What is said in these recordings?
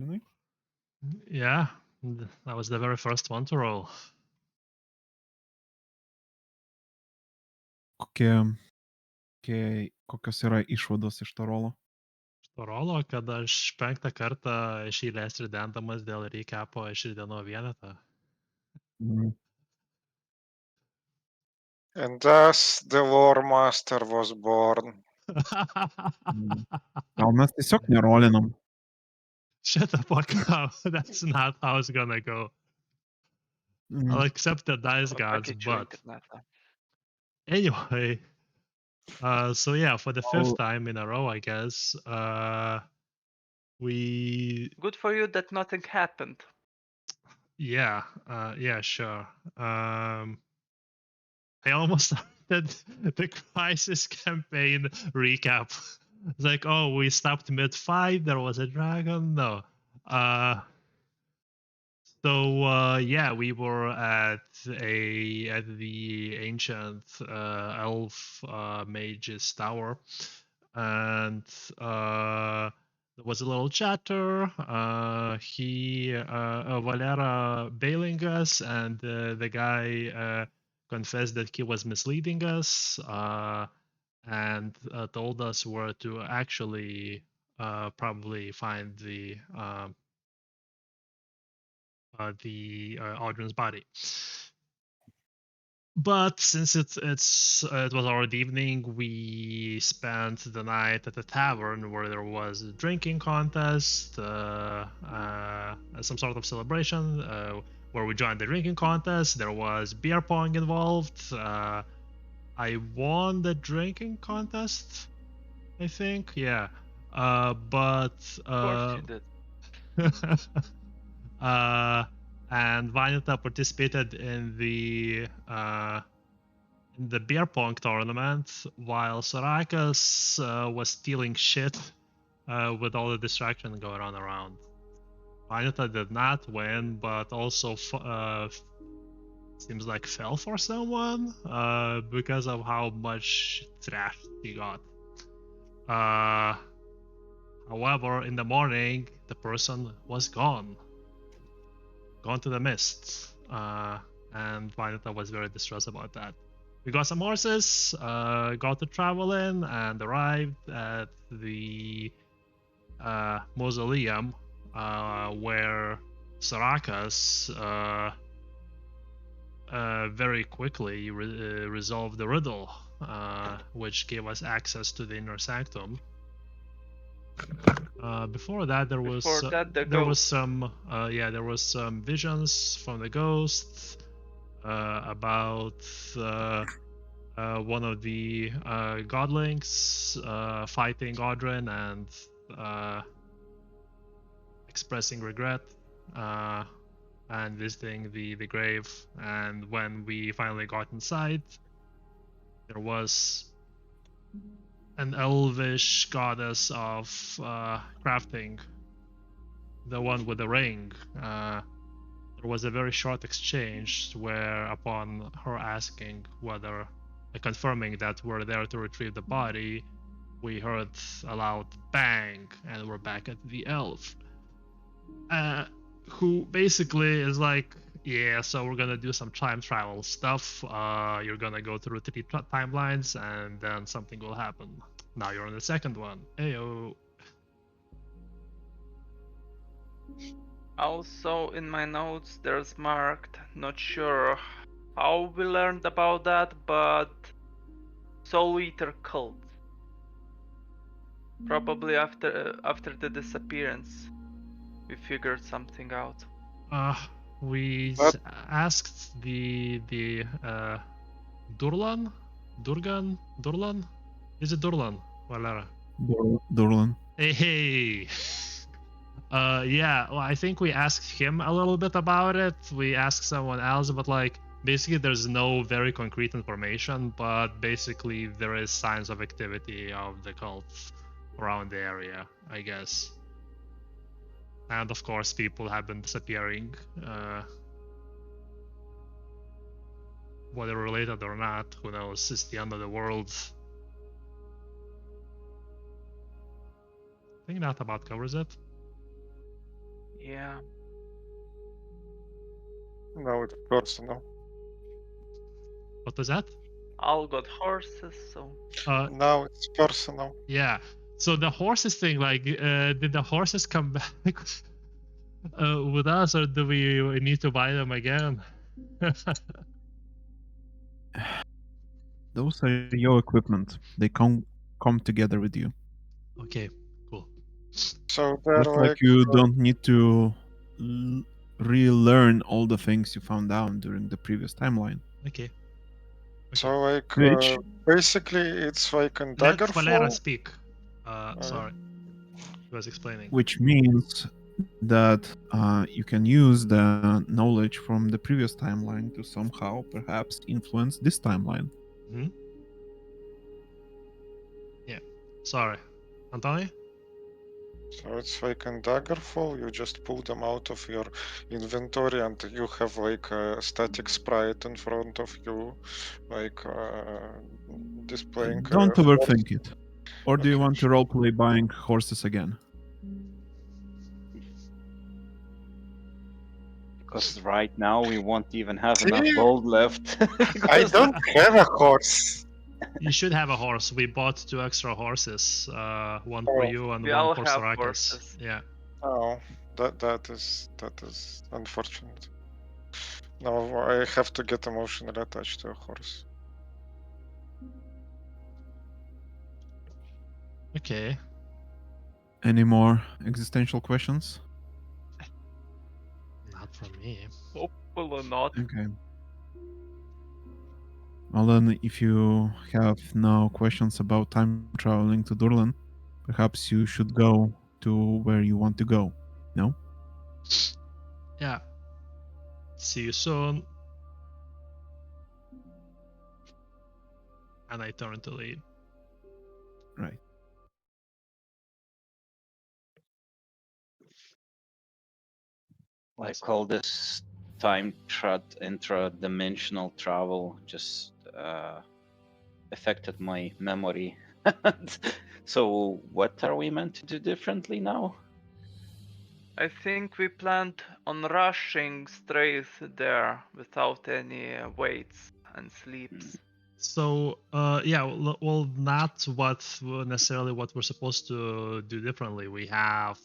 Really? Yeah, that was the very first one to roll. Kokios yra išvados iš to rolo? To rolo, kad aš 5 kartą iš eilės ridendamas dėl recapo išridenau vienetą. Mhm. And thus the lore master was born. Gal mes tiesiog nerolinam. Shut the fuck up. That's not how it's gonna go. Mhm. I'll accept the dice gods, but anyway. So yeah, for the 5th time in a row, I guess, we Good for you that nothing happened. yeah, sure. I almost started the crisis campaign recap. It's like, oh, we stopped mid-fight. There was a dragon. No. So yeah, we were at the ancient elf mage's tower, and there was a little chatter. Valera bailing us, and the guy confessed that he was misleading us, and told us where to actually probably find the Audrin's body. But since it was already evening, we spent the night at the tavern where there was a drinking contest, some sort of celebration, where we joined the drinking contest. There was beer pong involved. I won the drinking contest, I think. Yeah. But Of course you did. And Vanita participated in the beer pong tournament, while Sorakas was stealing shit with all the distraction going on around. Vanita did not win, but also seems like fell for someone because of how much trash he got. However, in the morning, the person was gone to the mist, and Vanita was very distressed about that. We got some horses, got to travel in, and arrived at the mausoleum where Sarakas very quickly resolved the riddle, which gave us access to the inner sanctum. Before that, there was some visions from the ghosts about one of the godlings fighting Audrin and expressing regret and visiting the grave. And when we finally got inside, there was an elvish goddess of crafting, the one with the ring. There was a very short exchange where, upon her asking whether, confirming that we're there to retrieve the body, we heard a loud bang, and we're back at the elf, who basically is like, yeah, so we're gonna do some time travel stuff. You're gonna go through 3 timelines, and then something will happen. Now you're on the second one. Heyo. Also, in my notes, there's marked, not sure how we learned about that, but Soul Eater cult. Probably after the disappearance, we figured something out. We asked the Durlan? Is it Durlan? Valera? Durlan. Hey. Yeah, well, I think we asked him a little bit about it. We asked someone else, but like basically there's no very concrete information, but basically there is signs of activity of the cults around the area, I guess. And of course people have been disappearing, whether related or not, who knows. It's the end of the world. I think that about covers it. Yeah. Now it's personal. What was that? All got horses, so Now it's personal. Yeah. So the horses thing, like, did the horses come back with us, or do we need to buy them again? Those are your equipment. They come together with you. Okay, cool. So they're Just like like you don't need to relearn all the things you found out during the previous timeline. Okay. so like Which basically it's like in Let Valera Daggerfall. speak. Sorry, he was explaining. which means that you can use the knowledge from the previous timeline to somehow perhaps influence this timeline. Hmm? Yeah. Sorry, Anthony. So it's like in Daggerfall, you just pull them out of your inventory and you have like a static sprite in front of you, like displaying. Don't overthink it. Or do you Okay, want to roleplay buying horses again? Because right now we won't even have See? enough gold left. I Because, don't have a horse. You should have a horse. We bought 2 extra horses, one for Oh. you and we one all for have Sorakis. horses. Yeah. Oh, that is unfortunate. Now I have to get emotionally attached to a horse. Okay. Any more existential questions? Not from me. Hopefully not. Okay. Well, then, if you have no questions about time traveling to Durlan, perhaps you should go to where you want to go. No? Yeah. See you soon. And I turn to leave. Right. like all this intra-dimensional travel just affected my memory. So what are we meant to do differently now? I think we planned on rushing straight there without any waits and sleeps. So, yeah, well, not what necessarily what we're supposed to do differently. We have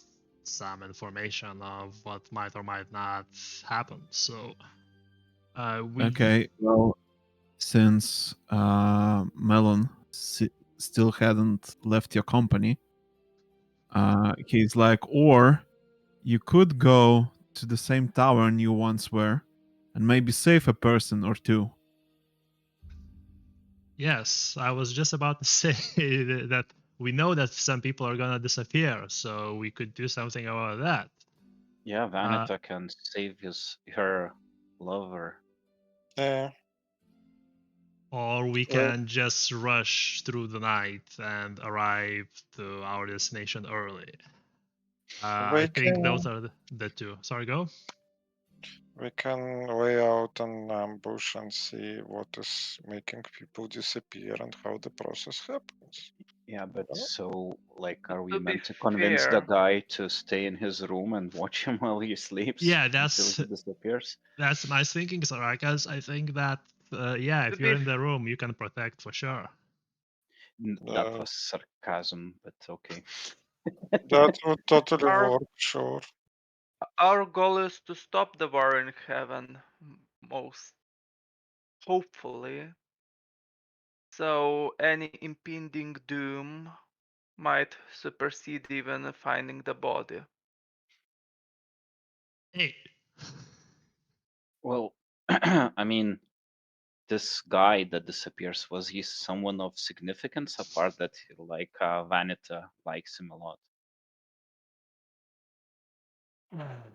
some information of what might or might not happen. So, we Okay. Well, since Melon still hadn't left your company, he's like, or you could go to the same tavern you once were and maybe save a person or two. Yes, I was just about to say that we know that some people are gonna disappear, so we could do something about that. Yeah, Vanita can save her lover. Yeah. Or we Well- can just rush through the night and arrive to our destination early. I We think can- those are the two. Sorry, go. We can lay out an ambush and see what is making people disappear and how the process happens. Yeah, but Oh. so, like, are we To be meant to convince the fair- guy to stay in his room and watch him while he sleeps? Yeah, until that's he disappears. that's nice thinking, Sarakas. I think that yeah, if To you're be in the room, you can protect for sure. That Uh, was sarcasm, but okay. That would totally Our- work, sure. Our goal is to stop the war in heaven, most hopefully. So any impending doom might supersede even finding the body. Hey, Well, I mean, this guy that disappears, was he someone of significance apart that like Vanita likes him a lot?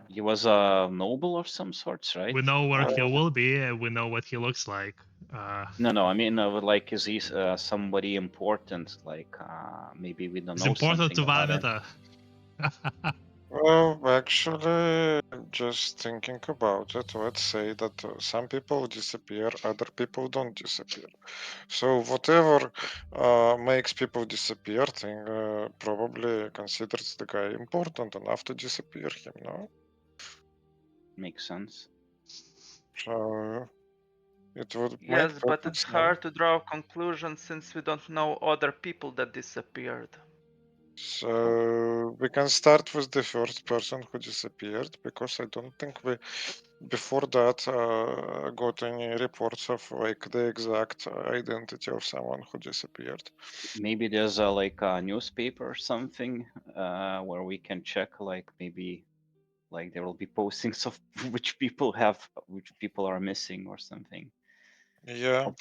He was a noble of some sorts, right? we know where he Vanita? will be, and we know what he looks like. No, I mean, like, is he somebody important? Like, maybe we don't It's know important something to about him. Vanita. Well, actually, just thinking about it, let's say that some people disappear, other people don't disappear. So whatever makes people disappear, thing probably considers the guy important enough to disappear him, no? Makes sense. So it would make Yes, but perfect it's sense. hard to draw conclusions since we don't know other people that disappeared. So we can start with the first person who disappeared because I don't think we before that got any reports of like the exact identity of someone who disappeared. Maybe there's like a newspaper or something where we can check, like maybe like there will be postings of which people are missing or something. Yeah,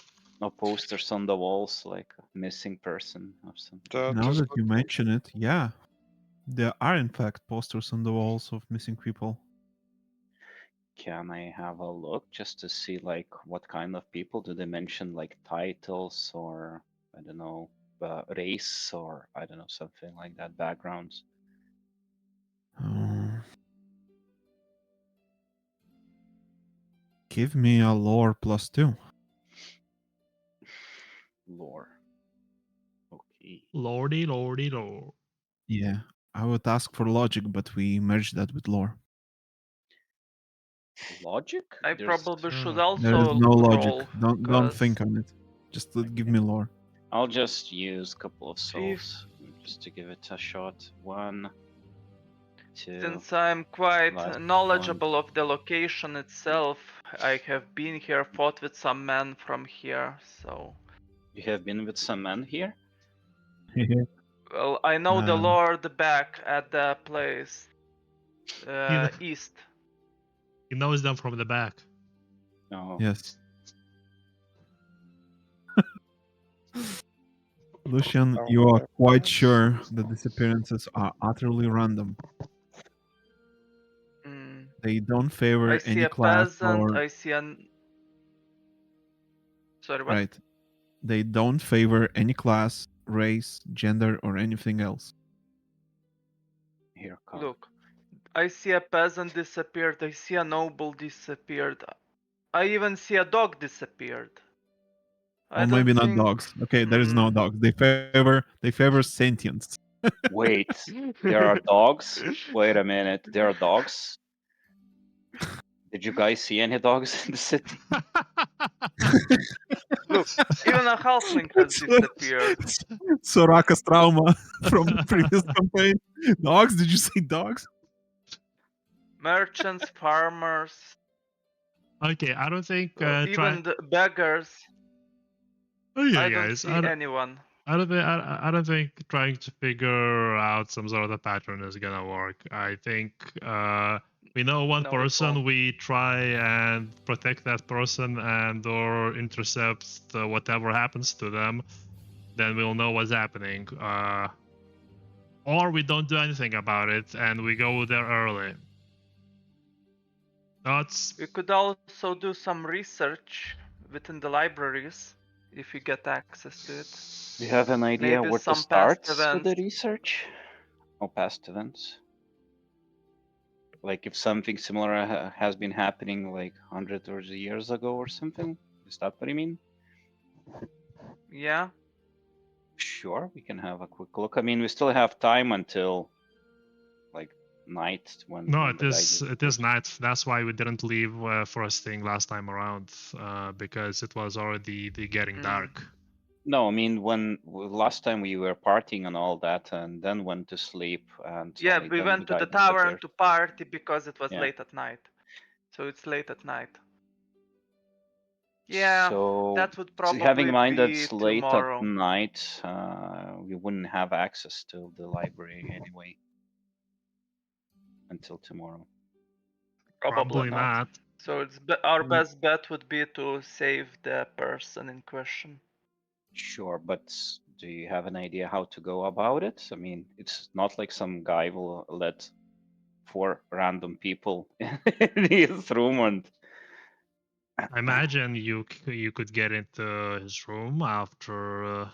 No posters on the walls like a missing person or something. that Now is that good. you mention it, yeah, there are in fact posters on the walls of missing people. Can I have a look just to see like what kind of people? Do they mention like titles or I don't know, race or I don't know, something like that, backgrounds? Oh. Give me a lore +2. Lore. Okay. Lordy, lordy, lord. Yeah, I would ask for logic, but we merged that with lore. Logic? I There's probably should There is also no logic. roll. Don't 'cause think on it. Just give Okay. me lore. I'll just use a couple of Chief. souls just to give it a shot. 1, 2. Since I'm quite last knowledgeable of the location itself, I have been here, fought with some men from here, so... You have been with some men here? Well, I know the Um, Lord back at the place. Yeah. East. He knows them from the back. No. yes. Lucian, you are quite sure the disappearances are utterly random. Mm. They don't favor I see any a class peasant, or I see an... Sorry, what? right. They don't favor any class, race, gender, or anything else. Here, come. Look, I see a peasant disappeared, I see a noble disappeared. I even see a dog disappeared. I Or don't maybe not think... dogs. Okay, there is no dogs. They favor sentience. Wait, there are dogs? Wait a minute, there are dogs? Did you guys see any dogs in the city? Look, even a halfling has disappeared. Soraka's trauma from previous campaign. Dogs? Did you say dogs? Merchants, farmers, Okay, I don't think even the beggars. Okay, I don't guys, see anyone. I don't think trying to figure out some sort of pattern is gonna work. I think we know one No, it person. won't. We try and protect that person and or intercept whatever happens to them. Then we'll know what's happening. Or we don't do anything about it and we go there early. That's We could also do some research within the libraries if we get access to it. Do you have an idea Maybe where to some start past with the events. research? Or past events? Like if something similar has been happening like 100 or years ago or something? Is that what you mean? Yeah. Sure, we can have a quick look. I mean, we still have time until like night when no, when it the guy is night. That's why we didn't leave first thing last time around, because it was already getting dark. No, I mean when last time we were partying and all that, and then went to sleep, and Yeah, only we then the went to guy the tavern disappeared. to party because it was Yeah. late at night. So it's late at night. Yeah, So that would having probably in mind that be it's late tomorrow. at night, we wouldn't have access to the library anyway until tomorrow. Probably not. not. So it's our best bet would be to save the person in question. Sure, but do you have an idea how to go about it? I mean, it's not like some guy will let 4 random people in his room and I imagine you could get into his room after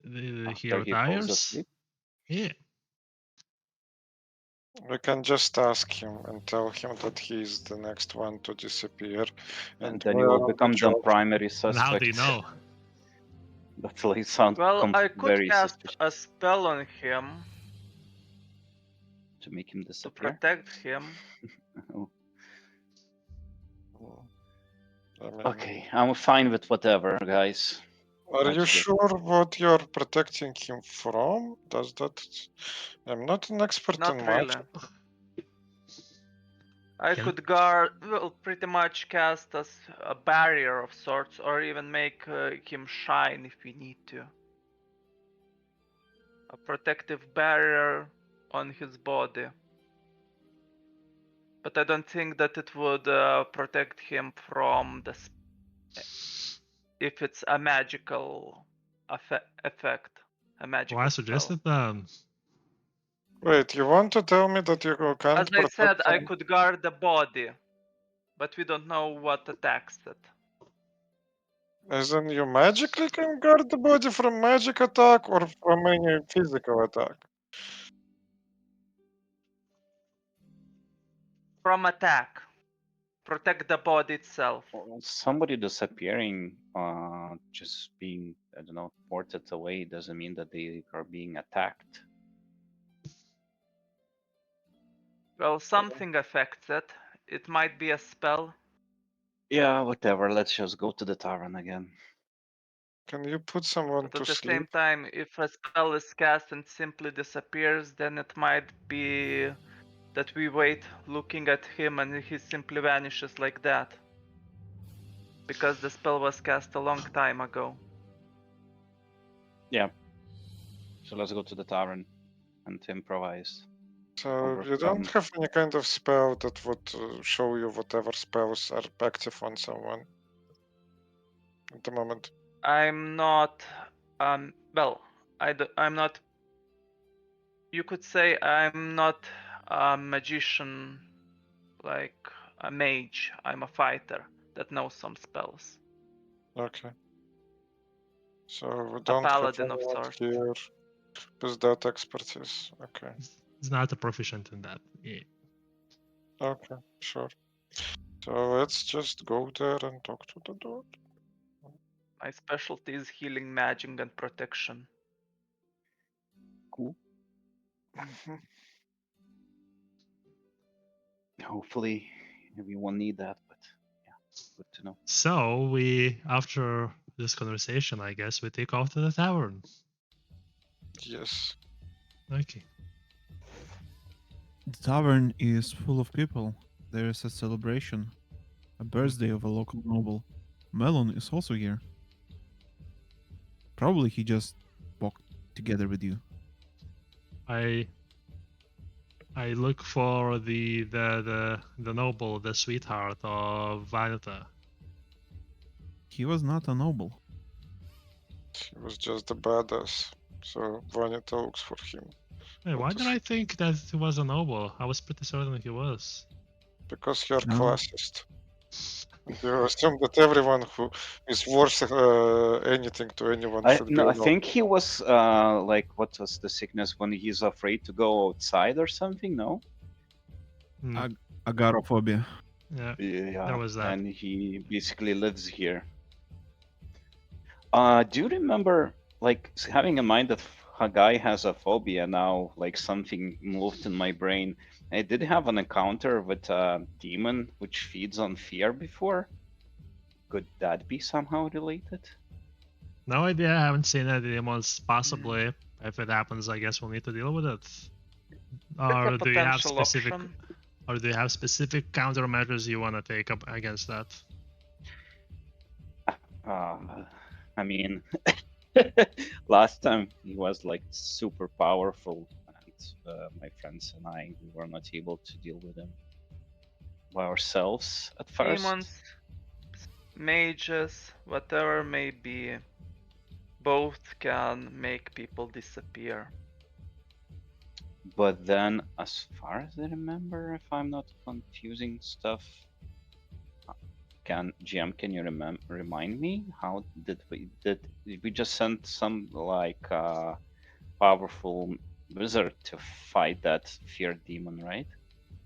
he after he falls retires. asleep. Yeah. We can just ask him and tell him that he's the next one to disappear, And and then we're you will on the become the job. primary And suspect. how do you know? That like sounds Well, I could very cast suspicious a spell on him to make him to disappear. protect him. I mean, Okay, I'm fine with whatever, guys. are you Let's get- sure what you're protecting him from? Does that? I'm not an expert Not in really. magic. I Can- could guard, well, pretty much cast a barrier of sorts, or even make him shine if we need to. A protective barrier on his body. But I don't think that it would protect him from the if it's a magical effect, a magical Well, I spell. suggested Wait, you want to tell me that you can't As I said, protect I him? could guard the body, but we don't know what attacks it. As in, you magically can guard the body from magic attack or from any physical attack? From attack. Protect the body itself. Well, somebody disappearing, just being, I don't know, ported away doesn't mean that they are being attacked. Well, something affects it. It might be a spell. Yeah, whatever. Let's just go to the tavern again. Can you put someone But to at the sleep? same time, if a spell is cast and simply disappears, then it might be that we wait looking at him and he simply vanishes like that. Because the spell was cast a long time ago. Yeah. So let's go to the tavern and improvise. So you don't Overcome. have any kind of spell that would show you whatever spells are active on someone at the moment. I'm not, well, I'm not, you could say I'm not a magician, like a mage. I'm a fighter that knows some spells. Okay. So we don't have paladin of anyone sorts. here with that expertise. Okay. he's not a proficient in that. Yeah. Okay, sure. So let's just go there and talk to the dude. My specialty is healing, magic, and protection. Cool. Hopefully, we won't need that, but yeah, good to know. So we, after this conversation, I guess we take off to the tavern. Yes. Okay. The tavern is full of people. There is a celebration, a birthday of a local noble. Melon is also here. Probably he just walked together with you. I look for the noble, the sweetheart of Vanita. He was not a noble. He was just a badass. So Vanita looks for him. Hey, why did I think that he was a noble? I was pretty certain he was. Because you're No. classist. You assume that everyone who is worth anything to anyone should be No, a I noble. think he was like, what was the sickness when he's afraid to go outside or something? No. Hmm, Agoraphobia. yeah, Yeah. there was that. And he basically lives here. Do you remember, like, having in mind that a guy has a phobia now? Like something moved in my brain. I did have an encounter with a demon which feeds on fear before. Could that be somehow related? No idea. I haven't seen any demons. Possibly, if it happens, I guess we'll need to deal with it. It's Or a do you have potential specific, option. or do you have specific countermeasures you want to take up against that? I mean, last time he was like super powerful, and my friends and I, we were not able to deal with him by ourselves at first. Demons, mages, whatever may be, both can make people disappear. But then, as far as I remember, if I'm not confusing stuff, can you remind me how did we just send some like powerful wizard to fight that fear demon, right?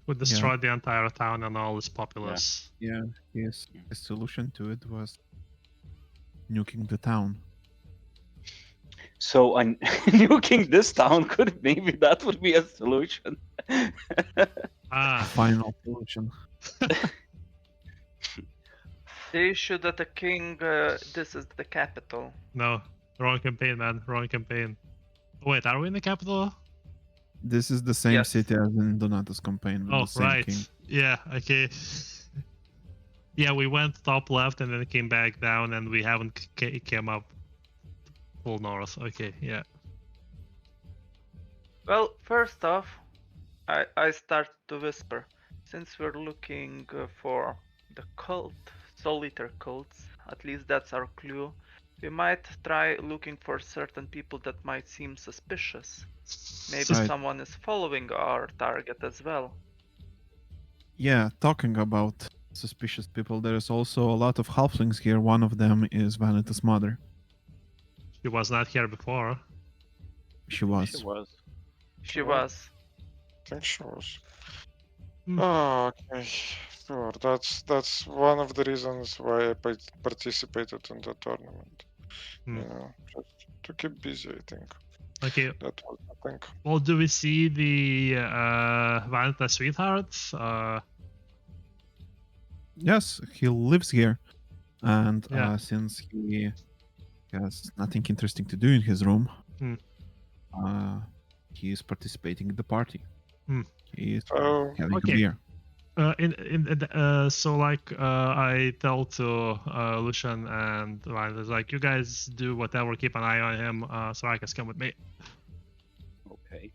We destroyed the entire town and all its populace. Yeah, his solution to it was nuking the town. So nuking this town could maybe that would be a solution. A final solution. The issue that the king, this is the capital. No, wrong campaign, man. Wrong campaign. Wait, are we in the capital? This is the same Yes. city as in Donato's campaign with Oh, the same right. king. Yeah, okay. Yeah, we went top left and then came back down, and we haven't came up full north. Okay, yeah. Well, first off, I start to whisper. Since we're looking for the cult, solitaire cults, at least that's our clue, we might try looking for certain people that might seem suspicious. Maybe Right. someone is following our target as well. Yeah, talking about suspicious people, there is also a lot of halflings here. One of them is Vanita's mother. She was not here before. She was. She was. She Well, was. I think she was. Hmm. Oh, okay. Sure. That's one of the reasons why I participated in the tournament. Hmm. You know, just to keep busy. I think Okay, that was the thing. well, do we see the Vanita sweetheart? Yes, he lives here. And Yeah. since he has nothing interesting to do in his room, Hmm. He is participating in the party. Hmm. He is So having Okay. a beer. So like I tell to Lucian and Vanita, like, you guys do whatever, keep an eye on him. Sarakas, come with me. Okay.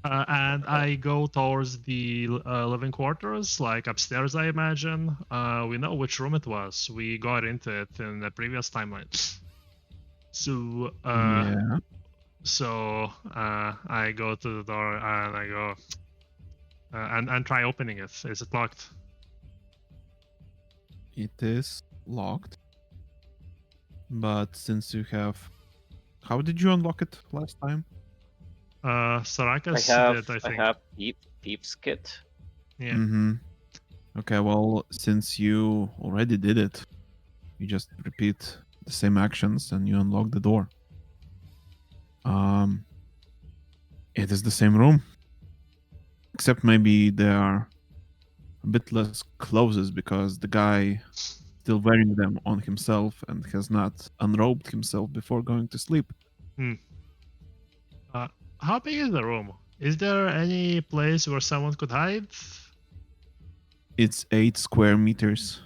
And I go towards the living quarters, like upstairs, I imagine. We know which room it was. We got into it in the previous timeline. So, Yeah. I go to the door and I go and try opening it. Is it locked? It is locked. But since you have... How did you unlock it last time? Sarakas did, I I think. have Thieves Kit. Yeah. Mm-hmm. Okay, well, since you already did it, you just repeat the same actions and you unlock the door. It is the same room. Except maybe there are a bit less clothes because the guy still wearing them on himself and has not unrobed himself before going to sleep. How big is the room? Is there any place where someone could hide? It's 8 square meters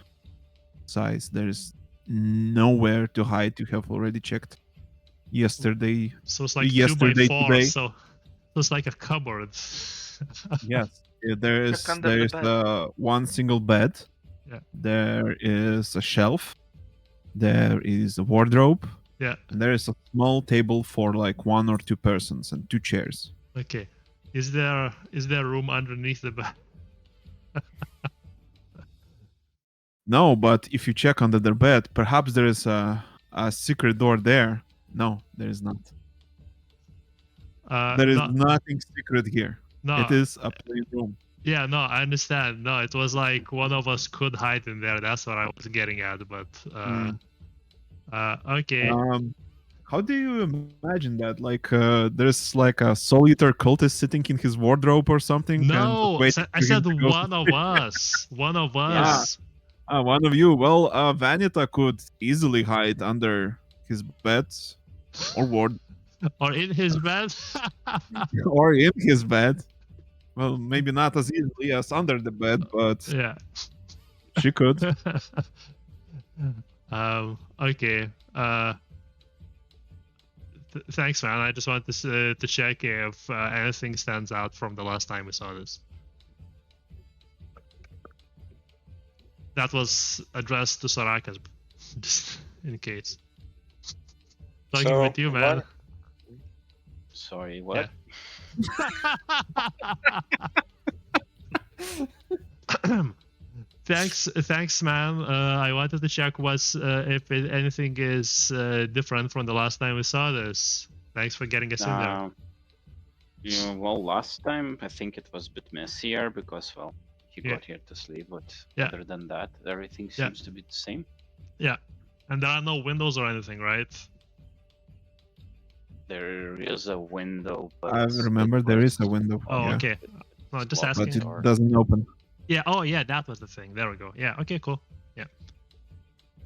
size. There is nowhere to hide. You have already checked yesterday. So it's like Yesterday, 2x4. today. So it's like a cupboard. Yes, there is Check under the bed. one single bed. Yeah. There is a shelf. There is a wardrobe. Yeah. And there is a small table for like 1 or 2 persons and 2 chairs. Okay. Is there room underneath the bed? No, but if you check under their bed, perhaps there is a secret door there. No, there is not. There is nothing secret here. No. It is a plain room. Yeah, no, I understand. No, it was like one of us could hide in there. That's what I was getting at. But okay. How do you imagine that? Like, there's like a solitaire cultist sitting in his wardrobe or something? No, and I said one of us. One of us. One of you. Well, Vanita could easily hide under his bed or ward. Or in his bed. Or in his bed. Well, maybe not as easily as under the bed, but yeah, she could. Okay. Thanks, man. I just wanted to check if anything stands out from the last time we saw this. That was addressed to Sarakas, just in case. Talking with you, man. Sorry, what? Yeah. Thanks, man. I wanted to check if anything is different from the last time we saw this. Thanks for getting us in there. Yeah, well, last time I think it was a bit messier because, well, he got here to sleep, but other than that, everything seems to be the same. Yeah, and there are no windows or anything, right? There is a window, but I remember there is a window. Oh, okay. No, just asking. But it doesn't open. Yeah. Oh, yeah. That was the thing. There we go. Yeah. Okay. Cool.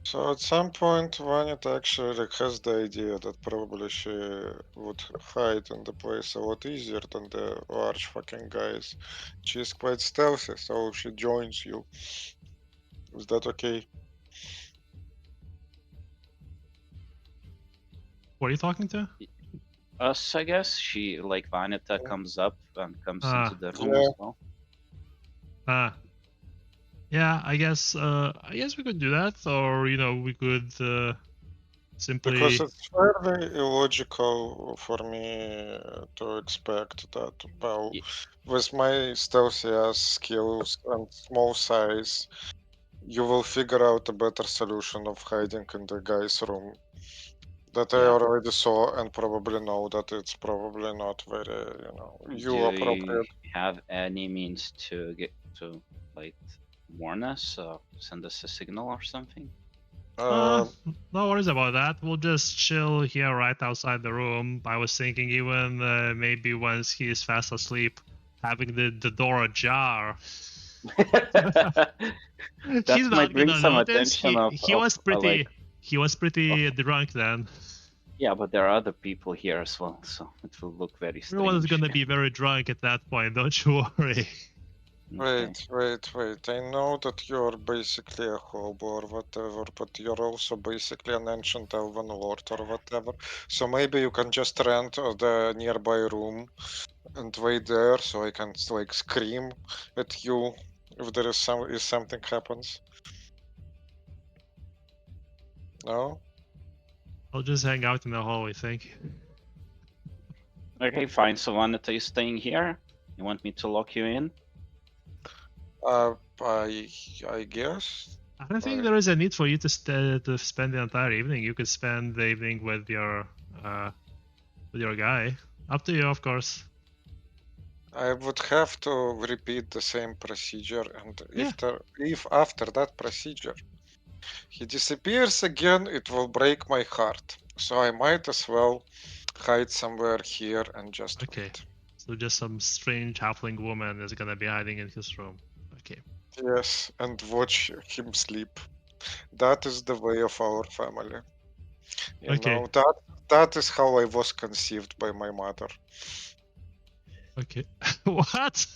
So at some point, Vanita actually has the idea that probably she would hide in the place a lot easier than the large fucking guys. She's quite stealthy, so she joins you. Is that okay? What are you talking to? Us, I guess. She, like, Vanita comes up and comes into the room Yeah. as well. Yeah. I guess we could do that, or we could simply. Because it's fairly illogical for me to expect that, well, Ye- with my stealthy ass skills and small size, you will figure out a better solution of hiding in the guy's room. That I Yeah. already saw and probably know that it's probably not very, Do you you appropriate. have any means to get to, like, warn us, send us a signal or something? Uh, No worries about that. We'll just chill here right outside the room. I was thinking even maybe once he is fast asleep, having the door ajar. He's That might not bring gonna some notice. attention He was pretty. like, He was pretty drunk then. yeah, but there are other people here as well, so it will look very Everyone is strange. gonna be very drunk at that point. Don't you worry. Okay. wait. I know that you're basically a hobo or whatever, but you're also basically an ancient elven lord or whatever. So maybe you can just rent the nearby room and wait there so I can like scream at you if there is something happens. No? I'll just hang out in the hallway. Thank you. Okay, fine. So, Vanita, are you staying here? You want me to lock you in? I guess. I don't think Right. there is a need for you to spend the entire evening. You could spend the evening with your guy. Up to you, of course. I would have to repeat the same procedure, and Yeah. if after that procedure he disappears again, it will break my heart. So I might as well hide somewhere here and just Okay. wait. So just some strange halfling woman is gonna be hiding in his room. Okay. Yes, and watch him sleep. That is the way of our family. You Okay. know, that is how I was conceived by my mother. Okay. What?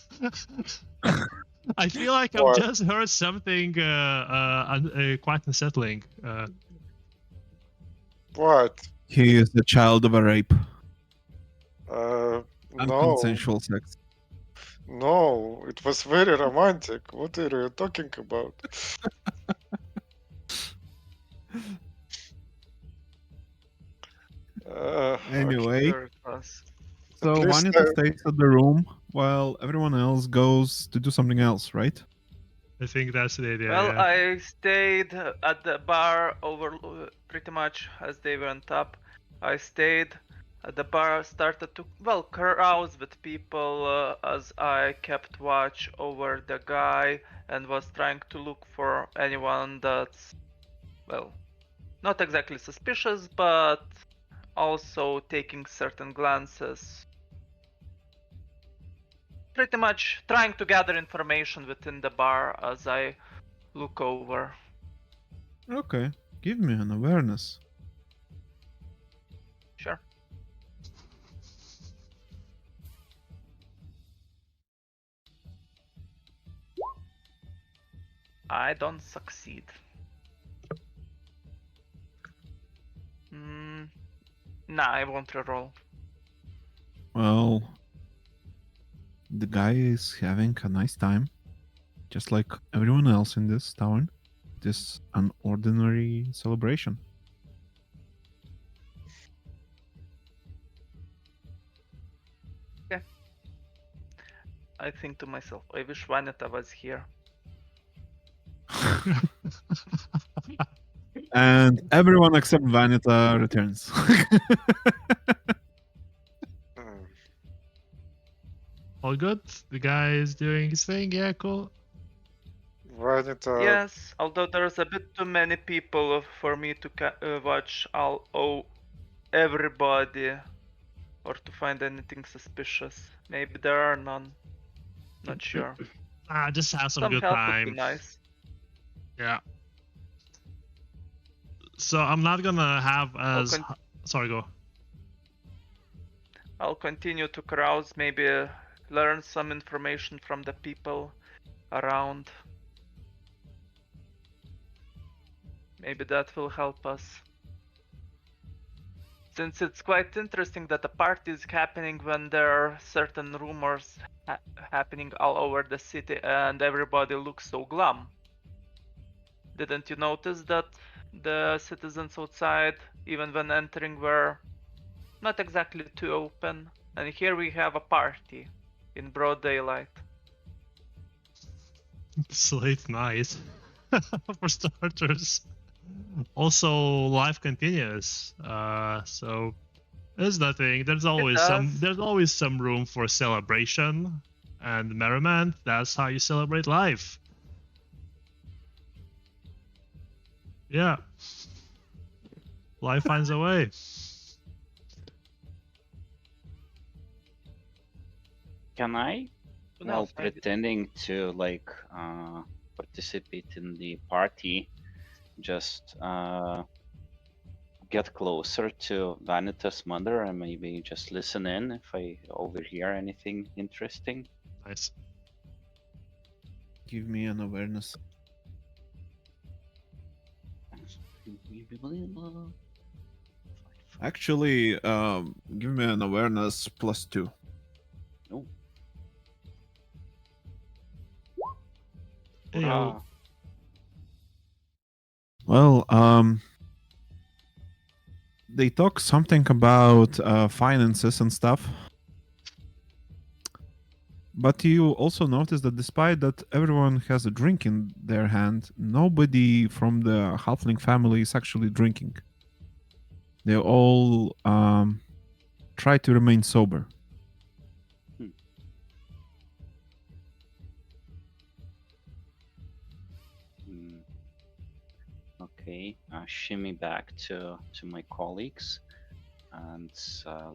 I feel like I've What? just heard something quite unsettling. What? He is the child of a rape. No, Unconsensual sex. no, it was very romantic. What are you talking about? Anyway, Here it was. so At least Vanita stays at the room while everyone else goes to do something else, right? I think that's the idea. Well, Yeah. I stayed at the bar over pretty much as they went up. I stayed at the bar, started to carouse with people as I kept watch over the guy and was trying to look for anyone that's not exactly suspicious, but also taking certain glances. Pretty much trying to gather information within the bar as I look over. Okay, give me an awareness. Sure. I don't succeed. Nah, I won't reroll. Well, the guy is having a nice time, just like everyone else in this town. It is an ordinary celebration. I think to myself, I wish Vanita was here. And everyone except Vanita returns. Hmm. All good? The guy is doing his thing. Yeah, cool. Vanita, Yes, although there's a bit too many people for me to watch. I'll owe everybody or to find anything suspicious. Maybe there are none. Not sure. Just have some Some good help would be time. nice. Yeah. So I'm not gonna have as. con- Sorry, go. I'll continue to carouse, maybe learn some information from the people around. Maybe that will help us. Since it's quite interesting that a party is happening when there are certain rumors happening all over the city and everybody looks so glum. Didn't you notice that the citizens outside, even when entering, were not exactly too open? And here we have a party in broad daylight. So it's nice for starters. Also, life continues. So there's nothing. There's always does. There's always some room for celebration and merriment. That's how you celebrate life. Yeah. Life finds a way. Can I, Who while knows, maybe. pretending to like participate in the party, just get closer to Vanita's mother and maybe just listen in if I overhear anything interesting? Nice. Give me an awareness. Actually, give me an awareness +2. Oh. Hey, yo. Well, they talk something about finances and stuff. But you also notice that despite that everyone has a drink in their hand, nobody from the halfling family is actually drinking. They all try to remain sober. Okay, shimmy back to my colleagues and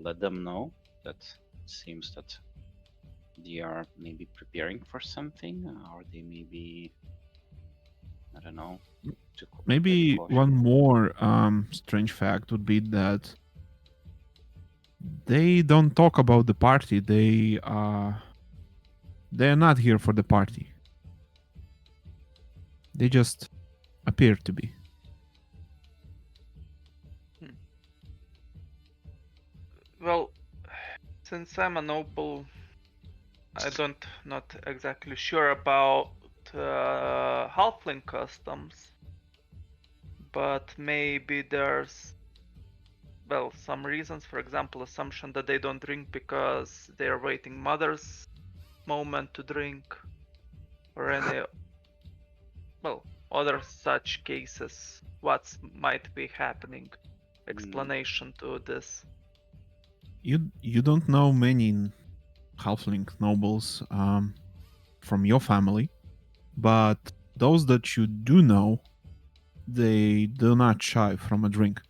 let them know that it seems that they are maybe preparing for something, or they may be, I don't know. Maybe one more strange fact would be that they don't talk about the party. They're not here for the party. They just appear to be. Well, since I'm a noble, not exactly sure about halfling customs, but maybe there's, well, some reasons. For example, assumption that they don't drink because they are waiting mother's moment to drink, or any, well, other such cases. What might be happening? Explanation to this. You don't know many halfling nobles from your family, but those that you do know, they do not shy from a drink.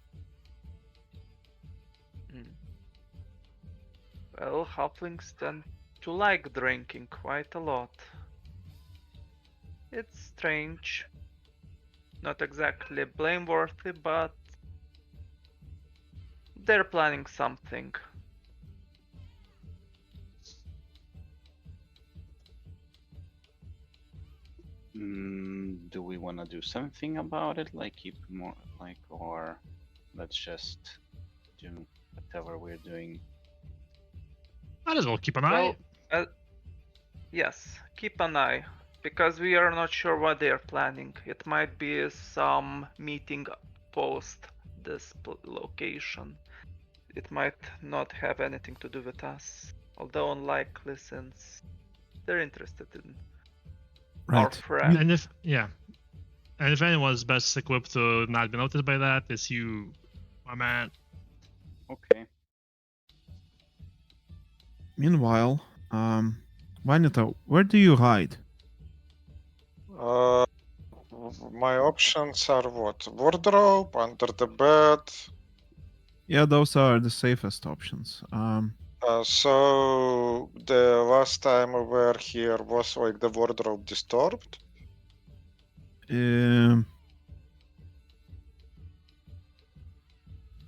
Well, halflings tend to like drinking quite a lot. It's strange. Not exactly blameworthy, but they're planning something. Do we want to do something about it? Like keep more, like, or let's just do whatever we're doing? Might as well keep an eye. Well, yes, keep an eye, because we are not sure what they are planning. It might be some meeting post this location. It might not have anything to do with us, although unlikely since they're interested in our friend. And if anyone's best equipped to not be noticed by that, it's you, my man. Okay. Meanwhile, Vanita, where do you hide? My options are what? Wardrobe, under the bed. Yeah, those are the safest options. So the last time we were here was like the wardrobe disturbed? Um,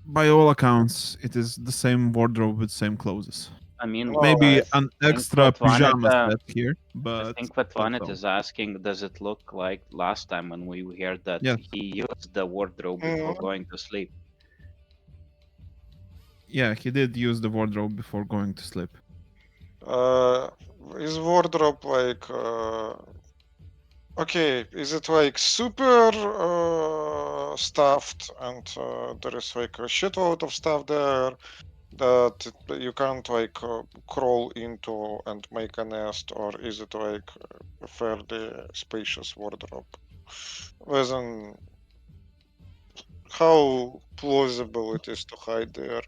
by all accounts, it is the same wardrobe with same clothes. I mean, No, Maybe I an think extra what Vanet, pajama set here, I but think what that's Vanet all. is asking, does it look like last time when we heard that Yes. he used the wardrobe before Mhm. going to sleep? Yeah, he did use the wardrobe before going to sleep. Is wardrobe like okay, is it like super stuffed and there is like a shitload of stuff there that you can't like crawl into and make a nest, or is it like a fairly spacious wardrobe? Listen, how plausible it is to hide there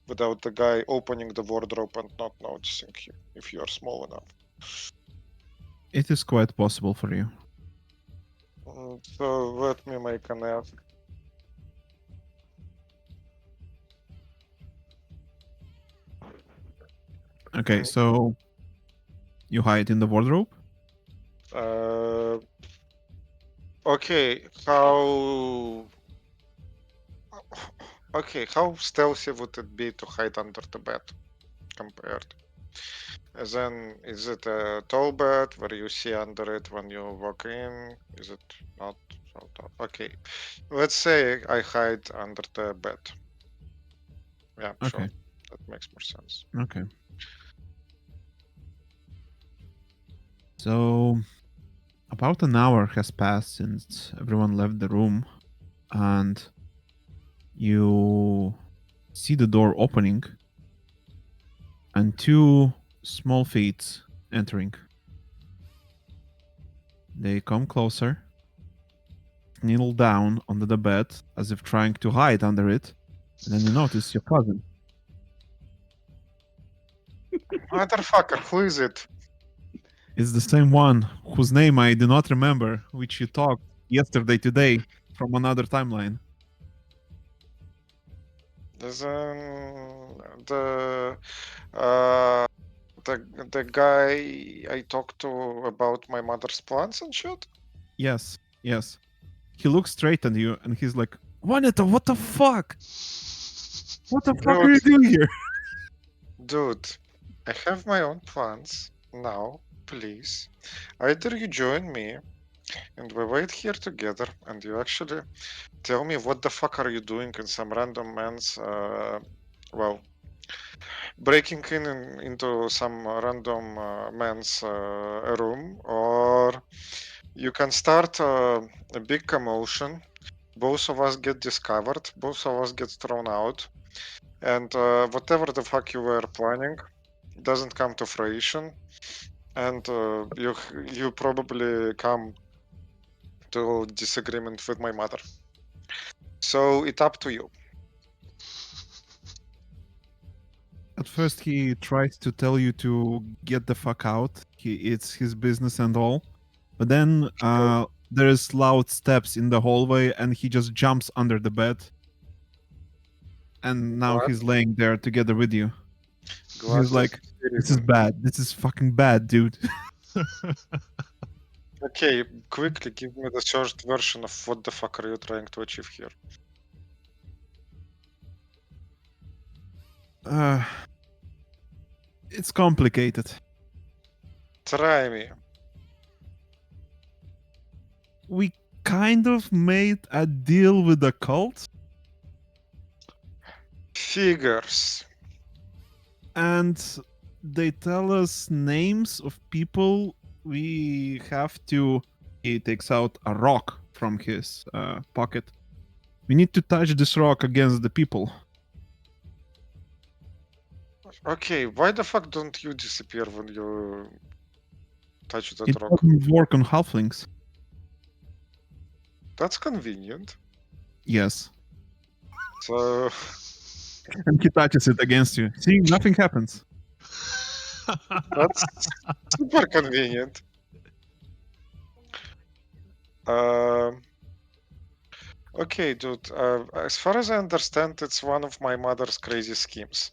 without the guy opening the wardrobe and not noticing you if you are small enough. It is quite possible for you. So let me make an ask. Okay, so you hide in the wardrobe? Uh, okay, how okay, how stealthy would it be to hide under the bed compared? As in, is it a tall bed where you see under it when you walk in? Is it not so tall? Okay, let's say I hide under the bed. Yeah, sure, Okay, that makes more sense. okay. So, about an hour has passed since everyone left the room, and you see the door opening and two small feet entering. They come closer, kneel down under the bed as if trying to hide under it, and then you notice your cousin. Motherfucker, who is it? It's the same one whose name I do not remember, which you talked yesterday today from another timeline. Isn't uh the guy I talked to about my mother's plans and shit? Yes, yes. He looks straight at you and he's like, Juanito, what the fuck? What the fuck are Dude, you doing here? dude, I have my own plans. Now, please. Either you join me and we wait here together and you actually tell me what the fuck are you doing in some random man's well, breaking into some random man's room, or you can start a big commotion. Both of us get discovered, both of us get thrown out, and whatever the fuck you were planning doesn't come to fruition, and you probably come to disagreement with my mother. So it's up to you. At first, he tries to tell you to get the fuck out. It's his business and all. But then there's loud steps in the hallway and he just jumps under the bed. And now What? he's laying there together with you. Glad He's to like, hear this is it. bad. This is fucking bad, dude. Okay, quickly give me the short version of what the fuck are you trying to achieve here. Uh, it's complicated. Try me. We kind of made a deal with the cult, Figures. and they tell us names of people we have to. He takes out a rock from his pocket. We need to touch this rock against the people. Okay, why the fuck don't you disappear when you touch that It rock? doesn't work on halflings. That's convenient. Yes. So, And he touches it against you. See, nothing happens. that's super convenient. Um, okay, dude. As far as I understand, it's one of my mother's crazy schemes.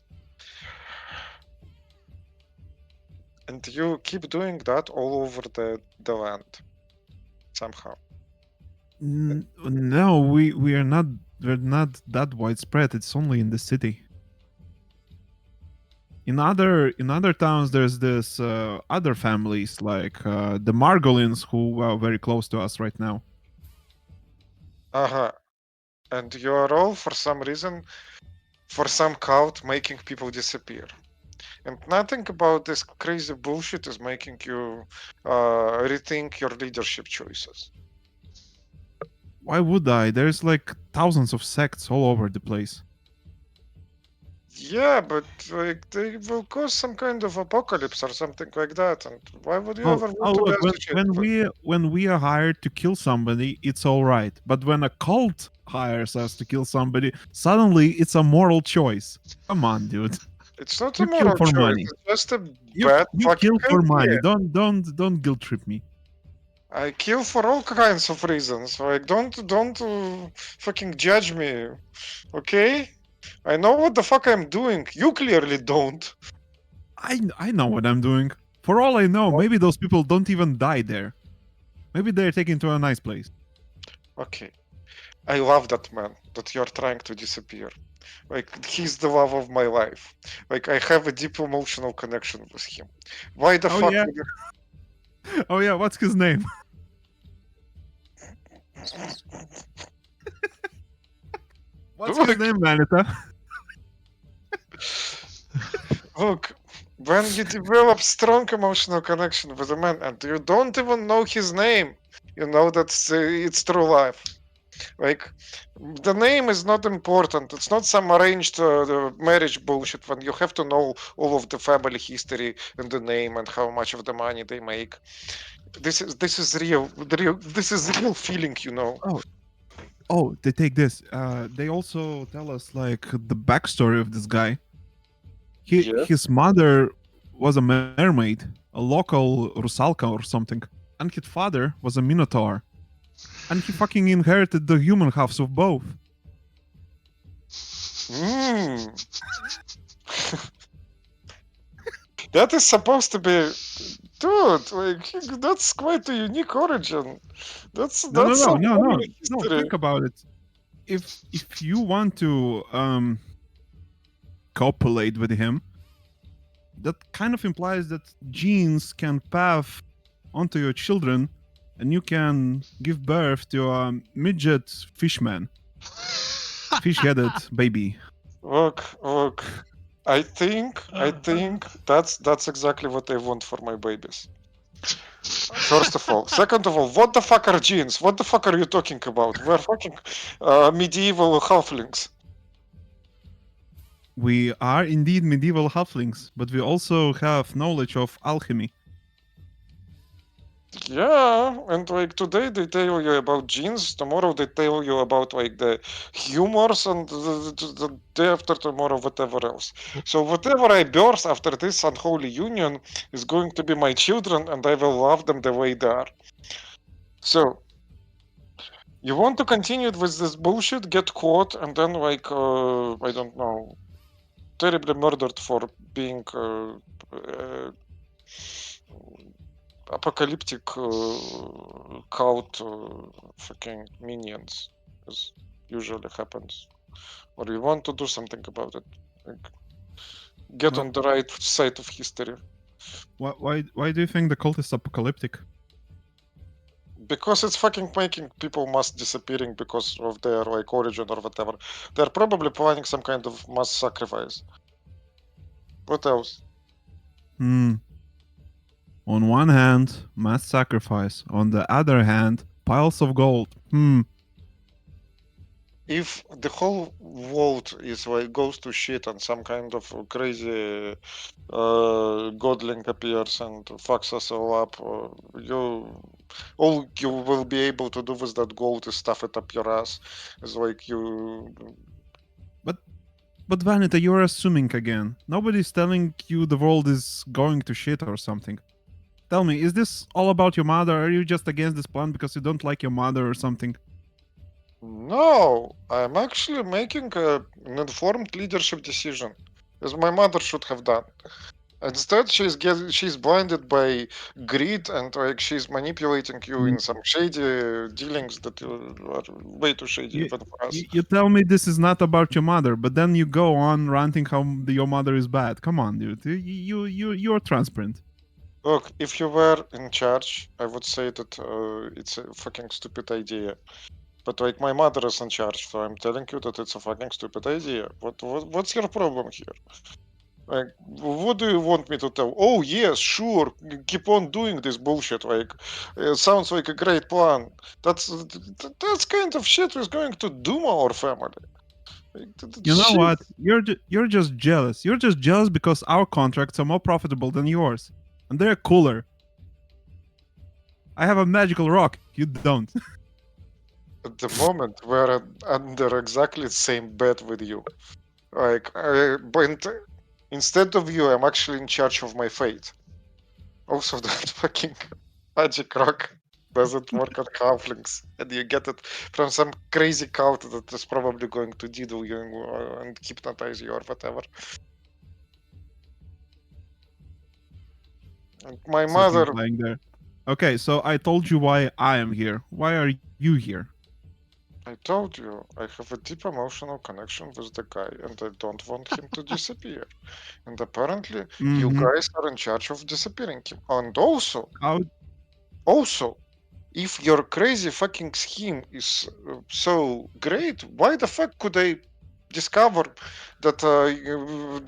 And you keep doing that all over the land somehow. No, we're not that widespread. It's only in the city. In other towns, there's this other families like the Margolins who are very close to us right now. Uh-huh. And you are all, for some reason, for some cult, making people disappear. And nothing about this crazy bullshit is making you rethink your leadership choices. Why would I? There's like thousands of sects all over the place. Yeah, but like they will cause some kind of apocalypse or something like that. And why would you ever want to be Look, associated with? when we are hired to kill somebody, it's all right. But when a cult hires us to kill somebody, suddenly it's a moral choice. Come on, dude. It's not a You kill moral for choice. money. It's just a You bad fucking kill for money. idea. Don't guilt trip me. I kill for all kinds of reasons. Like don't fucking judge me, okay? I know what the fuck I'm doing. You clearly don't. I know what I'm doing. For all I know, maybe those people don't even die there. Maybe they're taken to a nice place. Okay. I love that man that you're trying to disappear. Like he's the love of my life. Like I have a deep emotional connection with him. Why the Oh fuck yeah. would you... Oh yeah, what's his name? What's his Look, name, Manita? look, when you develop strong emotional connection with a man and you don't even know his name, you know that it's true life. Like the name is not important. It's not some arranged marriage bullshit when you have to know all of the family history and the name and how much of the money they make. This is real. This is real feeling, you know. Oh, they take this. They also tell us like the backstory of this guy. Yeah. His mother was a mermaid, a local rusalka or something, and his father was a minotaur, and he fucking inherited the human halves of both. That is supposed to be, dude. Like that's quite a unique origin. That's No, some no. history. Think about it. If you want to copulate with him, that kind of implies that genes can pass onto your children, and you can give birth to a midget fishman, fish-headed baby. Look. I think that's exactly what I want for my babies. First of all. Second of all, what the fuck are genes? What the fuck are you talking about? We're fucking medieval halflings. We are indeed medieval halflings, but we also have knowledge of alchemy. Yeah, and like today they tell you about genes, tomorrow they tell you about like the humors, and the day after tomorrow whatever else. So whatever I birth after this unholy union is going to be my children, and I will love them the way they are. So you want to continue with this bullshit, get caught, and then like I don't know, terribly murdered for being apocalyptic cult fucking minions, as usually happens. Or you want to do something about it. Like, get Well- on the right side of history. Why do you think the cult is apocalyptic? Because it's fucking making people mass disappearing because of their like origin or whatever. They're probably planning some kind of mass sacrifice. What else? On one hand, mass sacrifice. On the other hand, piles of gold. If the whole world is like goes to shit and some kind of crazy godling appears and fucks us all up, all you will be able to do with that gold is stuff it up your ass. It's like you. But Vanita, you're assuming again. Nobody's telling you the world is going to shit or something. Tell me, is this all about your mother? Are you just against this plan because you don't like your mother or something? No, I'm actually making an informed leadership decision, as my mother should have done. Instead, she's blinded by greed and like she's manipulating you in some shady dealings that are way too shady You, even for us. you tell me this is not about your mother, but then you go on ranting how your mother is bad. Come on, dude. You're transparent. Look, if you were in charge, I would say that it's a fucking stupid idea. But like my mother is in charge, so I'm telling you that it's a fucking stupid idea. What's your problem here? Like, what do you want me to tell? Oh yes, sure, keep on doing this bullshit. Like, sounds like a great plan. That's kind of shit is going to doom our family. Like, You know shit. what? You're just jealous. You're just jealous because our contracts are more profitable than yours, and they're cooler. I have a magical rock. You don't. At the moment, we're under exactly the same bed with you. Like, but instead of you, I'm actually in charge of my fate. Also, that fucking magic rock doesn't work on halflings, and you get it from some crazy cult that is probably going to diddle you and hypnotize you or whatever. And my So he's mother, lying there. Okay, so I told you why I am here. Why are you here? I told you, I have a deep emotional connection with the guy, and I don't want him to disappear. And apparently, you Mm-hmm. guys are in charge of disappearing him. And also, if your crazy fucking scheme is so great, why the fuck could I discover that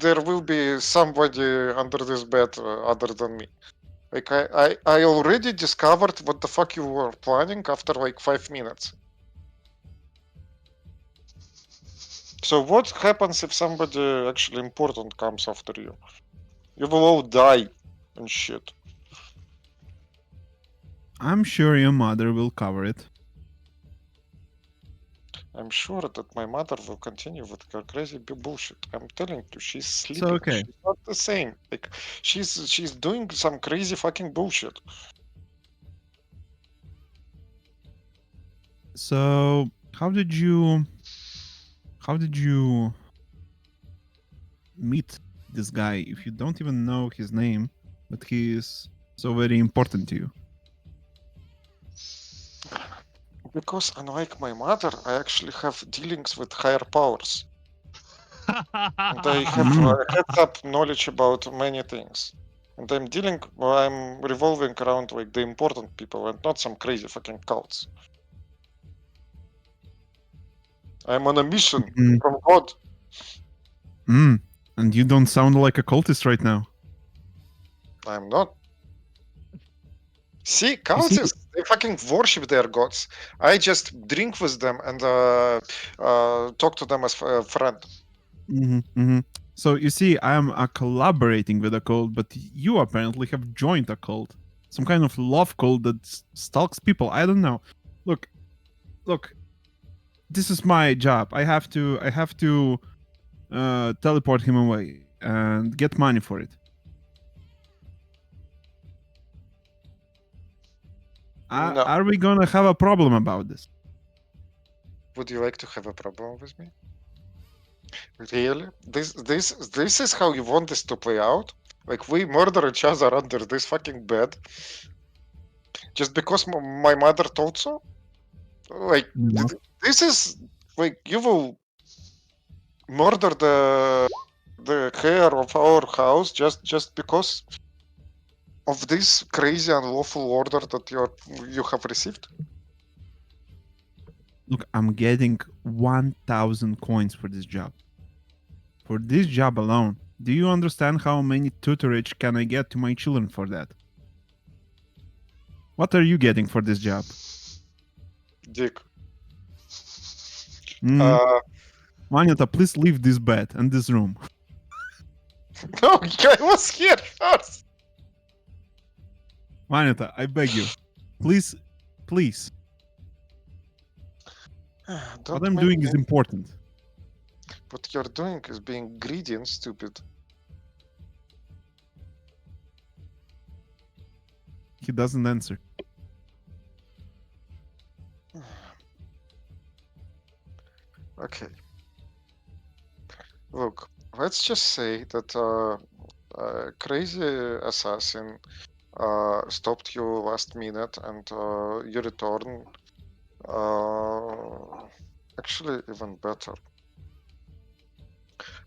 there will be somebody under this bed other than me? Like I already discovered what the fuck you were planning after like 5 minutes. So what happens if somebody actually important comes after you? You will all die and shit. I'm sure your mother will cover it. I'm sure that my mother will continue with her crazy bullshit. I'm telling you, she's So sleeping. okay. She's not the same. Like she's doing some crazy fucking bullshit. So how did you meet this guy if you don't even know his name, but he is so very important to you? Because unlike my mother, I actually have dealings with higher powers. And I have heads up knowledge about many things. And I'm revolving around like the important people and not some crazy fucking cults. I'm on a mission Mm. from God. And you don't sound like a cultist right now. I'm not. See, You see, cultists, they fucking worship their gods. I just drink with them and talk to them as a friend. So you see, I am collaborating with a cult, but you apparently have joined a cult, some kind of love cult that stalks people. I don't know. Look. This is my job. I have to teleport him away and get money for it. No. Are we gonna have a problem about this? Would you like to have a problem with me? Really? This is how you want this to play out? Like we murder each other under this fucking bed just because my mother told so? Like No. this is like you will murder the heir of our house just because of this crazy unlawful order that you have received? Look, I'm getting 1,000 coins for this job. For this job alone. Do you understand how many tutorage can I get to my children for that? What are you getting for this job? Dick. Vanyata, please leave this bed and this room. No, I was here first. Vanyata, I beg you. Please. What I'm doing is important. What you're doing is being greedy and stupid. He doesn't answer. Okay. Look, let's just say that crazy assassin stopped you last minute and you return. Actually, even better.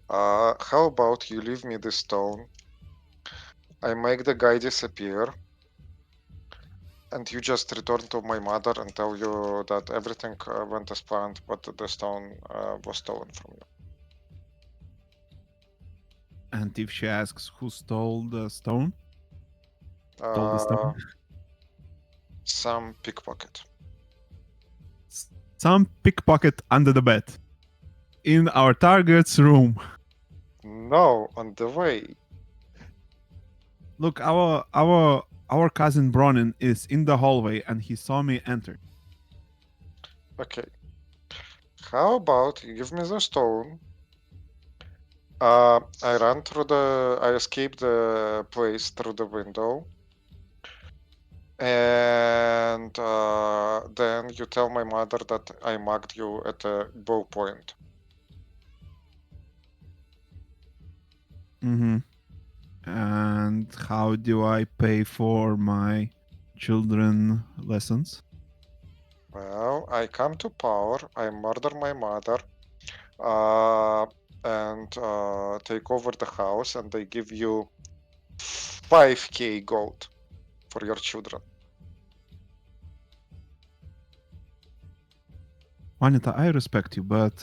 How about you leave me the stone? I make the guy disappear, and you just return to my mother and tell you that everything went as planned, but the stone was stolen from you. And if she asks who stole the stone, stole the Uh, stone, some pickpocket. some pickpocket under the bed in our target's room. No, on the way. Look, our cousin Bronin is in the hallway, and he saw me enter. Okay. How about you give me the stone? I escaped the place through the window. And then you tell my mother that I mugged you at a bow point. Mm-hmm. And how do I pay for my children lessons? Well, I come to power, I murder my mother, and take over the house, and they give you 5k gold for your children. Juanita, I respect you, but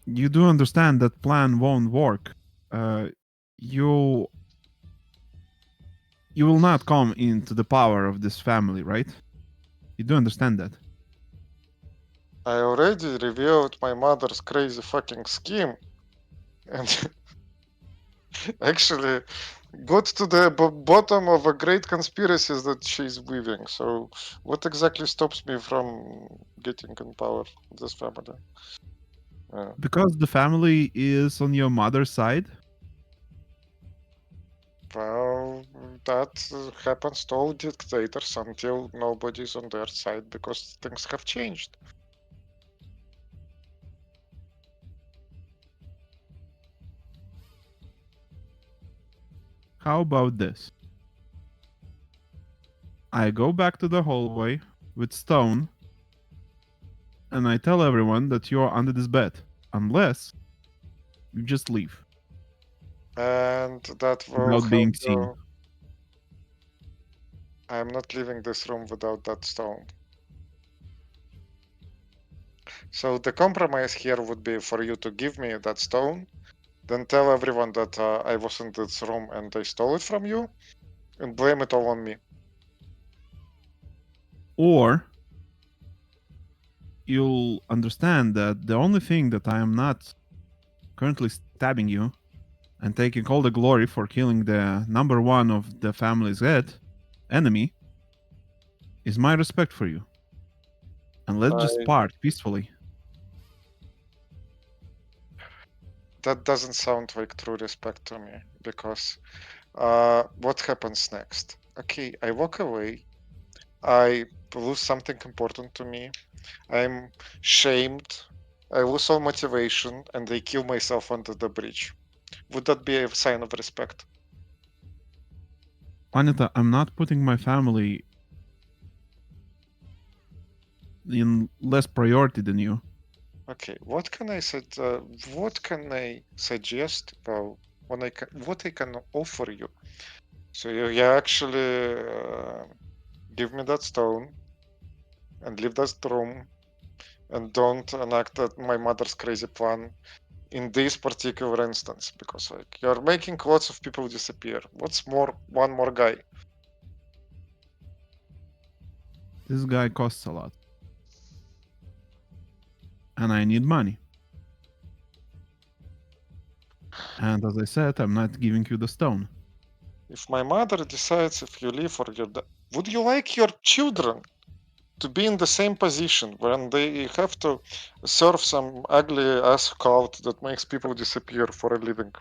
you do understand that plan won't work. You will not come into the power of this family, right? You do understand that. I already revealed my mother's crazy fucking scheme, and actually got to the bottom of a great conspiracies that she's weaving. So, what exactly stops me from getting in power of this family? Because the family is on your mother's side. Well, that happens to all dictators until nobody's on their side because things have changed. How about this? I go back to the hallway with stone, and I tell everyone that you're under this bed, unless you just leave And that will without help being seen. you. I'm not leaving this room without that stone. So the compromise here would be for you to give me that stone, then tell everyone that I was in this room and I stole it from you, and blame it all on me. Or you'll understand that the only thing that I am not currently stabbing you and taking all the glory for killing the number one of the family's enemy is my respect for you. And let's just part peacefully. That doesn't sound like true respect to me, because what happens next? Okay, I walk away, I lose something important to me, I'm shamed, I lose all motivation, and I kill myself under the bridge. Would that be a sign of respect? Anita, I'm not putting my family in less priority than you. Okay, what can I suggest? Well, what I can offer you? So you actually give me that stone and leave that room, and don't enact my mother's crazy plan in this particular instance, because like you're making lots of people disappear. What's more, one more guy? This guy costs a lot. And I need money. And as I said, I'm not giving you the stone. If my mother decides if you leave or would you like your children to be in the same position when they have to serve some ugly ass cult that makes people disappear for a living?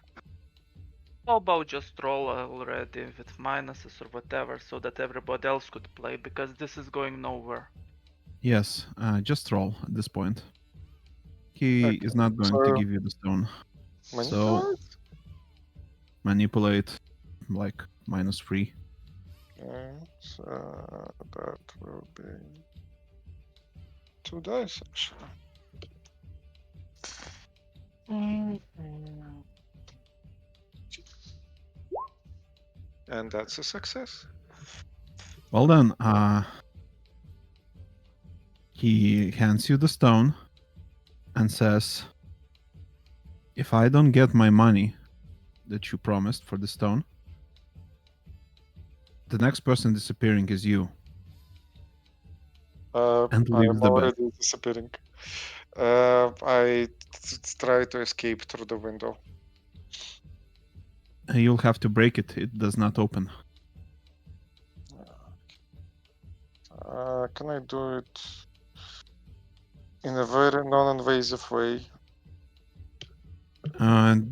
How about just roll already with minuses or whatever so that everybody else could play, because this is going nowhere. Yes, just roll at this point. He Okay, is not going to so give you the stone. many So cards? manipulate, like -3. And that will be 2 dice actually. And that's a success. Well then, he hands you the stone and says, if I don't get my money that you promised for the stone, the next person disappearing is you. And I'm leaves the bed. already disappearing. I try to escape through the window. You'll have to break it. It does not open. Can I do it in a very non-invasive way?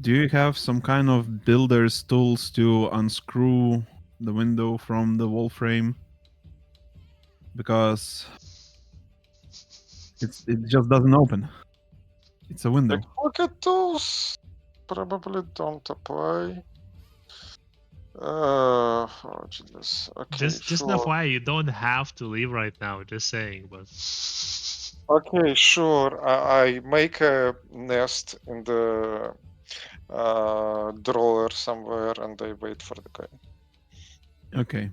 Do you have some kind of builder's tools to unscrew the window from the wall frame? Because it just doesn't open. It's a window. Pocket tools probably don't apply. Oh goodness. Okay, Just sure. enough why you don't have to leave right now. Just saying, but Okay, sure. I make a nest in the drawer somewhere, and I wait for the guy. Okay.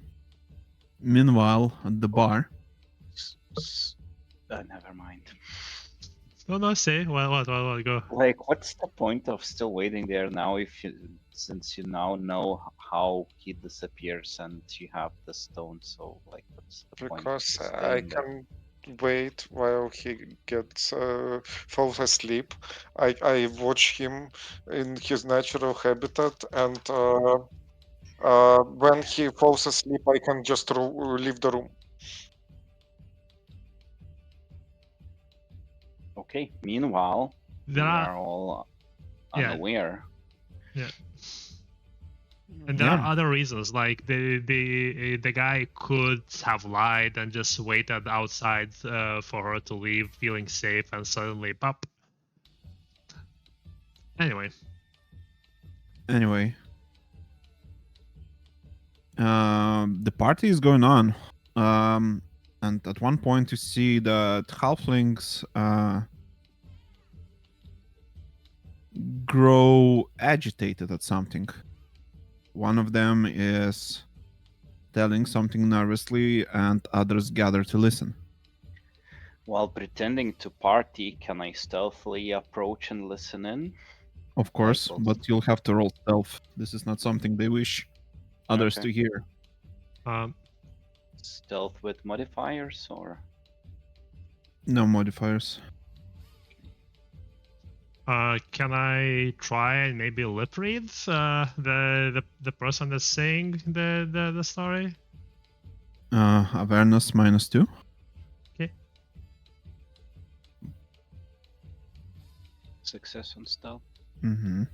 Meanwhile, at the bar, Never mind. no, say what, go. Like, what's the point of still waiting there now since you now know how he disappears and you have the stone? So, like, what's the point of Because just I staying there? can wait while he gets falls asleep. I watch him in his natural habitat, and when he falls asleep, I can just leave the room. Okay. Meanwhile, we There are are all yeah. unaware. And there Yeah. are other reasons, like the guy could have lied and just waited outside for her to leave, feeling safe, and suddenly pop. Anyway, the party is going on, and at one point you see that halflings grow agitated at something. One of them is telling something nervously, and others gather to listen. While pretending to party, can I stealthily approach and listen in? Of course, Like, but you'll have to roll stealth. This is not something they wish others Okay. to hear. Stealth with modifiers, or? No modifiers. can I try and maybe lip read the person that's saying the story? Awareness -2. Okay. Success on stealth. Mm-hmm.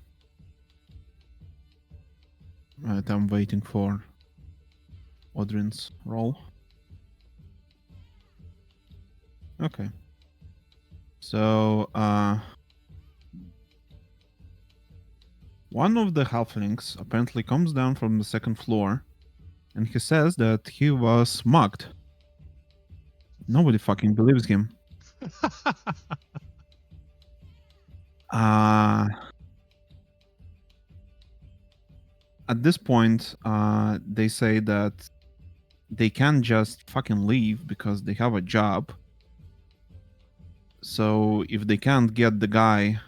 Right, I'm waiting for Odrin's roll. Okay. So, one of the halflings apparently comes down from the second floor, and he says that he was mugged. Nobody fucking believes him. At this point, they say that they can't just fucking leave because they have a job. So if they can't get the guy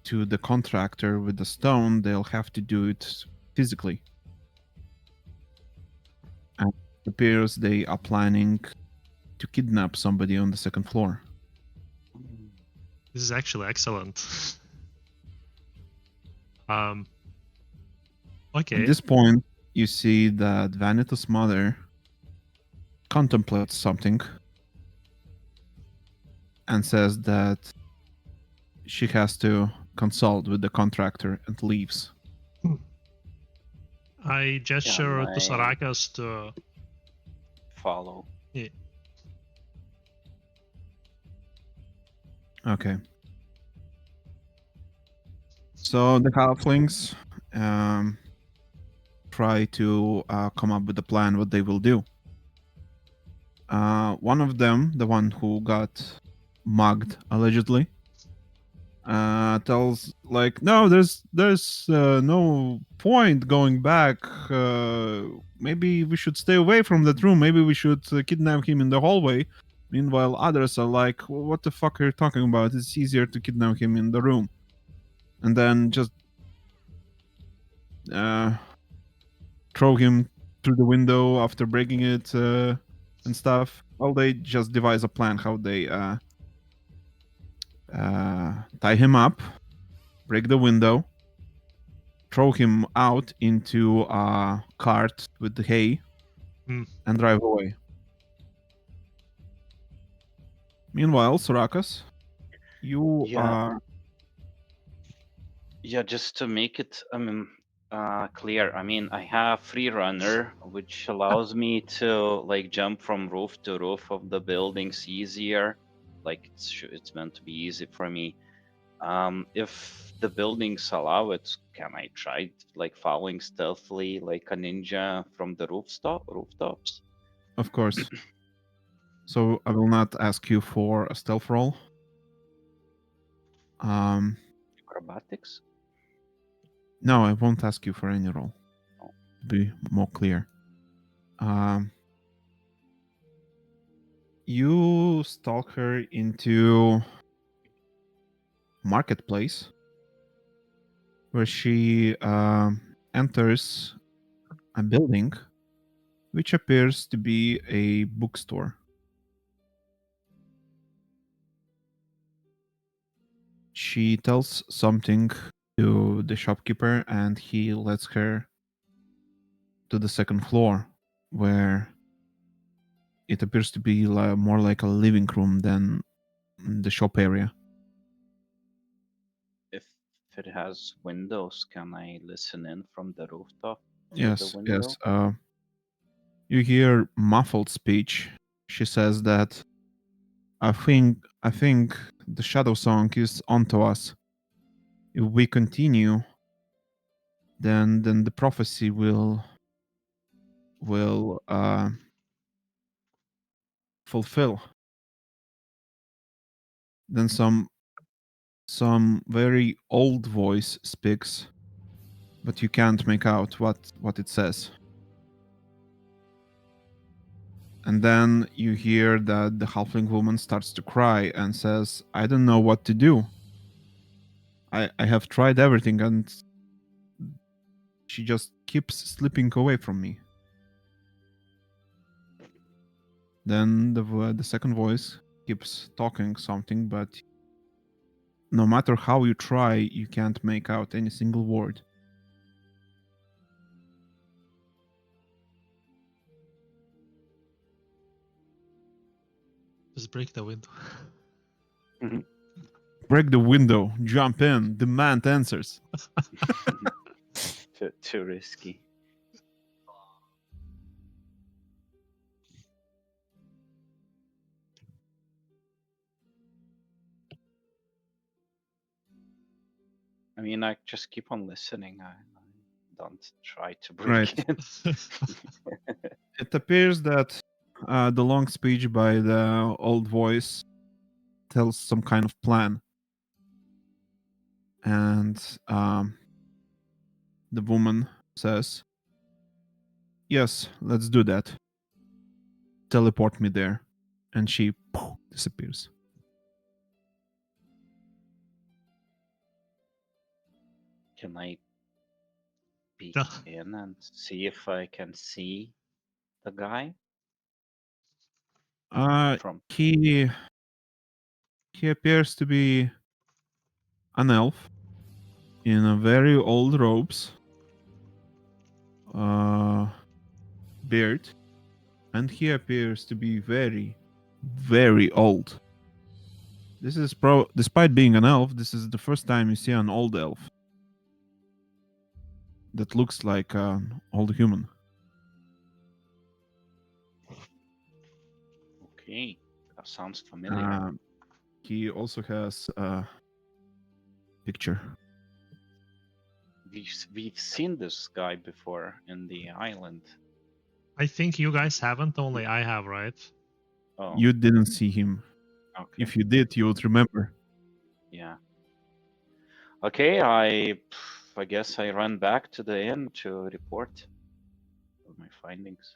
to the contractor with the stone, they'll have to do it physically. And it appears they are planning to kidnap somebody on the second floor. This is actually excellent. Okay. At this point, you see that Vanitas' mother contemplates something and says that she has to consult with the contractor and leaves. I gesture to Sarakas to follow. Yeah. So the halflings try to come up with a plan what they will do. One of them, the one who got mugged allegedly, tells like, no, there's no point going back. Maybe we should stay away from that room. Maybe we should kidnap him in the hallway. Meanwhile, others are like, what the fuck are you talking about? It's easier to kidnap him in the room. And then just throw him through the window after breaking it and stuff. Well, they just devise a plan how they tie him up, break the window, throw him out into a cart with the hay, and drive away. Meanwhile, Sorakas, you are... Yeah, just to make it clear, I mean, I have free runner, which allows me to like jump from roof to roof of the buildings easier. Like it's meant to be easy for me. If the buildings allow it, can I try like falling stealthily like a ninja from the rooftops? Of course. So I will not ask you for a stealth roll. Acrobatics? No, I won't ask you for any roll. Oh. To be more clear. You stalk her into marketplace, where she enters a building which appears to be a bookstore. She tells something to the shopkeeper and he lets her to the second floor, where it appears to be more like a living room than the shop area. If it has windows, can I listen in from the rooftop? Yes, yes. You hear muffled speech. She says that I think the shadow song is onto us. If we continue, then the prophecy will fulfill. Then some very old voice speaks, but you can't make out what it says. And then you hear that the halfling woman starts to cry and says, I don't know what to do. I have tried everything and she just keeps slipping away from me. Then the second voice keeps talking something, but no matter how you try, you can't make out any single word. Just break the window. Break the window, jump in, demand answers. Too risky. I mean, I just keep on listening. I don't try to break Right. it. It appears that the long speech by the old voice tells some kind of plan. And the woman says, yes, let's do that. Teleport me there. And she disappears. Can I peek No. in and see if I can see the guy? From He appears to be an elf in a very old robes, beard, and he appears to be very, very old. This is despite being an elf, this is the first time you see an old elf that looks like an old human. Okay, that sounds familiar. He also has a picture we've seen this guy before in the island. I think you guys haven't, only I have, right? Oh, You didn't see him. okay. If you did, you would remember. Yeah. Okay, I guess I run back to the inn to report my findings.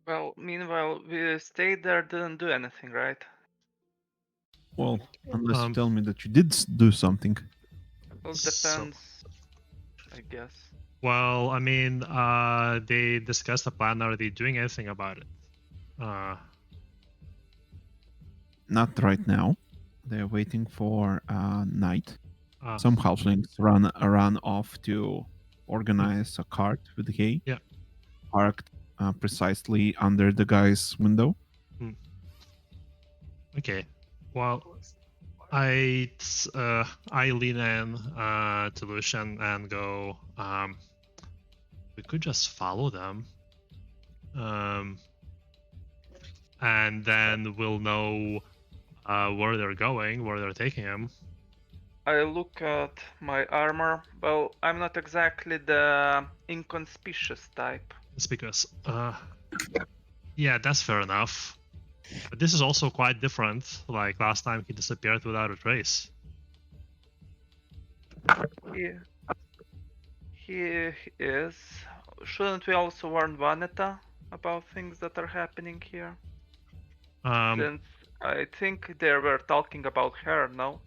Well, meanwhile, we stayed there, didn't do anything, right? Well, unless you Um, tell me that you did do something. Well, So- depends, I guess. Well, I mean, they discussed the plan. Are they doing anything about it? Not right now. They're waiting for night. Uh, Some halflings run off to organize a cart with hay. Yeah. Parked precisely under the guy's window. Okay. Well, I lean in to Lucian and go. We could just follow them, and then we'll know where they're going, where they're taking him. I look at my armor. Well, I'm not exactly the inconspicuous type. It's because, yeah, that's fair enough. But this is also quite different. Like last time, he disappeared without a trace. He is. Shouldn't we also warn Vaneta about things that are happening here? Since I think they were talking about her, no?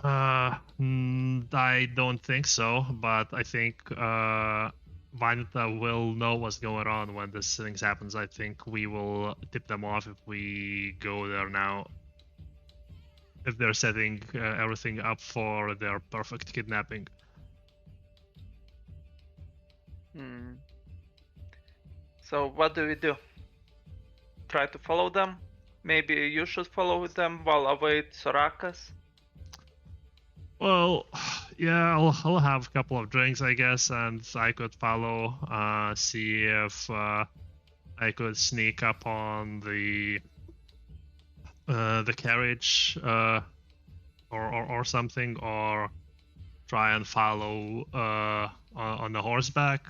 I don't think so, but I think Vanita will know what's going on when this things happens. I think we will tip them off if we go there now. If they're setting everything up for their perfect kidnapping. So what do we do? Try to follow them? Maybe you should follow them while await Sorakas? Well, yeah, I'll have a couple of drinks, I guess, and I could follow, see if I could sneak up on the carriage, or something, or try and follow on the horseback,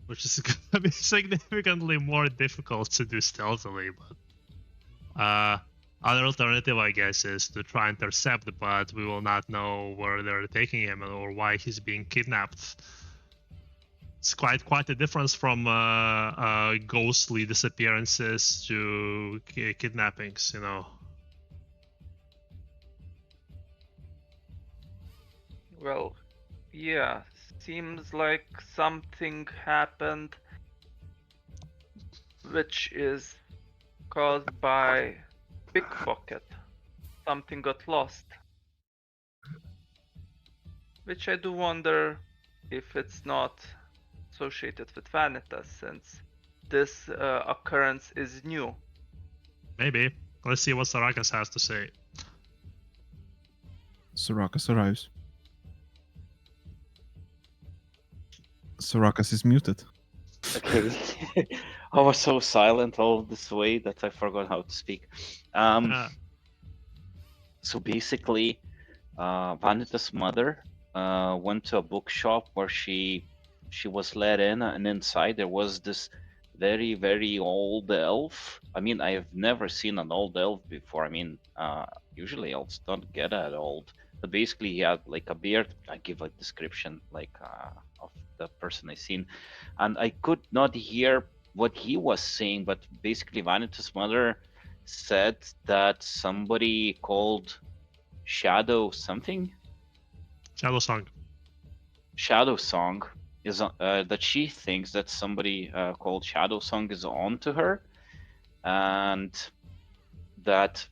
which is gonna be significantly more difficult to do stealthily. But other alternative, I guess, is to try and intercept, but we will not know where they're taking him or why he's being kidnapped. It's quite a difference from ghostly disappearances to kidnappings, you know. Well, yeah, seems like something happened which is caused by pickpocket. Something got lost. Which I do wonder if it's not associated with Vanitas, since this occurrence is new. Maybe. Let's see what Sarakas has to say. Sorakas arrives. Sorakas is muted. Okay. I was so silent all this way that I forgot how to speak. So basically, Vanita's mother went to a bookshop where she was let in, and inside there was this very, very old elf. I mean, I have never seen an old elf before. I mean, usually elves don't get that old. But basically, he had like a beard. I give a description like of the person I seen, and I could not hear what he was saying. But basically, Vanita's mother said that somebody called Shadow something. Shadow Song. Shadow Song is that she thinks that somebody called Shadow Song is on to her, and that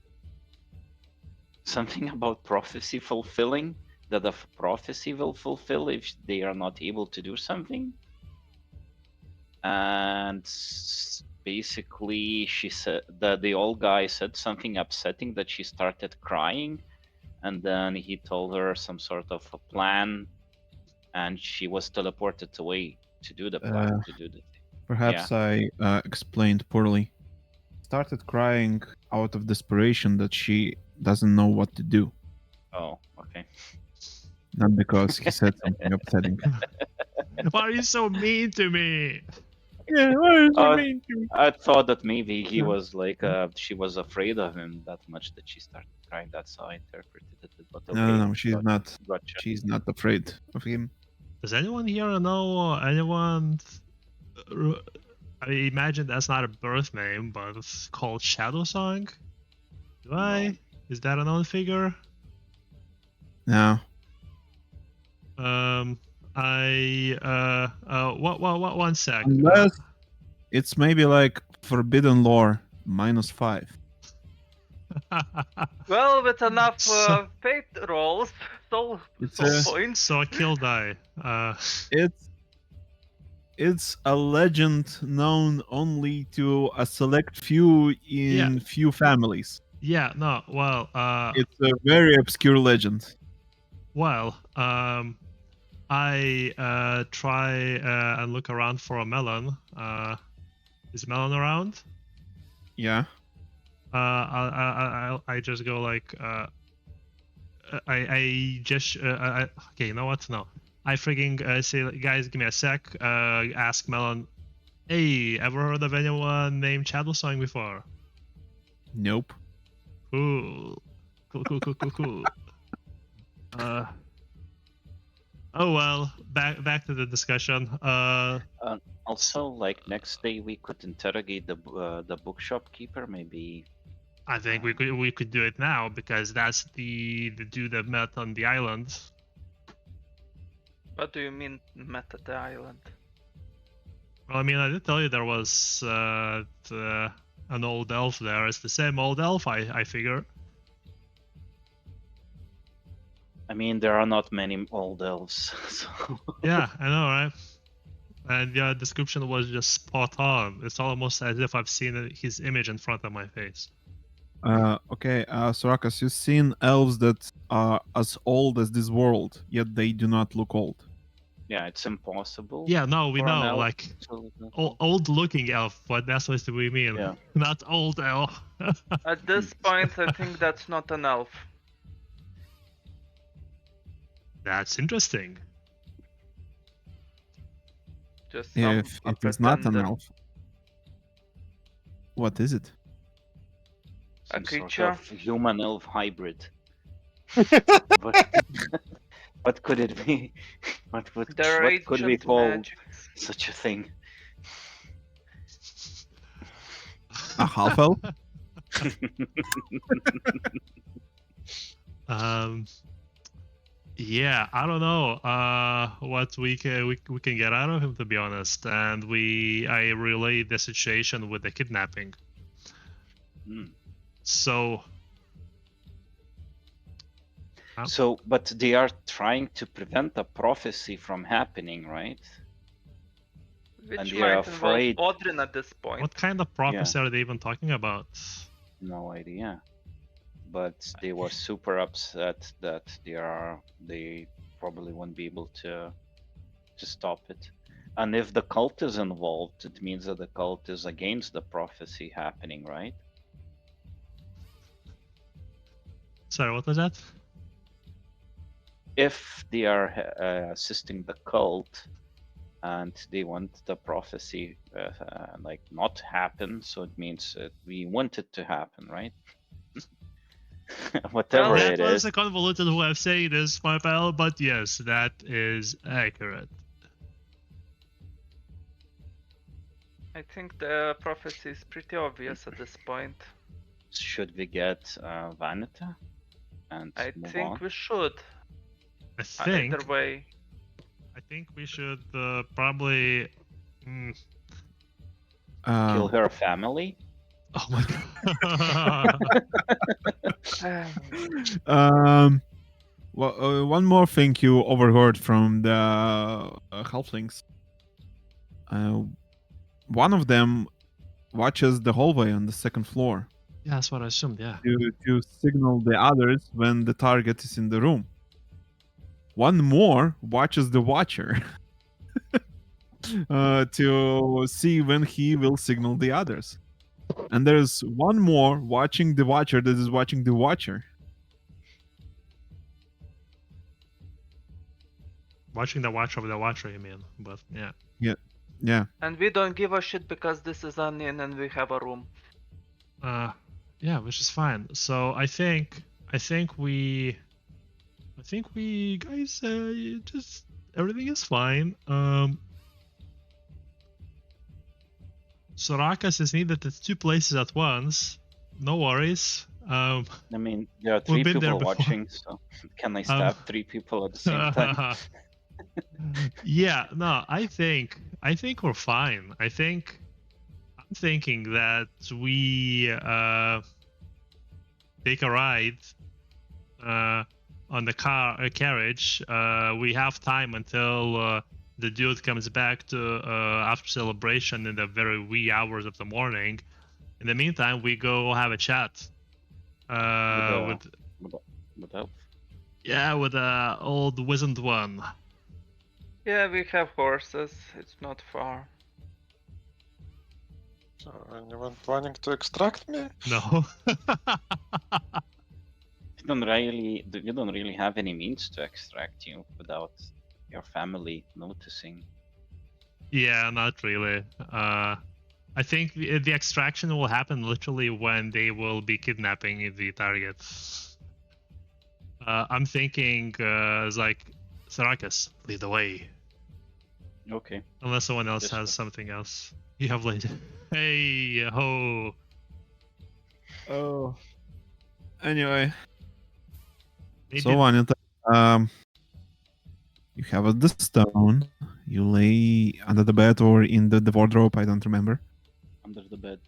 something about prophecy fulfilling, that the prophecy will fulfill if they are not able to do something. And basically she said that the old guy said something upsetting, that she started crying, and then he told her some sort of a plan, and she was teleported away to do the plan, to do the thing. Perhaps I explained poorly. Started crying out of desperation that she doesn't know what to do. Oh, okay. Not because he said something upsetting. Why are you so mean to me? Yeah, what is Uh, mean to me? I thought that maybe he Yeah. was like, she was afraid of him that much that she started crying. That's how I interpreted it. But okay, No, she's not. Gotcha. She's not afraid of him. Does anyone here know anyone? I imagine that's not a birth name, but it's called Shadow Song. Do I? No. Is that a known figure? No. What? One sec. Unless it's maybe like Forbidden Lore -5. Well, with enough So- fate rolls, soul It's soul a- points. So a kill die. It's a legend known only to a select few in few families. Yeah. No. Well. It's a very obscure legend. Well. I try and look around for a melon. Is melon around? Yeah. I just go like I just okay, you know what? No, I freaking say, guys, give me a sec. Ask Melon, hey, ever heard of anyone named Shadow Song before? Nope. Cool. Oh well, back to the discussion. Also, like next day we could interrogate the bookshop keeper. Maybe I think we could do it now because that's the dude that met on the island. What do you mean met at the island? Well, I mean, I did tell you there was an old elf there. It's the same old elf, I figure. I mean, there are not many old elves. So. Yeah, I know, right? And your description was just spot on. It's almost as if I've seen his image in front of my face. Okay, Sorakas, you've seen elves that are as old as this world, yet they do not look old. Yeah, it's impossible. Yeah, no, we for an know, elf like to look that old. old-looking elf. What that's what we mean? Yeah. Not old elf. At this point, I think that's not an elf. That's interesting. Just some If it is not an pretender. elf, what is it? A Some creature. sort of human elf hybrid. What could it be? What could we Ancient call magics. such a thing? A half elf? Yeah, I don't know what we can get out of him, to be honest. And I relay the situation with the kidnapping. So But they are trying to prevent a prophecy from happening, right? And Which they are might afraid. involve Odrin at this point. what kind of prophecy are they even talking about? No idea. But they were super upset that they probably won't be able to stop it. And if the cult is involved, it means that the cult is against the prophecy happening, right? Sorry, what was that? If they are assisting the cult and they want the prophecy like not happen, so it means that we want it to happen, right? Whatever Well, That it was is. a convoluted way of saying this, my pal, but yes, that is accurate. I think the prophecy is pretty obvious at this point. Should we get Vanita and I move think on? we should. I think Either way. we should probably. Kill her family? Oh my god. Well, one more thing you overheard from the halflings. One of them watches the hallway on the second floor Yeah, that's what I assumed. Yeah. to signal the others when the target is in the room. One more watches the watcher to see when he will signal the others. And there's one more watching the watcher that is watching the watcher. Watching the watch of the watcher, you mean? But yeah. Yeah. And we don't give a shit because this is an inn and we have a room. Yeah, which is fine. So I think we guys just everything is fine. Sorakas is needed at 2 places at once. No worries. I mean, there are 3 We've been there people before. watching, so can I stab 3 people at the same time? Yeah, no, I think we're fine. I'm thinking that we take a ride on the carriage. We have time until the dude comes back to after celebration in the very wee hours of the morning. In the meantime, we go have a chat with Elf? yeah, with the old wizened one. Yeah, we have horses. It's not far. So, anyone planning to extract me? No. You don't really have any means to extract you without your family noticing. Yeah, not really. I think the extraction will happen literally when they will be kidnapping the target. I'm thinking it's like, Sarakas, lead the way. Okay. Unless someone else This has way. something else. You have laid. Hey ho. Oh. Anyway, Maybe so Anita, you have the stone. You lay under the bed or in the wardrobe. I don't remember. Under the bed.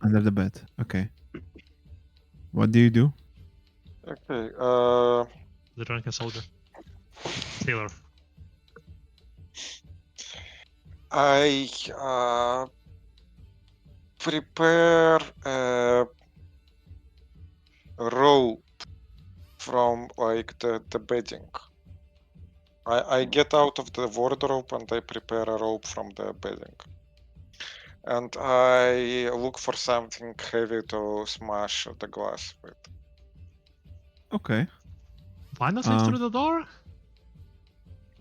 Under the bed. Okay. What do you do? Okay. the drunken soldier. Sailor. I prepare a rope from like the bedding. I get out of the wardrobe and I prepare a rope from the bedding. And I look for something heavy to smash the glass with. Okay. Why not leave through the door?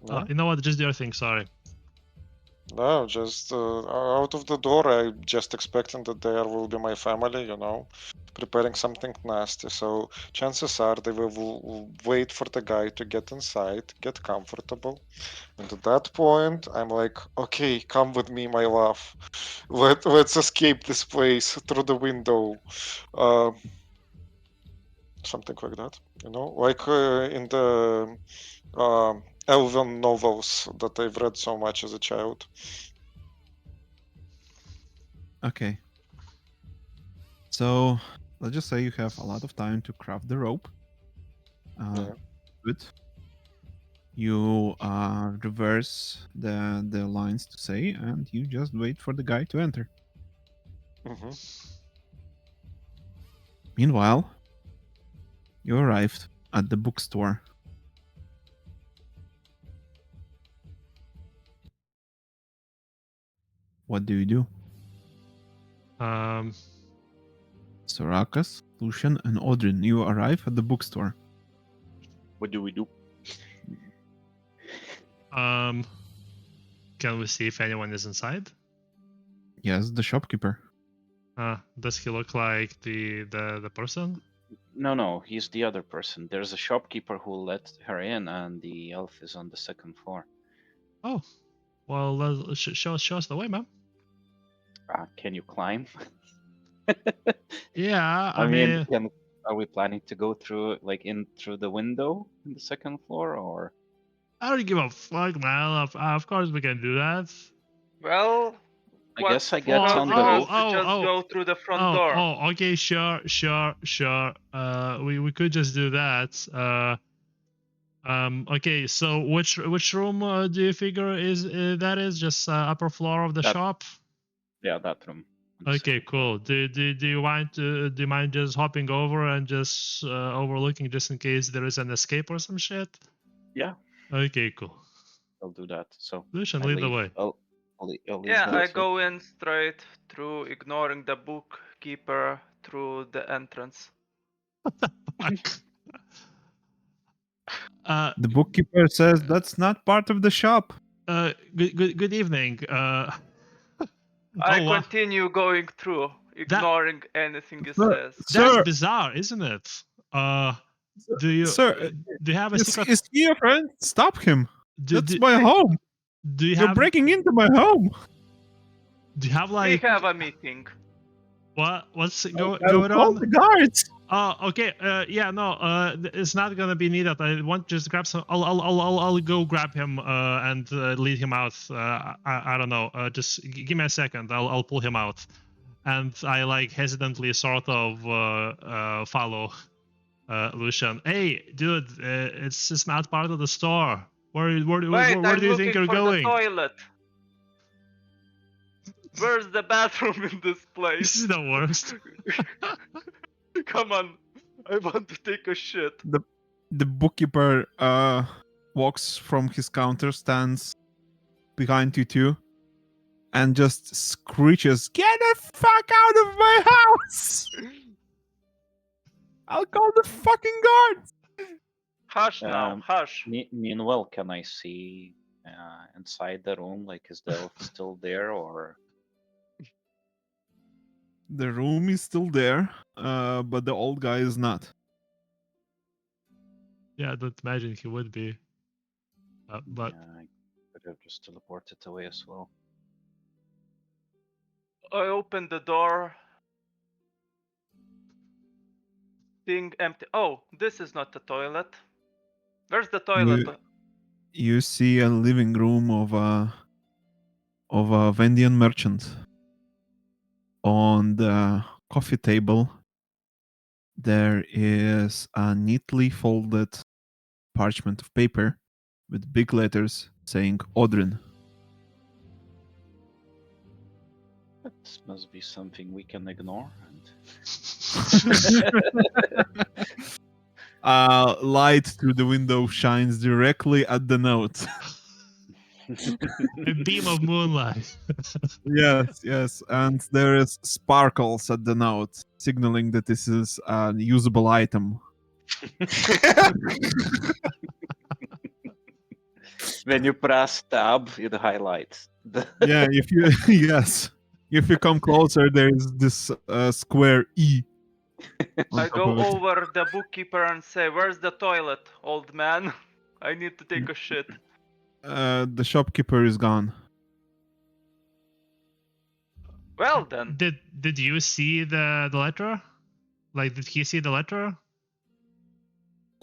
No, You know what? Just do your thing. Sorry. no, just out of the door. I just expecting that there will be my family, preparing something nasty. So chances are they will wait for the guy to get inside, get comfortable. And at that point, I'm like, okay, come with me, my love. Let's escape this place through the window. Something like that, like in the elven novels that I've read so much as a child. Okay. So let's just say you have a lot of time to craft the rope. Yeah. Good. You reverse the lines to say, and you just wait for the guy to enter. Mm-hmm. Meanwhile, you arrived at the bookstore. What do you do? Sorakas, Lucian, and Odrin, you arrive at the bookstore. What do we do? Can we see if anyone is inside? Yes, the shopkeeper. Does he look like the person? No, he's the other person. There's a shopkeeper who let her in, and the elf is on the 2nd floor. Oh, well, show us the way, man. Can you climb? Yeah, I mean, are we planning to go through the window in the 2nd floor, or? I don't give a fuck, man. Of course we can do that. Well, I guess I what's get on causing the us roof. to just go through the front door? Okay, sure. We could just do that. Okay, so which room do you figure that is just upper floor of the shop? Yeah, that room. Okay, cool. Do you mind just hopping over and just overlooking just in case there is an escape or some shit? Yeah. Okay, cool. I'll do that. So Lucian, I lead the leave. way. I'll leave Yeah, that I to- go in straight through, ignoring the bookkeeper through the entrance. Fuck. The bookkeeper says that's not part of the shop. Good evening. I Oh, wow. continue going through, ignoring anything he Sir, says. That's sir, bizarre, isn't it? Do you sir, do you have a is secret? he your friend? Stop him. Do, That's do, my home. do you You're have breaking into my home. do you have We like have a meeting. what's I'll going call on? the guards. Oh, okay. Yeah, no. It's not gonna be needed. I want just grab some. I'll go grab him. And lead him out. I don't know. Just give me a second. I'll pull him out. And I like hesitantly sort of follow Lucian. Hey, dude, it's not part of the store. Where Wait, I'm do you think looking you're for going? the toilet. Where's the bathroom in this This place? is the worst. Come on, I want to take a shit. The bookkeeper walks from his counter, stands behind you two, and just screeches, "Get the fuck out of my house! I'll call the fucking guards!" Hush now, hush. Meanwhile, can I see inside the room? Like, is the elf still there, or The room is still there, but the old guy is not. Yeah, I don't imagine he would be. But yeah, I could have just teleported away as well. I open the door. Thing empty. Oh, this is not the toilet. Where's the toilet? You see a living room of a Vendian merchant. On the coffee table, there is a neatly folded parchment of paper with big letters saying Odrin. That must be something we can ignore. And Light through the window shines directly at the note. a beam of moonlight. Yes. And there is sparkles at the note, signaling that this is a usable item. when you press tab, it highlights. Yeah, if you if you come closer, there's this square E. I go over the bookkeeper and say, "Where's the toilet, old man? I need to take a shit." The shopkeeper is gone. Well then. Did you see the letter? Like, did he see the letter?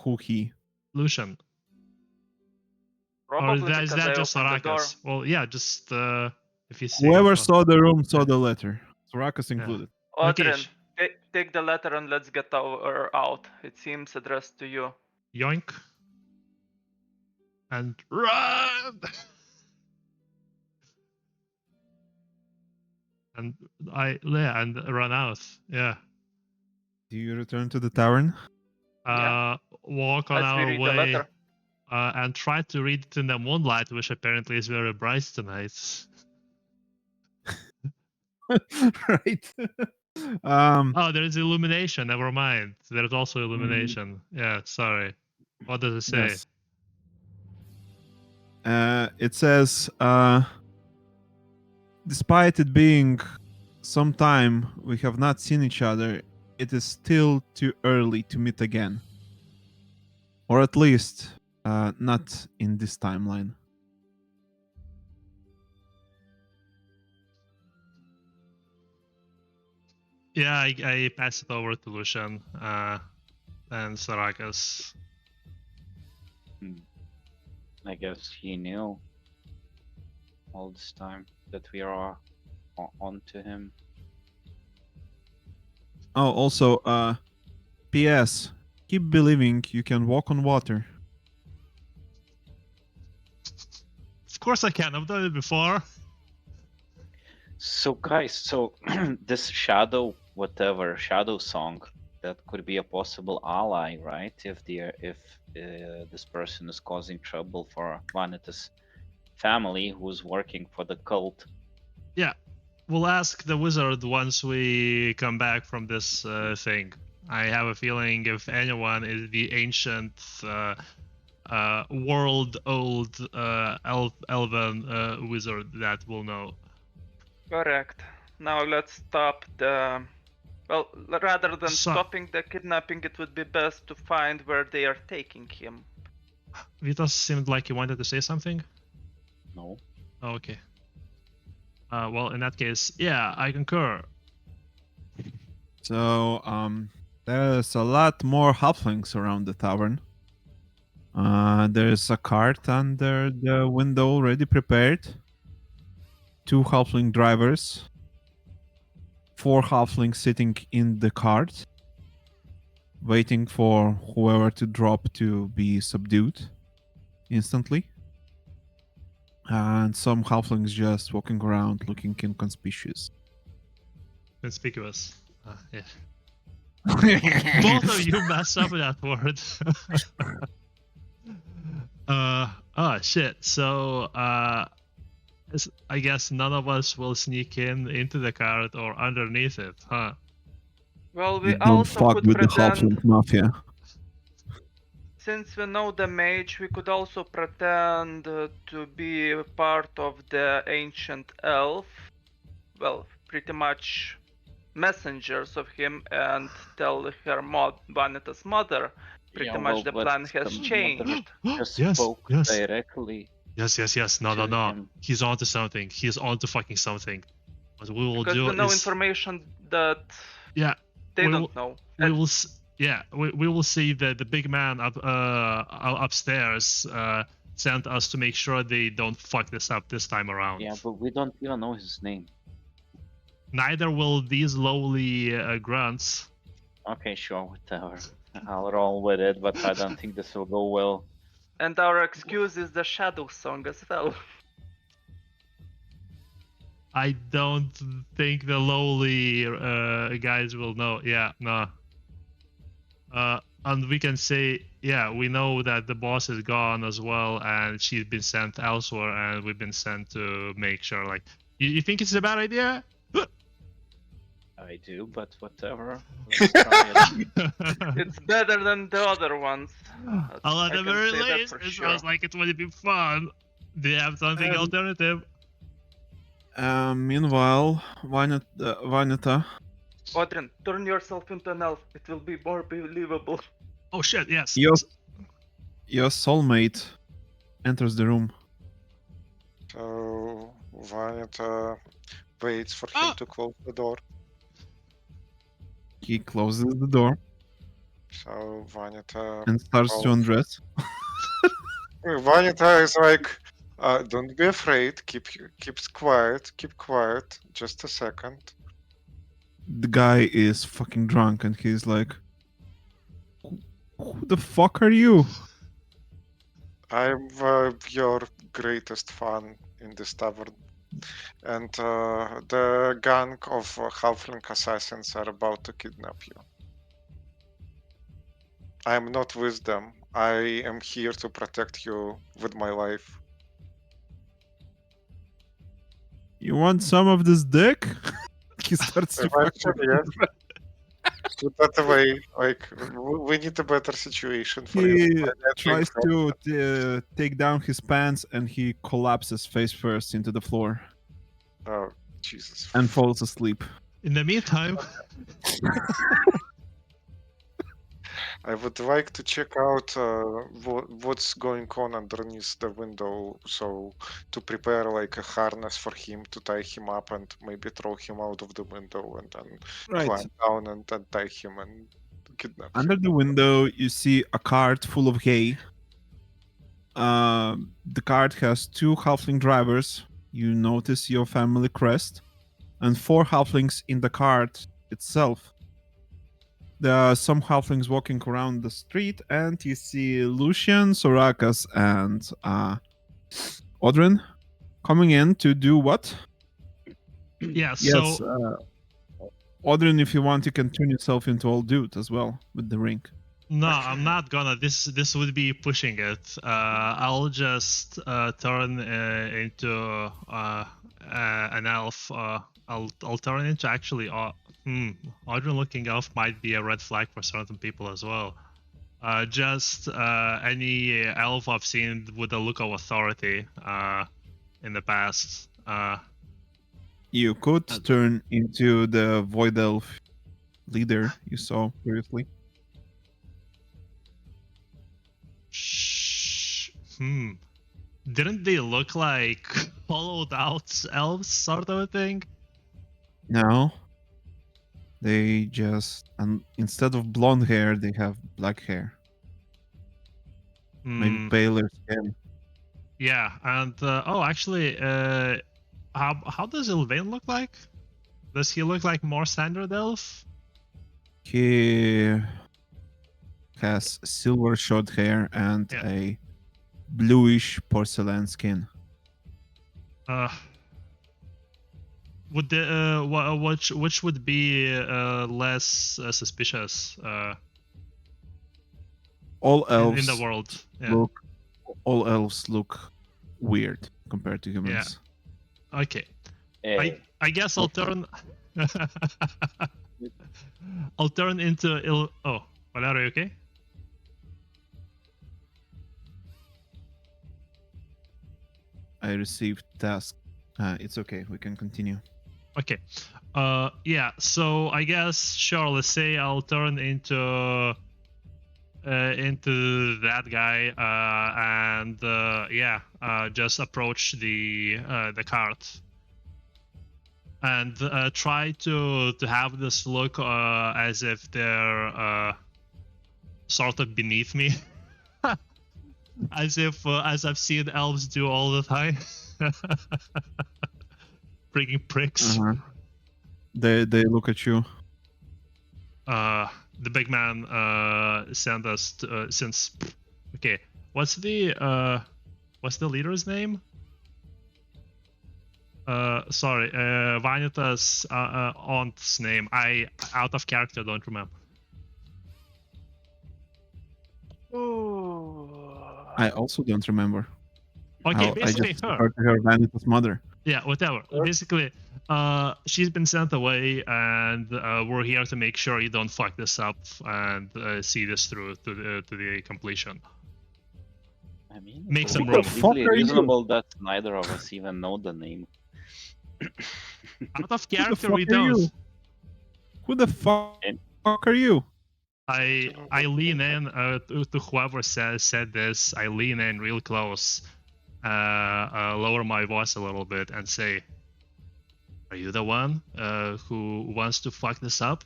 Who he? Lucian. Probably Or is because that I just opened the door. Sarakas? Well, yeah, just if you see. Whoever it, saw the room saw the letter. Sarakas included. Odrin, take the letter and let's get out. It seems addressed to you. Yoink. And run! and run out. Yeah. Do you return to the tavern? Walk on As we our read the way. letter. And try to read it in the moonlight, which apparently is very bright tonight. Right. Oh, there is illumination. Never mind. There's also illumination. Yeah, sorry. What does it say? Yes. It says, despite it being some time we have not seen each other, it is still too early to meet again. Or at least, not in this timeline. Yeah, I pass it over to Lucian and Sarakas. I guess he knew all this time that we are on to him. Oh, also, P.S. Keep believing you can walk on water. Of course I can. I've done it before. So guys, this shadow song, that could be a possible ally, right? If this person is causing trouble for Vanitas family who's working for the cult. Yeah, we'll ask the wizard once we come back from this thing. I have a feeling if anyone is the ancient world-old elven wizard that will know. Correct. Now let's stop the. Well, rather than So- stopping the kidnapping, it would be best to find where they are taking him. Vitas seemed like he wanted to say something. No. Oh, okay. Well, in that case, yeah, I concur. So there's a lot more halflings around the tavern. There's a cart under the window already prepared. 2 halfling drivers. 4 halflings sitting in the cart, waiting for whoever to drop to be subdued instantly. And some halflings just walking around looking inconspicuous. Conspicuous. Yeah. Both of you messed up with that word. Oh shit. So I guess none of us will sneak into the cart or underneath it, huh? Well, we You don't also fuck could with the pretend, halfling mafia. since we know the mage, we could also pretend to be a part of the ancient elf. Well, pretty much messengers of him, and tell her Vanita's mother pretty Yeah, much well, the but plan has the mother changed. just Yes, spoke yes. directly. Yes. No. to him. He's onto something. He's onto fucking something. What we will Because do we know is, information that yeah, they we don't know. we will we will see the big man upstairs sent us to make sure they don't fuck this up this time around. Yeah, but we don't even know his name. Neither will these lowly grunts. Okay, sure, whatever. I'll roll with it, but I don't think this will go well. And our excuse is the shadow song as well. I don't think the lowly guys will know. Yeah, no. And we can say, yeah, we know that the boss is gone as well, and she's been sent elsewhere, and we've been sent to make sure. Like, you think it's a bad idea? I do, but whatever. Let's try it. It's better than the other ones. At I the can very say that least, for it sure. sounds like it would be fun. Do you have something alternative? Meanwhile, Vanita, Odrin, turn yourself into an elf. It will be more believable. Oh shit! Yes. your soulmate, enters the room. So Vanita waits for him to close the door. He closes the door So Vanita and starts to Oh. undress. Vanita is like, don't be afraid. Keep quiet. Keep quiet. Just a second. The guy is fucking drunk and he's like, who the fuck are you? I'm your greatest fan in this tavern. And the gang of halfling assassins are about to kidnap you. I am not with them. I am here to protect you with my life. You want some of this dick? He starts to Eventually, fucking yes. Put that away. Like, we need a better situation for you. He By that tries being to take down his pants and he collapses face first into the floor Oh, Jesus. and falls asleep. In the meantime, I would like to check out what's going on underneath the window, so to prepare like a harness for him to tie him up and maybe throw him out of the window and then Right. climb down and untie him and kidnap Under him. the window, you see a cart full of hay. The cart has 2 halfling drivers. You notice your family crest, and 4 halflings in the cart itself. There are some halflings walking around the street, and you see Lucian, Sorakas, and Odrin coming in to do what? yeah. Yes, So Odrin, if you want, you can turn yourself into old dude as well with the ring. no, I'm not gonna. This would be pushing it. I'll just turn into an elf. I'll turn into actually. Audrey looking elf might be a red flag for certain people as well. Just any elf I've seen with a look of authority in the past. You could Uh, turn into the Void Elf leader you saw previously. Didn't they look like hollowed out elves, sort of a thing? No. They just, and instead of blonde hair, they have black hair. Maybe Hmm. paler skin. Yeah, and actually, how does Ilvain look like? Does he look like more standard elf? He has silver short hair and Yeah. a bluish porcelain skin. Would the which would be less suspicious All in the elves world? Yeah. look weird compared to humans. Okay. Hey, I guess I'll turn. I'll turn into Oh, Valero, you okay? I received task. It's okay. We can continue. Okay. Yeah. So I guess sure. Let's say I'll turn into that guy and just approach the cart and try to have this look as if they're sort of beneath me. As if as I've seen elves do all the time. Freaking pricks. Uh-huh. They look at you. The big man sent us to, since. Okay, what's the leader's name? Sorry, Vanita's aunt's name. I out of character don't remember. I also don't remember. Okay, I basically just her. referred to her Vanita's mother. Yeah, whatever. Basically, she's been sent away, and we're here to make sure you don't fuck this up and see this through to the completion. I mean, Make it's some Who the room. fuck completely are you? reasonable that neither of us even know the name. Out of Who the character, fuck we are don't. you? Who the fuck are you? I lean in to whoever said this. I lean in real close, lower my voice a little bit, and say, "Are you the one who wants to fuck this up?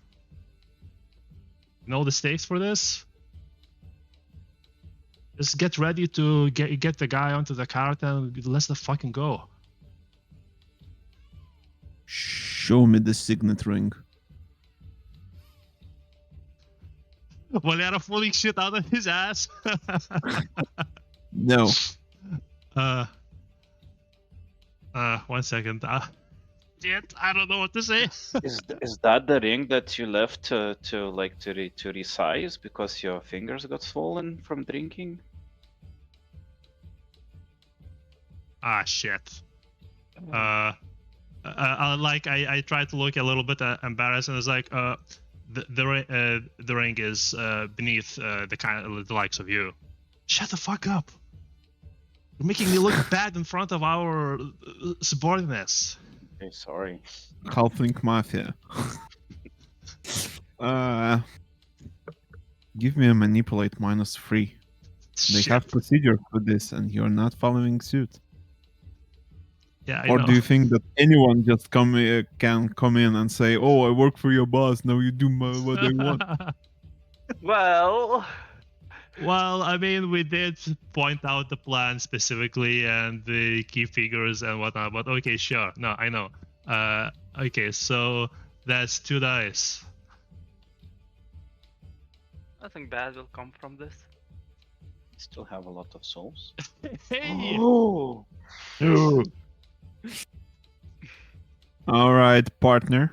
Know the stakes for this? Just get ready to get the guy onto the cart and let's the fucking go." Show me the signet ring. Valera pulling shit out of his ass. No. 1 second. Shit, I don't know what to say. Is that the ring that you left to resize because your fingers got swollen from drinking? Ah, shit. I try to look a little bit embarrassed, and it's like, the ring is beneath the likes of you. Shut the fuck up. You're making me look bad in front of our subordinates. Okay, sorry. Halfling Mafia. Give me a manipulate -3. They have procedure for this, and you're not following suit. Yeah, I Or know. do you think that anyone just can come in and say, "Oh, I work for your boss. Now you do what I want"? Well, Well, I mean, we did point out the plan specifically and the key figures and whatnot, but okay, sure. No, I know. Okay, so that's 2 dice. nothing bad will come from this. Still have a lot of souls. Hey! Oh. All right, partner.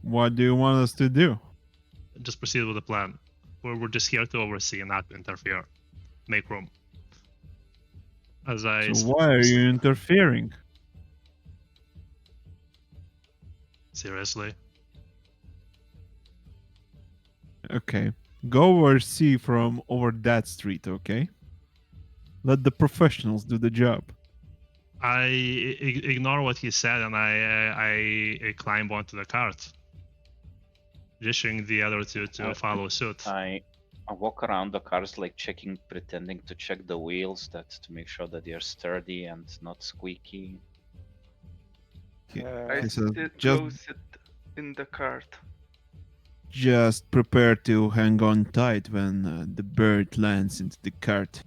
What do you want us to do? Just proceed with the plan. We're just here to oversee and not interfere. Make room. As I. So why are you interfering? Seriously? Okay, Go or see from over that street, okay? Let the professionals do the job. I ignore what he said and I climb onto the cart, gesturing the other two to follow suit. I walk around the cars, like checking, pretending to check the wheels, to make sure that they're sturdy and not squeaky. He I says, still just close it in the cart. just prepare to hang on tight when the bird lands into the cart.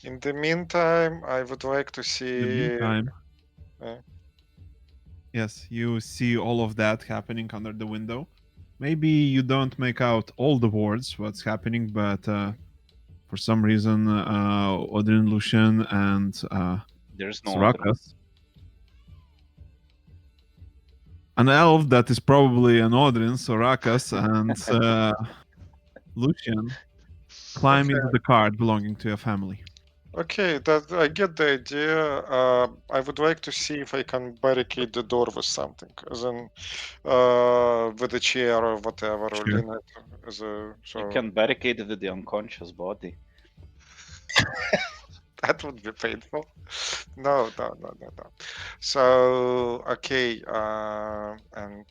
In the meantime, I would like to In the see. meantime, Uh, yes, you see all of that happening under the window. Maybe you don't make out all the words, what's happening, but for some reason, Odrin, Lucian, and There's no other. Sarakas, an elf that is probably an Odrin, Sarakas, and Lucian climb Okay. into the cart belonging to your family. Okay, that I get the idea. I would like to see if I can barricade the door with something, as in with a chair or whatever, or Sure. lean it as a. So You can barricade it with the unconscious body. that would be painful. No. So okay, and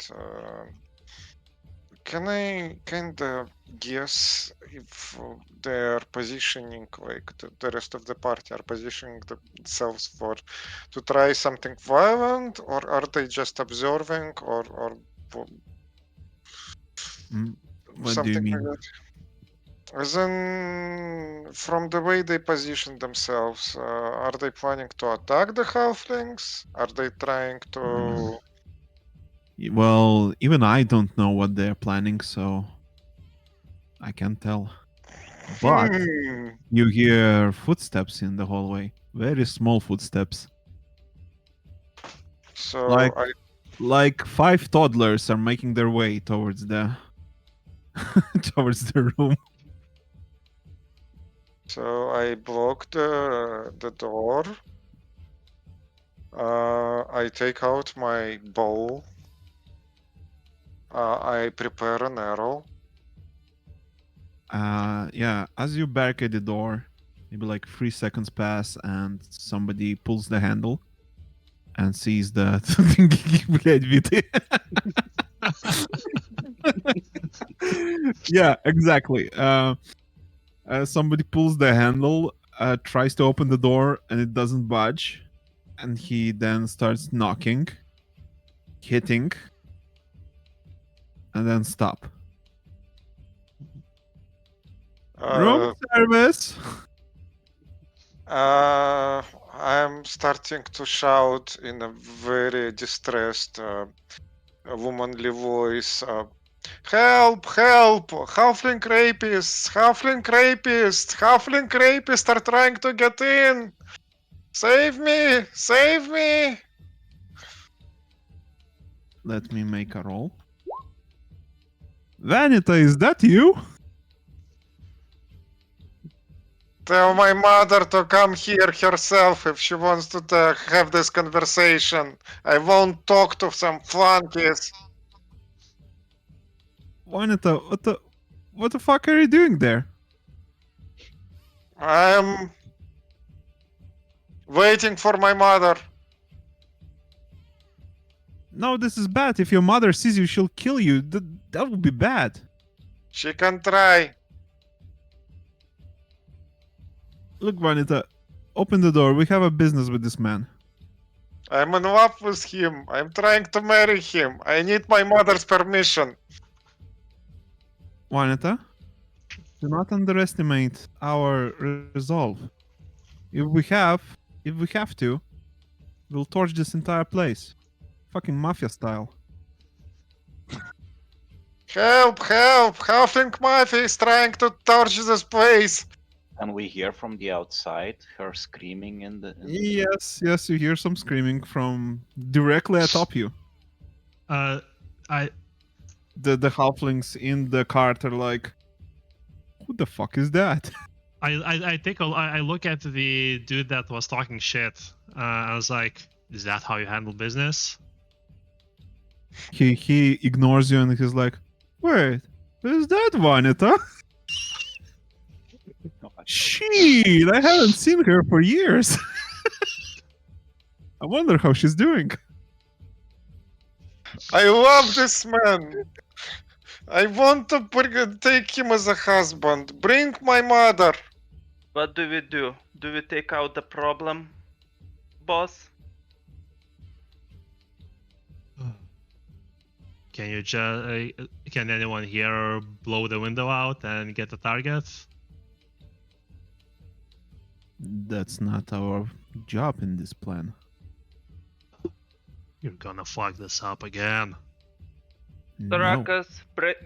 can I kind of guess if they're positioning, like the rest of the party are positioning themselves for to try something violent, or are they just observing, or What do you something like mean? that? As in, from the way they position themselves, are they planning to attack the halflings? Are they trying to? Well, even I don't know what they're planning, so I can't tell. But you hear footsteps in the hallway. Very small footsteps. So Like I like 5 toddlers are making their way towards the towards the room. So I block the door. I take out my bow. I prepare an arrow. Yeah, as you barricade the door, maybe like 3 seconds pass and somebody pulls the handle and sees that Блядь, Витый. Yeah, exactly. Somebody pulls the handle, tries to open the door, and it doesn't budge. And he then starts knocking, hitting, and then stop. Room service. I'm starting to shout in a very distressed, womanly voice. Help! Help! Halfling rapists! Halfling rapists! Halfling rapists are trying to get in! Save me! Save me! Let me make a roll. Vanita, is that you? Tell my mother to come here herself if she wants to have this conversation. I won't talk to some flunkies. Vanita, what the fuck are you doing there? I'm waiting for my mother. No, this is bad. If your mother sees you, she'll kill you. That would be bad. She can try. Look, Vanita, open the door. We have a business with this man. I'm in love with him. I'm trying to marry him. I need my mother's permission. Vanita, do not underestimate our resolve. If we have to, we'll torch this entire place. Fucking mafia style. Help! Help! Halfling Mafia is trying to torch this place. And we hear from the outside her screaming in the. Yes, you hear some screaming from directly atop you. I The halflings in the cart are like, who the fuck is that? I look at the dude that was talking shit. I was like, is that how you handle business? He ignores you and he's like, "Wait, is that Vanita? Shit, I haven't seen her for years. I wonder how she's doing." I love this man. I want to take him as a husband. Bring my mother. What do we do? Do we take out the problem, boss? Can you just can anyone here blow the window out and get the target? That's not our job in this plan. You're gonna fuck this up again. No. Tarakas,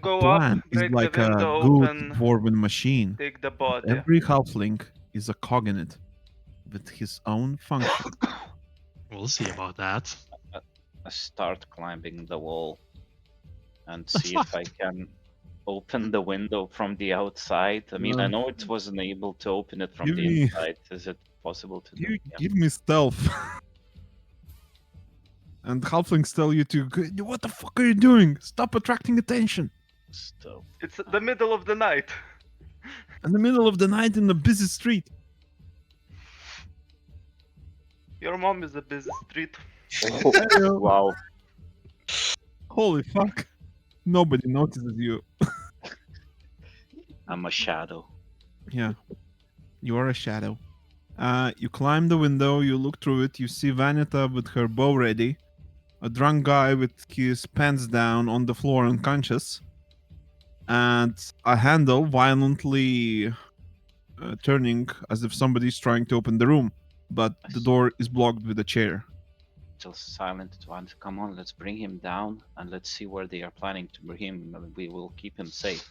go Plan up, is break like the a window good open, dwarven machine. take the body. Every halfling is a cog in it, with his own function. We'll see about that. I start climbing the wall and The see if fuck? I can open the window from the outside. I mean, I know it wasn't able to open it from Give the me- inside. Is it possible to do? Yeah. Give me stealth. And halflings tell you to, "What the fuck are you doing? Stop attracting attention." So, It's the middle of the night. In the middle of the night in a busy street. Your mom is a busy street. Heyo. wow. Holy fuck. Nobody notices you. I'm a shadow. Yeah. You are a shadow. You climb the window, you look through it, you see Vanita with her bow ready, a drunk guy with his pants down on the floor unconscious, and a handle violently turning as if somebody's trying to open the room, but the door is blocked with a chair. Just silent one. Come on, let's bring him down and let's see where they are planning to bring him. And we will keep him safe.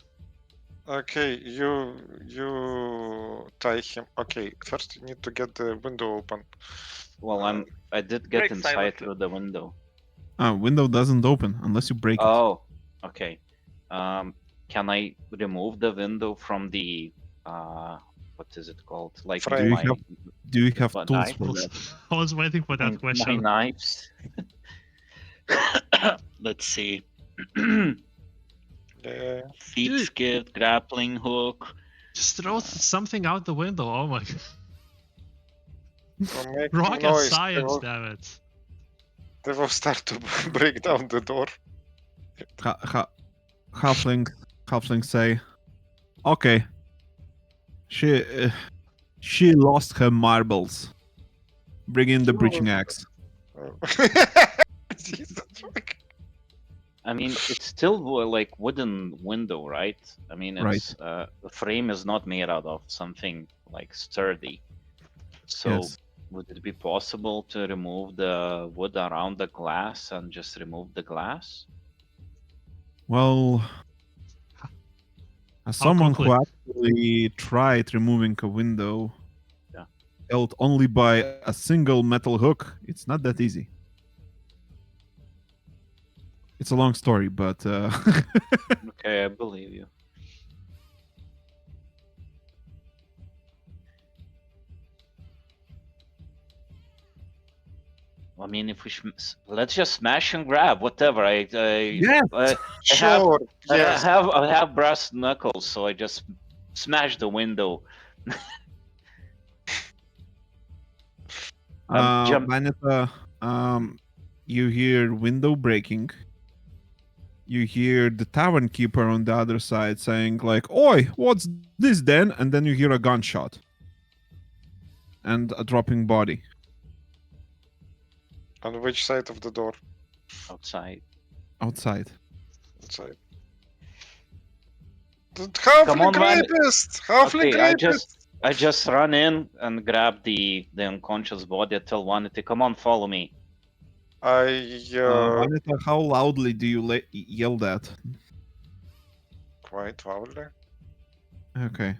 Okay, you tie him. Okay, first you need to get the window open. Well, I did get Break inside silently. through the window. Window doesn't open unless you break it. Oh, okay. Can I remove the window from the what is it called? Like Frame. my Do you have What, tools knife? for that? I was waiting for that my question. knives. Let's see. Yeah. Feet Dude. skirt, grappling hook. Just throw something out the window. Oh my god. Or make Rocket noise. science, damn it. They will start to break down the door. Halflings say, "Okay, she lost her marbles. Bring in the breaching axe." Jesus fuck. I mean, it's still like wooden window, right? I mean, Right. it's the frame is not made out of something like sturdy. So, Yes. would it be possible to remove the wood around the glass and just remove the glass? Well, as someone who quickly? actually tried removing a window Yeah. held only by a single metal hook, it's not that easy. It's a long story, but Okay, I believe you. I mean, if we let's just smash and grab, whatever. Yes. Sure. Yes. I have brass knuckles, so I just smash the window. Jump. Vanessa, you hear window breaking. You hear the tavern keeper on the other side saying like, "Oi, what's this then?" And then you hear a gunshot and a dropping body. On which side of the door? Outside. Outside. Inside. The halfling on, man. rapist! Halfling Okay, rapist! I just run in and grab the unconscious body. I tell Vanity, come on, follow me. Vanessa, how loudly do you yell that? Quite loudly. Okay.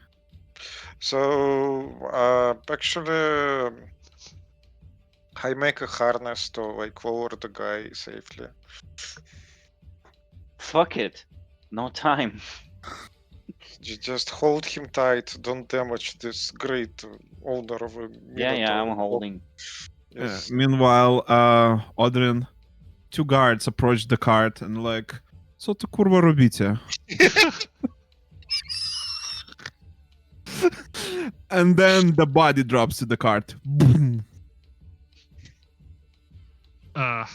So, actually, I make a harness to like lower the guy safely. Fuck it. No time. You just hold him tight. Don't damage this great owner of a Yeah, Minotaur. I'm holding. Yes. Meanwhile, Odrin, two guards approach the cart and like, "Co tu kurwa robicie?" And then the body drops to the cart. Boom. I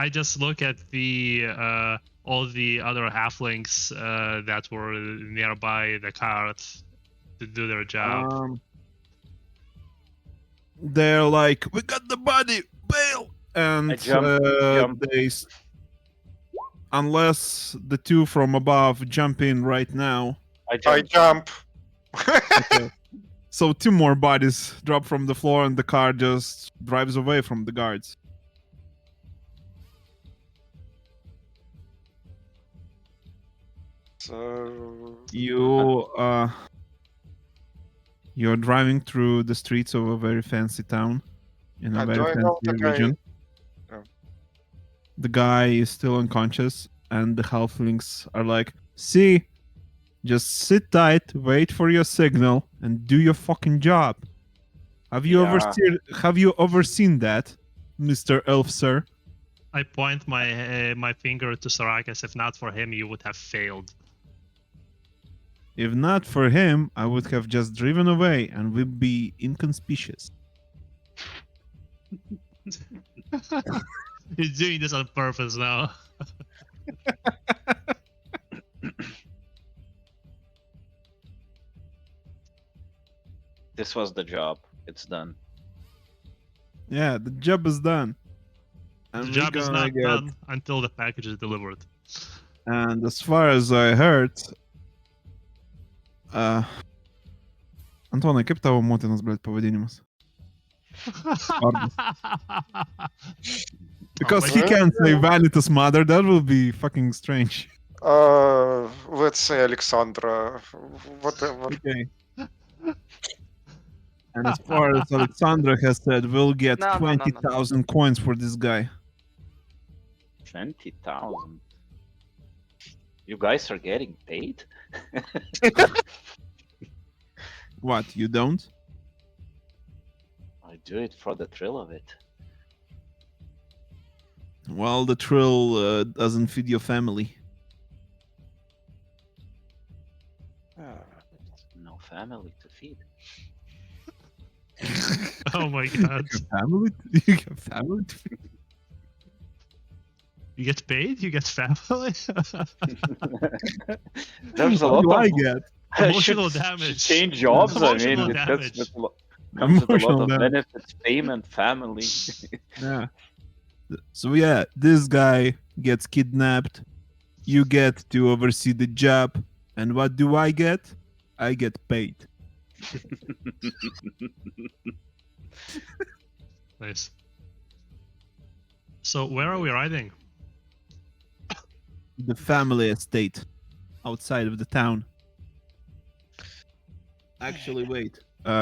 just look at the all the other halflings that were nearby the cart to do their job. They're like, "We got the body, bail!" And I jump. unless the two from above jump in right now. I jump. Okay. So two more bodies drop from the floor and the car just drives away from the guards. So You're driving through the streets of a very fancy town in a do very I know fancy the guy? region. Oh. The guy is still unconscious, and the halflings are like, "See, just sit tight, wait for your signal, and do your fucking job." Have you overseen that, Mr. Elf, sir? I point my finger to Sarakas. If not for him, you would have failed. If not for him, I would have just driven away and we'd be inconspicuous. He's doing this on purpose now. This was the job. It's done. Yeah, the job is done. The And job we're is gonna not done until the package is delivered. And as far as I heard... Антон, kaip tavo motinos, blėt, pavadinimas? Because he can't say Vanitas mother, that will be fucking strange. Let's say Alexandra. Whatever. Okay. And as far as Alexandra has said, we'll get No. 20,000 coins for this guy. 20,000. You guys are getting paid? What, you don't? I do it for the thrill of it. Well, the thrill doesn't feed your family. No family to feed. Oh my god. Family? You have family to feed? You get paid? You get family? There's a What lot do of I get? Emotional damage. change jobs. I Emotional mean, it damage. comes with a Emotional lot of damage. benefits, payment, family. Yeah. So yeah, this guy gets kidnapped. You get to oversee the job. And what do I get? I get paid. Nice. So where are we riding? The family estate outside of the town. Actually, wait.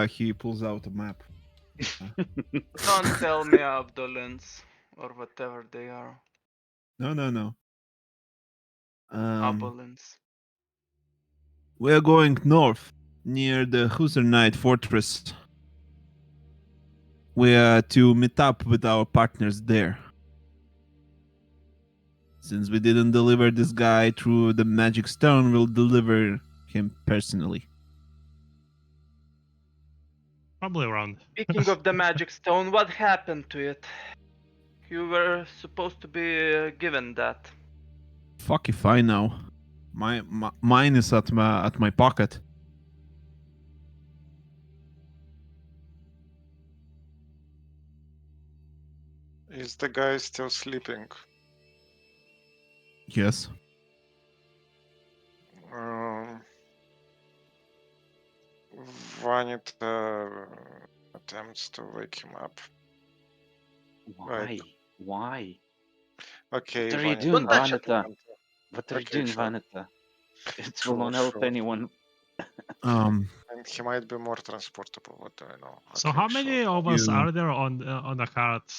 He pulls out a map. Don't tell me Abdolins or whatever they are. No. Abolins. We're going north, near the Hussarnite fortress. We are to meet up with our partners there. Since we didn't deliver this guy through the magic stone, we'll deliver him personally. Probably around. Speaking of the magic stone, what happened to it? You were supposed to be given that. Fuck if I know. Mine is at my pocket. Is the guy still sleeping? Yes. Vanita attempts to wake him up. Why? Why? Okay. What are you Vanita, doing, touch it. Vanita? What are you Okay, doing, sure. Vanita? It will not help Sure. anyone. And he might be more transportable. What do I know? So Okay, how many sure. of us You- are there on the cart?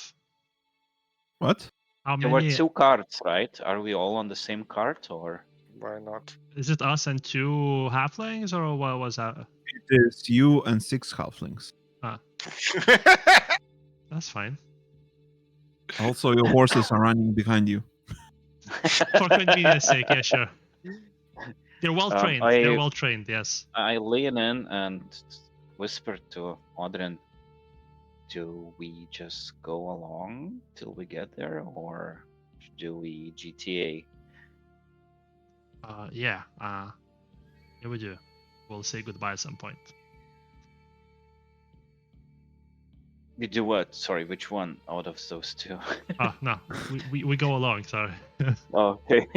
What? How There were many? 2 carts, right? Are we all on the same cart, or? Why not? Is it us and 2 halflings, or what was that? It is you and 6 halflings. That's fine. Also, your horses are running behind you. For convenience sake, yeah, sure. They're well trained. They're well trained. Yes. I lean in and whisper to Odrin, do we just go along till we get there, or do we GTA? Yeah. Yeah, we do. We'll say goodbye at some point. We do what? Sorry, which one out of those two? No, we go along. Sorry. Oh, okay.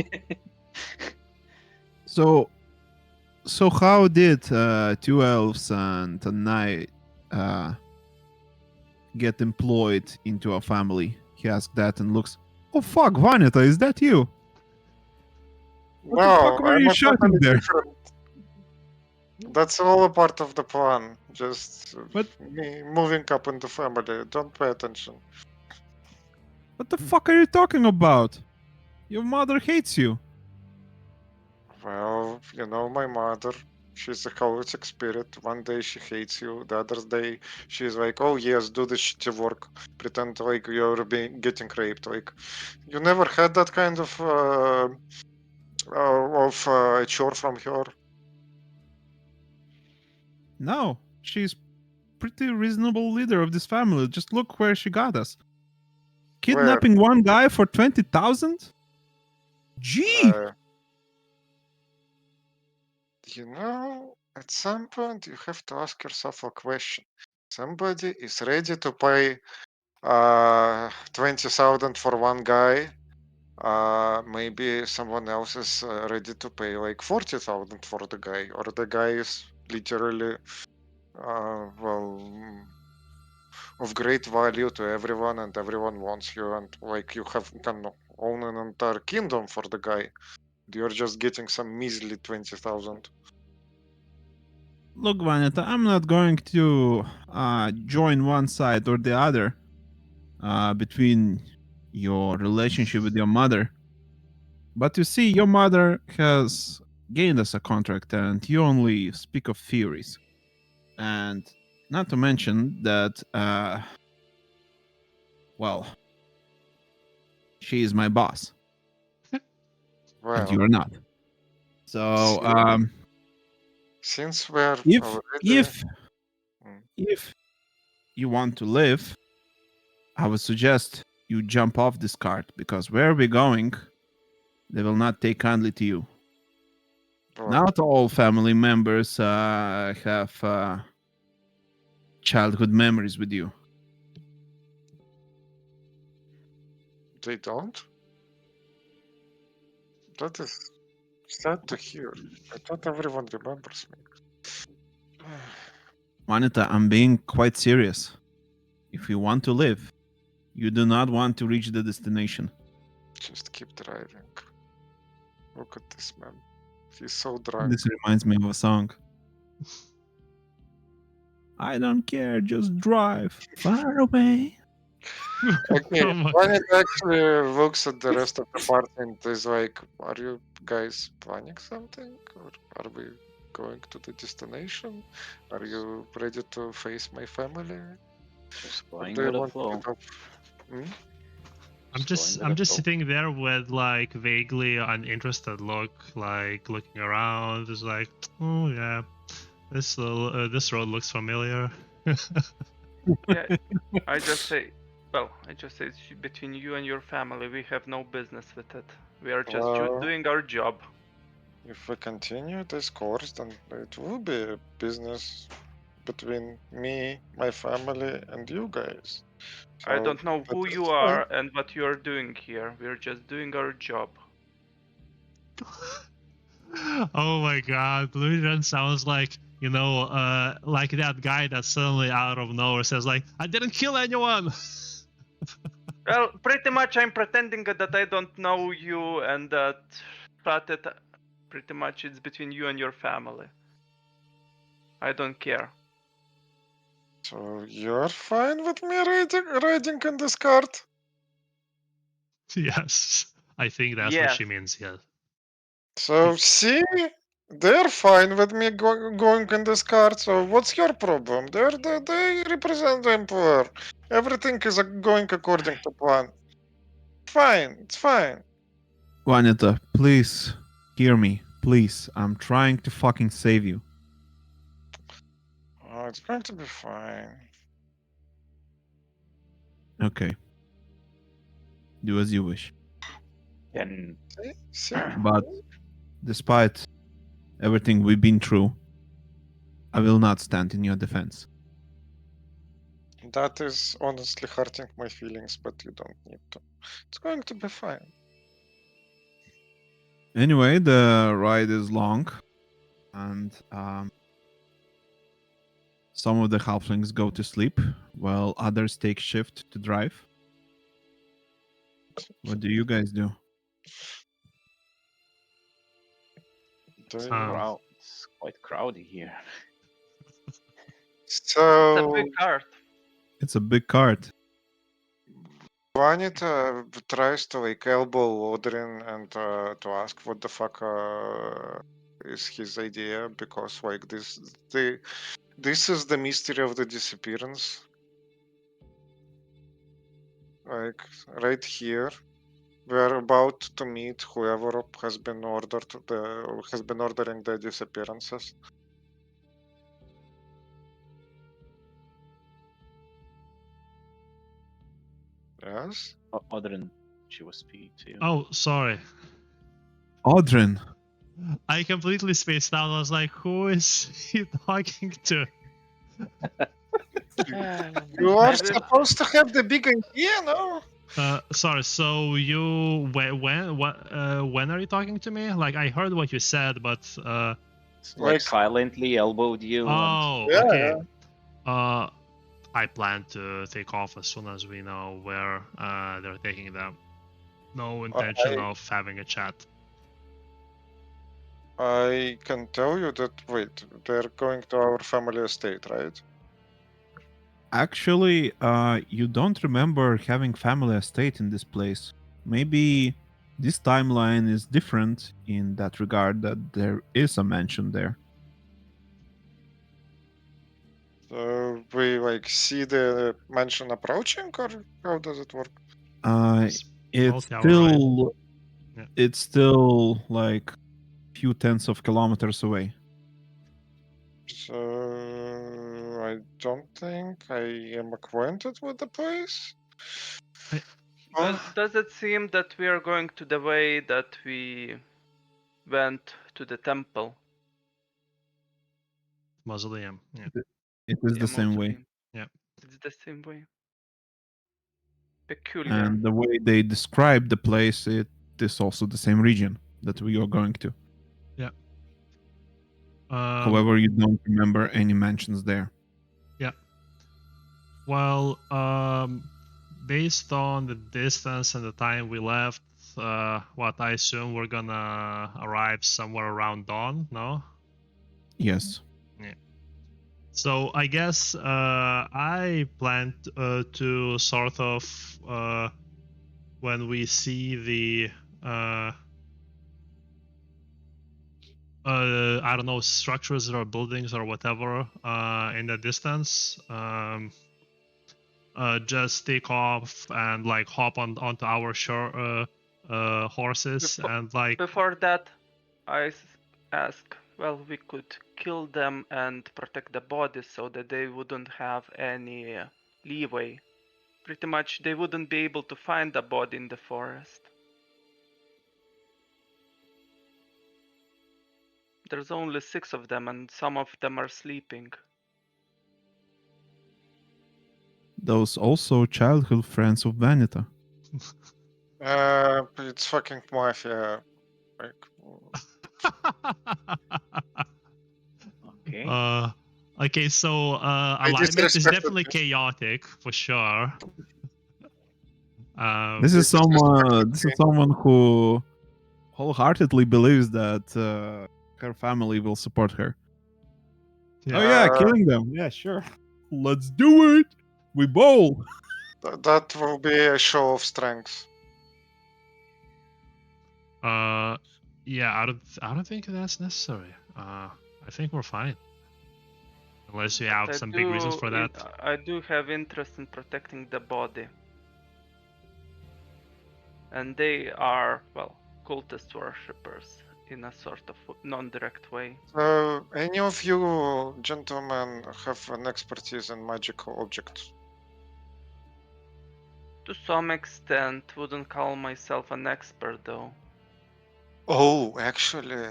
So how did two elves and a knight get employed into a family? He asked that and looks. Oh fuck, Vanita, is that you? What the fuck were I'm you a shouting totally there? different. That's all a part of the plan. Just What? me moving up in the family. Don't pay attention. What the fuck are you talking about? Your mother hates you. Well, you know my mother. She's a chaotic spirit. One day she hates you. The other day she's like, "Oh yes, do the shitty work. Pretend like you're being getting raped." Like, you never had that kind of chore from her. No, she's pretty reasonable leader of this family. Just look where she got us. Kidnapping one guy for 20,000? Gee! You know, at some point you have to ask yourself a question. Somebody is ready to pay 20,000 for one guy. Maybe someone else is ready to pay like 40,000 for the guy, or the guy is literally of great value to everyone, and everyone wants you, and like you can own an entire kingdom for the guy. You're just getting some measly 20,000. Look, Vanetta, I'm not going to join one side or the other between your relationship with your mother. But you see, your mother has gained us a contract, and you only speak of theories. And not to mention that, well, she is my boss. Well, and you are not. So, since we're if already... if you want to live, I would suggest you jump off this cart, because where we're going, they will not take kindly to you. Not all family members have childhood memories with you. They don't? That is sad to hear. I thought everyone remembers me. Manita, I'm being quite serious. If you want to live, you do not want to reach the destination. Just keep driving. Look at this man. He's so drunk. This reminds me of a song. I don't care, just drive far away. Okay, when it actually looks at the rest of the party and is like, are you guys planning something? Or are we going to the destination? Are you ready to face my family? Just Or going do you with the want to flow. get off? I'm just sitting there with like vaguely uninterested look, like looking around. Just like, oh yeah, this road looks familiar. Yeah, I just say it's between you and your family. We have no business with it. We are just doing our job. If we continue this course, then it will be a business between me, my family, and you guys. I So don't know who that you is are fine. and what you are doing here. We're just doing our job. Oh my god, Lujan sounds like, like that guy that suddenly out of nowhere says like, I didn't kill anyone! Well, pretty much I'm pretending that I don't know you and that pretty much it's between you and your family. I don't care. So you're fine with me riding in this cart? Yes, I think that's what she means, yes. So see, they're fine with me going in this cart. So what's your problem? They represent the employer. Everything is going according to plan. fine. It's fine. Vanita, please hear me. Please, I'm trying to fucking save you. Oh, it's going to be fine. Okay. Do as you wish. Then See? But despite everything we've been through, I will not stand in your defense. That is honestly hurting my feelings, but you don't need to. It's going to be fine. Anyway, the ride is long, and some of the halflings go to sleep while others take shift to drive. What do you guys do? it's quite crowded here. It's a So big cart. It's a big cart. Vanita tries to like elbow Odrin and to ask what the fuck is his idea, because like this is the mystery of the disappearance. Like right here, we are about to meet whoever has been ordering the disappearances. Yes. Odrin, she was speaking to you. Oh, sorry. Odrin. I completely spaced out. I was like, who is he talking to? You are Maybe- supposed to have the big idea, no? Sorry. So you when are you talking to me? Like I heard what you said, but It's like Like- silently elbowed you. oh, Yeah, okay. I plan to take off as soon as we know where they're taking them. No intention of having a chat. I can tell you that, wait, they're going to our family estate, right? Actually, you don't remember having family estate in this place. Maybe this timeline is different in that regard, that there is a mansion there. So we like see the mansion approaching, or how does it work? It's It's mostly our still, Yeah. it's still like few tens of kilometers away. So I don't think I am acquainted with the place. Does it seem that we are going to the way that we went to the temple? Mausoleum. Yeah. It is the same way. Mausoleum? Yeah. It's the same way. Peculiar. And the way they describe the place, it is also the same region that we are going to. However, you don't remember any mansions there. Well, based on the distance and the time we left, what I assume we're gonna arrive somewhere around dawn, no? Yes. So I guess I plan to sort of when we see the I don't know, structures or buildings or whatever in the distance, just take off and like hop onto our horses and like Before that, I ask, well, we could kill them and protect the bodies so that they wouldn't have any leeway. Pretty much, they wouldn't be able to find the body in the forest. There's only 6 of them, and some of them are sleeping. Those also childhood friends of Vanita. It's fucking mafia. Like, Okay. Okay, so alignment is disrespected definitely them. chaotic for sure. This is disrespected someone who wholeheartedly believes that her family will support her. Yeah. Oh yeah, killing them. Yeah, sure. Let's do it. We bowl. that will be a show of strength. Yeah, I don't think that's necessary. I think we're fine. Unless you have some big reasons for that. I do have interest in protecting the body. and they are, well, cultist worshippers in a sort of non-direct way. So, any of you gentlemen have an expertise in magical objects? To some extent, wouldn't call myself an expert though. Oh, actually,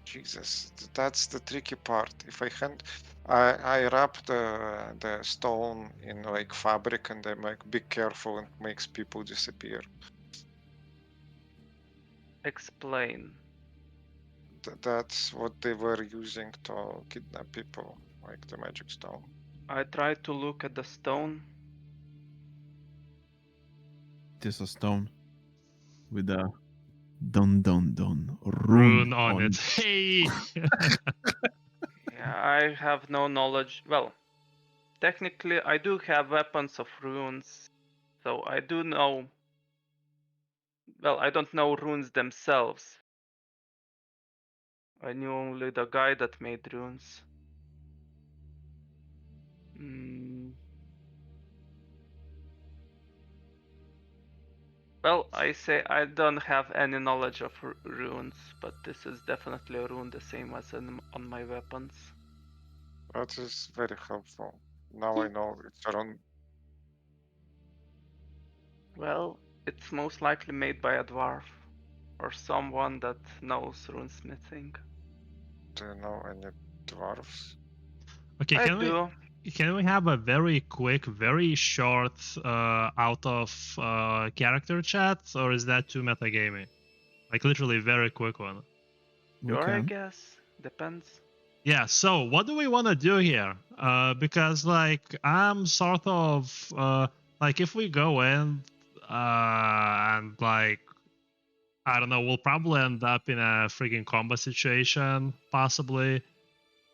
Jesus, that's the tricky part. If I wrap the stone in like fabric and I'm like, be careful, and makes people disappear. Explain. That's what they were using to kidnap people, like the magic stone. I tried to look at the stone. It is a stone with a rune Rune on it. Hey! Yeah, I have no knowledge. Well, technically, I do have weapons of runes, so I do know. Well, I don't know runes themselves. I knew only the guy that made runes. Well, I say I don't have any knowledge of runes, but this is definitely a rune the same as on my weapons. That is very helpful. Now I know it's around. Well, it's most likely made by a dwarf or someone that knows runesmithing. Do you know any dwarves? Okay, I do. can we have a very quick, very short out of character chat, or is that too metagaming? Like literally very quick one. Sure, I guess. Depends. Yeah, so what do we want to do here? Because like I'm sort of like if we go in and like I don't know, we'll probably end up in a freaking combat situation, possibly.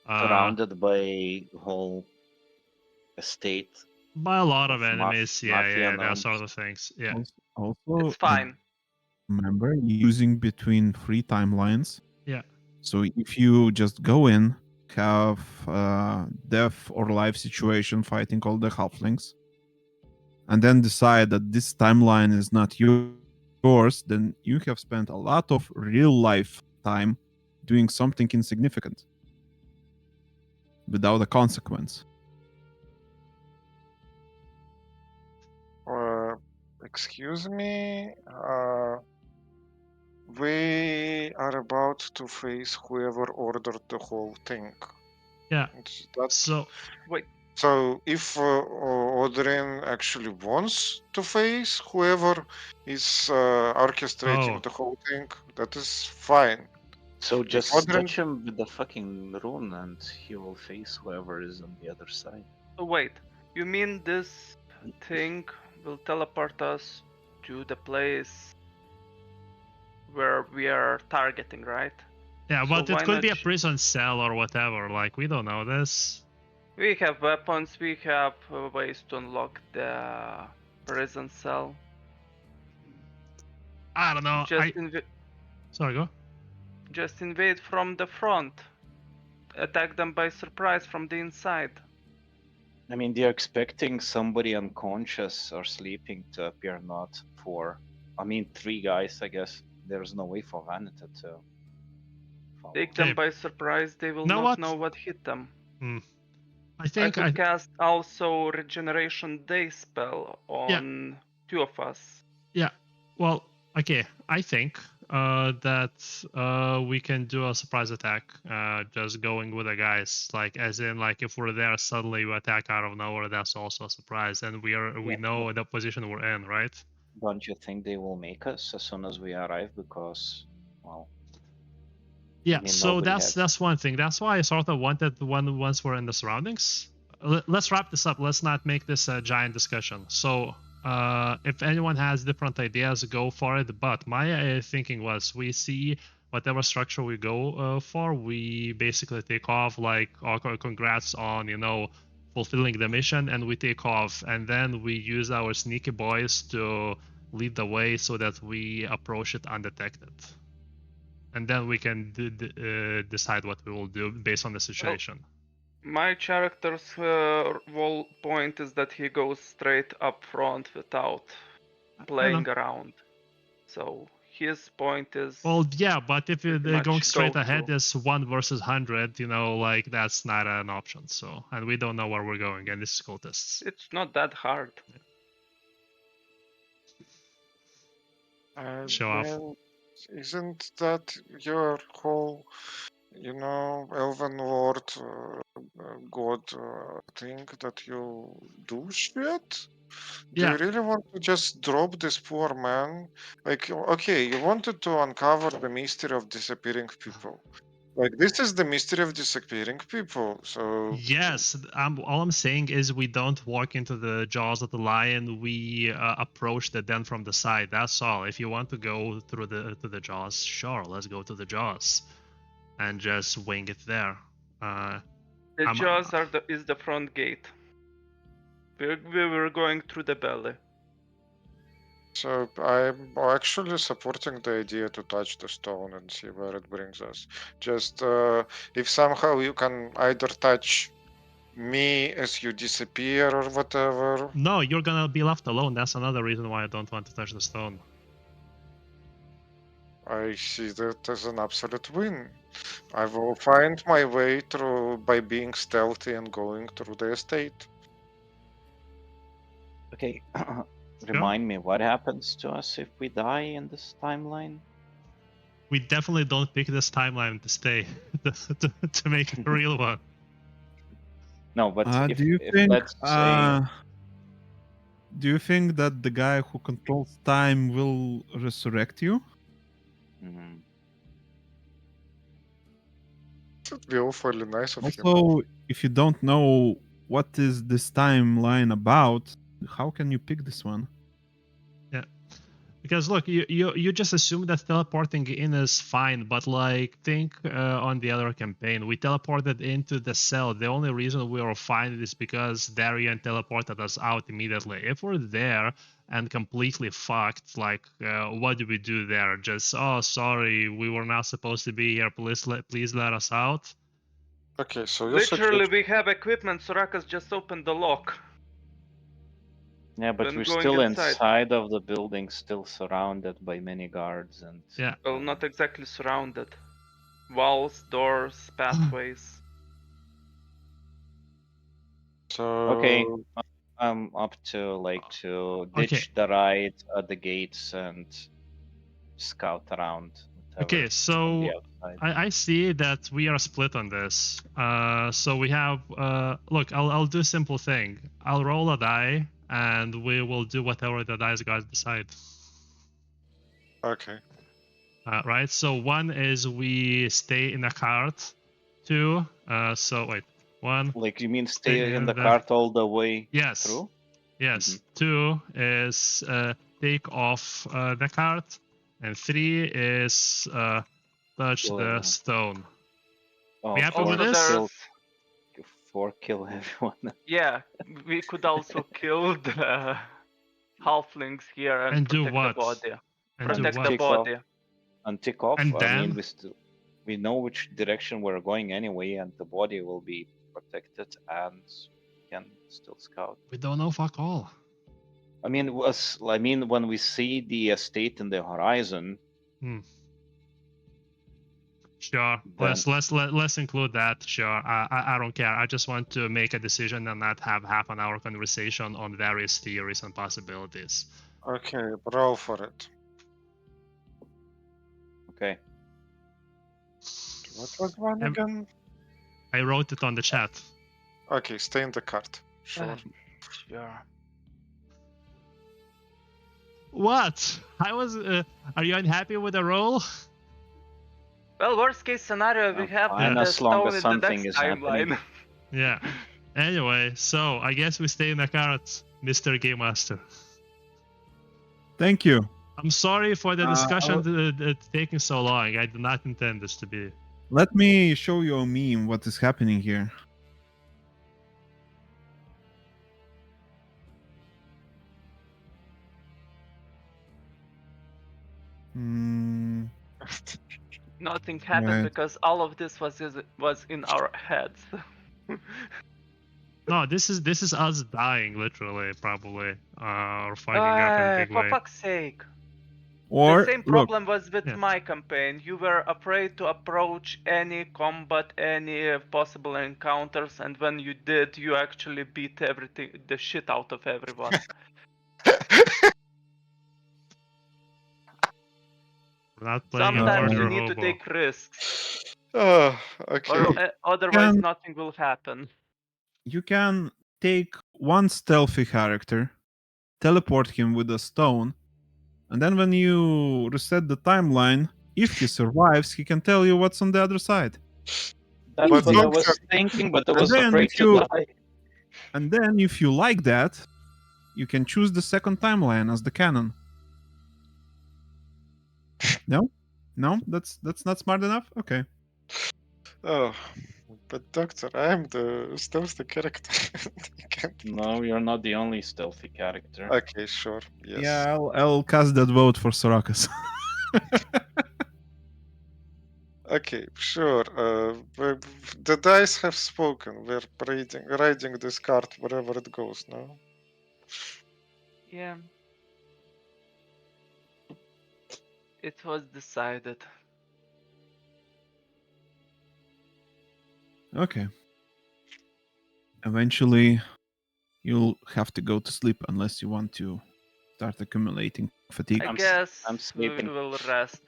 Surrounded by whole estate. By a lot of Of enemies, mafia that gnomes. sort of things. Yeah. Also, It's fine. remember using between 3 timelines. Yeah. So if you just go in, have death or life situation fighting all the halflings, and then decide that this timeline is not yours, then you have spent a lot of real life time doing something insignificant without a consequence. Excuse me. We are about to face whoever ordered the whole thing. Yeah. That's So Wait. So if Odrin actually wants to face whoever is orchestrating Oh. the whole thing, that is fine. So If just Odrin, touch him with the fucking rune and he will face whoever is on the other side. Wait. You mean this thing will teleport us to the place where we are targeting, right? yeah, So but it why could not be a prison cell or whatever. Like we don't know this. We have weapons, we have ways to unlock the prison cell. I don't know. Sorry, go. Just invade from the front. Attack them by surprise from the inside. I mean, they're expecting somebody unconscious or sleeping to appear, not four. I mean, 3 guys, I guess. There's no way for Vanita to follow. Take them by surprise, they will Know not what? know what hit them. I think I could cast also Regeneration Day spell on 2 of us. Yeah. Well, okay. I think that we can do a surprise attack. Just going with the guys, like as in, like if we're there, suddenly you attack out of nowhere. That's also a surprise, and we know the position we're in, right? Don't you think they will make us as soon as we arrive? Because, well, yeah. I mean, So that's one thing. That's why I sort of wanted once we're in the surroundings. Let's wrap this up. Let's not make this a giant discussion. So if anyone has different ideas, go for it. But my thinking was, we see whatever structure we go for, we basically take off. Like, congrats on fulfilling the mission, and we take off, and then we use our sneaky boys to lead the way so that we approach it undetected, and then we can decide what we will do based on the situation. My character's whole point is that he goes straight up front without playing around. So his point is Well, yeah, but if pretty they're going much straight go ahead to. as 1 versus 100, you know, like that's not an option. So, and we don't know where we're going, and this is cultists. It's not that hard. Show off. Man, isn't that your whole, Elven Lord God thing that you do shit? Do Yeah. you really want to just drop this poor man? Like, okay, you wanted to uncover the mystery of disappearing people. Like, this is the mystery of disappearing people. So, Yes, all I'm saying is we don't walk into the jaws of the lion. We approach the den from the side. That's all. If you want to go through the jaws, sure, let's go to the jaws, and just wing it there. The I'm- jaws is the front gate. We were going through the belly. so I'm actually supporting the idea to touch the stone and see where it brings us. Just if somehow you can either touch me as you disappear or whatever. No, you're gonna be left alone. That's another reason why I don't want to touch the stone. I see that as an absolute win. I will find my way through by being stealthy and going through the estate. Okay, remind me what happens to us if we die in this timeline? We definitely don't pick this timeline to stay to make a real one. No, but Do you if think? let's say Do you think that the guy who controls time will resurrect you? mhm. It would be awfully nice of him. Also, if you don't know what is this timeline about, how can you pick this one? Because look, you just assume that teleporting in is fine, but like think on the other campaign, we teleported into the cell. The only reason we were fine is because Darian teleported us out immediately. If we're there and completely fucked, like what do we do there? Just sorry, we were not supposed to be here. Please let us out. Okay, so you Literally, suggest we have equipment. Sorakas just opened the lock. Yeah, but When we're going still inside. inside of the building, still surrounded by many guards and Yeah. Well, not exactly surrounded. Walls, doors, pathways. so. Okay, I'm up to ditch the ride at the gates and scout around. Okay, On so the outside. I see that we are split on this. So we have look, I'll do a simple thing. I'll roll a die and we will do whatever the dice guys decide. Okay. Right. So 1 is we stay in a cart. 2. So wait. 1. Like you mean Stay stay in the in the- cart all the way Yes. through? Yes. 2 is take off the cart, and 3 is touch Kill the everyone. stone. Oh, We happy four, with Also, this? kill, 4 kill everyone. Yeah, we could also kill the halflings here and do protect what? the body. And do Protect what? the Take off. body. And tick off. And I mean, then? we know which direction we're going anyway, and the body will be protected, and can still scout. We don't know fuck all. I mean, when we see the estate in the horizon, Sure. Then- Let's include that. Sure. I don't care. I just want to make a decision and not have half an hour conversation on various theories and possibilities. Okay, roll for it. okay. What was one Um, again? I wrote it on the chat. Okay, stay in the cart. Sure. Sure. What? I was. Are you unhappy with the roll? Well, worst case scenario, we have fine, the as long stone as in the something next is happening. timeline. Yeah. Anyway, so I guess we stay in the cart, Mr. Game Master. Thank you. I'm sorry for the discussion taking so long. I did not intend this to be. Let me show you a meme what is happening here. Nothing happened Right. because all of this was in our heads. No, this is us dying, literally, probably, or fucking up in a big For way. fuck's sake. Or the same look, problem was with Yeah. my campaign. You were afraid to approach any combat, any possible encounters, and when you did, you actually beat the shit out of everyone. We're not playing a Sometimes you murder need to hobo. take risks, Okay. or otherwise can nothing will happen. you can take one stealthy character, teleport him with a stone, and then when you reset the timeline, if he survives, he can tell you what's on the other side. That's But what Easy. I Doctor, was thinking, but I And was then afraid if you to die. and then if you like that, you can choose the second timeline as the canon. No? No? That's not smart enough? Okay. oh, but Doctor, I am the stealthy character. I can't. No, you're not the only stealthy character. Okay, sure. Yes. Yeah, I'll cast that vote for Sorakas. Okay, sure. The dice have spoken. We're riding this card wherever it goes now. Yeah. It was decided. Okay. Eventually, you'll have to go to sleep unless you want to start accumulating fatigue. I I'm guess we sleeping. will rest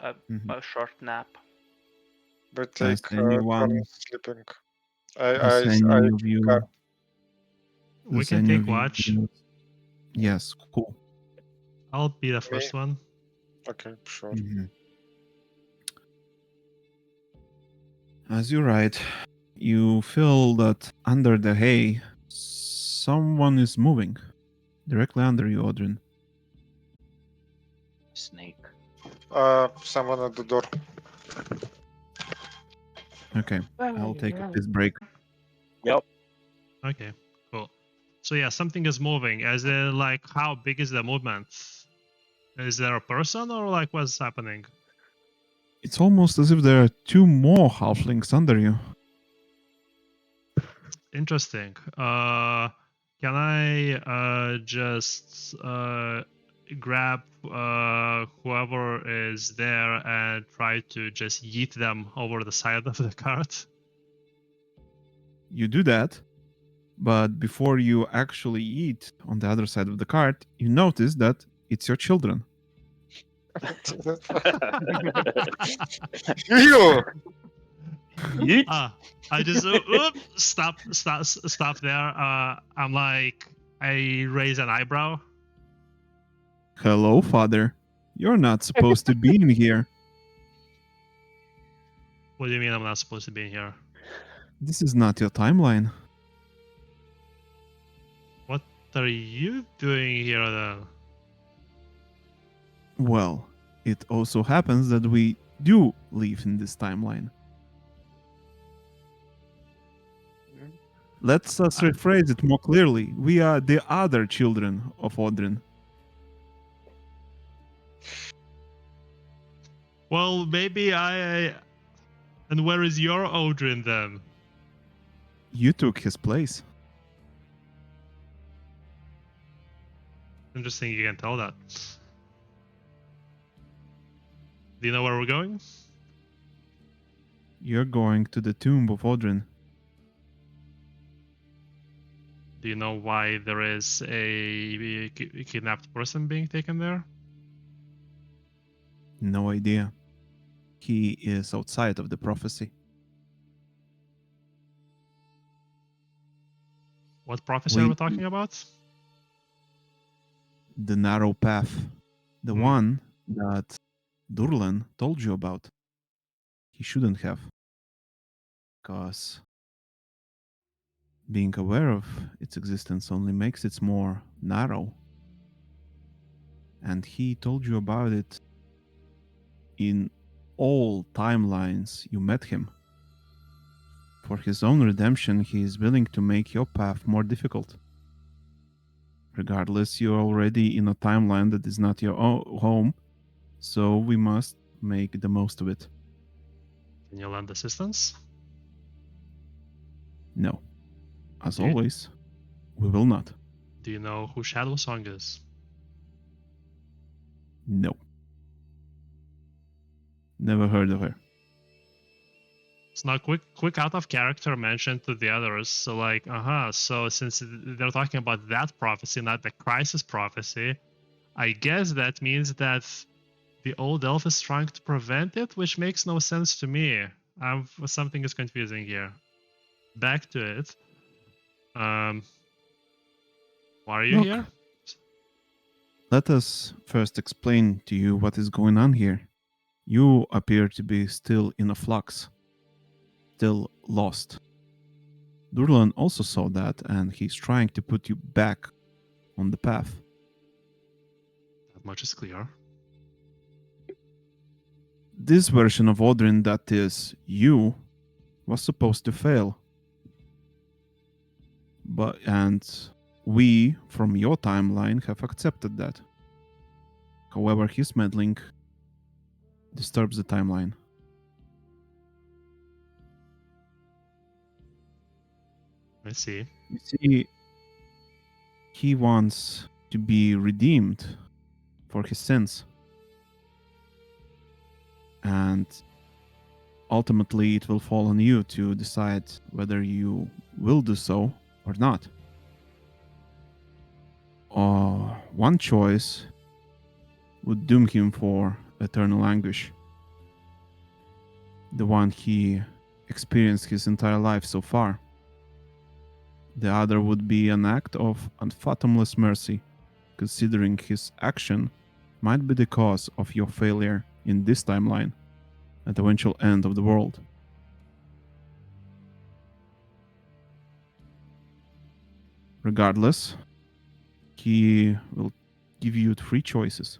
a Mhm. short nap. But Does take anyone, turns sleeping. does any of you, We does can any take of you? watch. Yes, cool. I'll be the Me? first one. Okay, sure. Mhm. As you ride, you feel that under the hay, someone is moving directly under you, Odrin. Snake. Someone at the door. Okay, I'll take a piss break. Yep. Okay, cool. So yeah, something is moving. Is it like how big is the movement? Is there a person or like what's happening? It's almost as if there are two more halflings under you. Interesting. Can I just grab whoever is there and try to just yeet them over the side of the cart? You do that, but before you actually eat on the other side of the cart, you notice that it's your children. You! Yeet. I just stop there. I'm like I raise an eyebrow. Hello, father. You're not supposed to be in here. What do you mean I'm not supposed to be in here? This is not your timeline. What are you doing here then? Well, it also happens that we do live in this timeline. Let's rephrase it more clearly. We are the other children of Odrin. Well, maybe I. And where is your Odrin then? You took his place. Interesting, you can tell that. Do you know where we're going? You're going to the tomb of Odrin. Do you know why there is a kidnapped person being taken there? No idea. He is outside of the prophecy. What prophecy are we talking about? The narrow path. The one that Durlan told you about. He shouldn't have. Because being aware of its existence only makes it more narrow. And he told you about it in all timelines you met him. For his own redemption, he is willing to make your path more difficult. Regardless, you're already in a timeline that is not your home, so we must make the most of it. Can you lend assistance? No. As Do you- always, we will not. Do you know who Shadow Song is? No. Never heard of her. It's not quick out of character mention to the others. So like, so since they're talking about that prophecy, not the crisis prophecy, I guess that means that the old elf is trying to prevent it, which makes no sense to me. Something is confusing here. Back to it. Why are you Look, here? let us first explain to you what is going on here. You appear to be still in a flux, still lost. Durlan also saw that, and he's trying to put you back on the path. That much is clear. This version of Odrin, that is you, was supposed to fail. And we, from your timeline, have accepted that. However, his meddling disturbs the timeline. I see. You see, he wants to be redeemed for his sins. And ultimately, it will fall on you to decide whether you will do so or not. One choice would doom him for eternal anguish, the one he experienced his entire life so far. The other would be an act of unfathomless mercy, considering his action might be the cause of your failure in this timeline at the eventual end of the world. Regardless, he will give you 3 choices.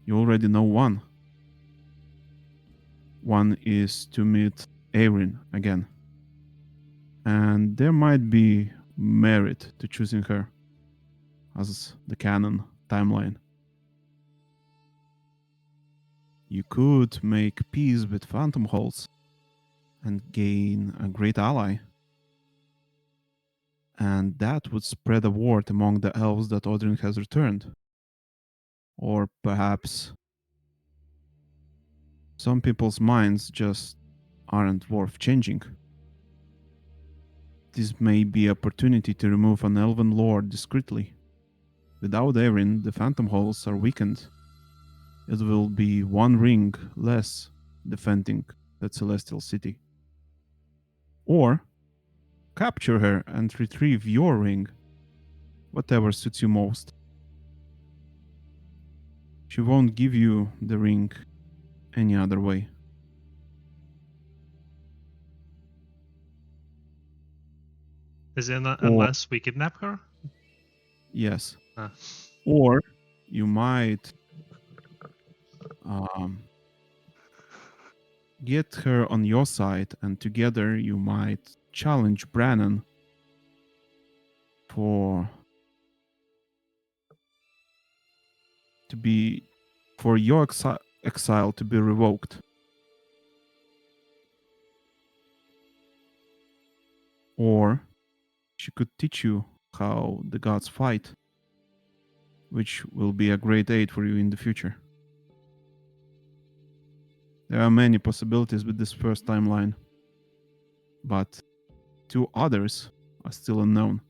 You already know one. One is to meet Erin again. And there might be merit to choosing her as the canon timeline. You could make peace with Phantom Halls and gain a great ally. And that would spread a word among the elves that Odrin has returned. Or perhaps some people's minds just aren't worth changing. This may be an opportunity to remove an elven lord discreetly. Without Erin, the Phantom Halls are weakened. It will be 1 ring less defending that celestial city. Or capture her and retrieve your ring, whatever suits you most. She won't give you the ring any other way. Is it unless we kidnap her? Yes. Huh. Or you might get her on your side, and together you might challenge Brannon for your exile to be revoked. Or she could teach you how the gods fight, which will be a great aid for you in the future. There are many possibilities with this first timeline, but 2 others are still unknown.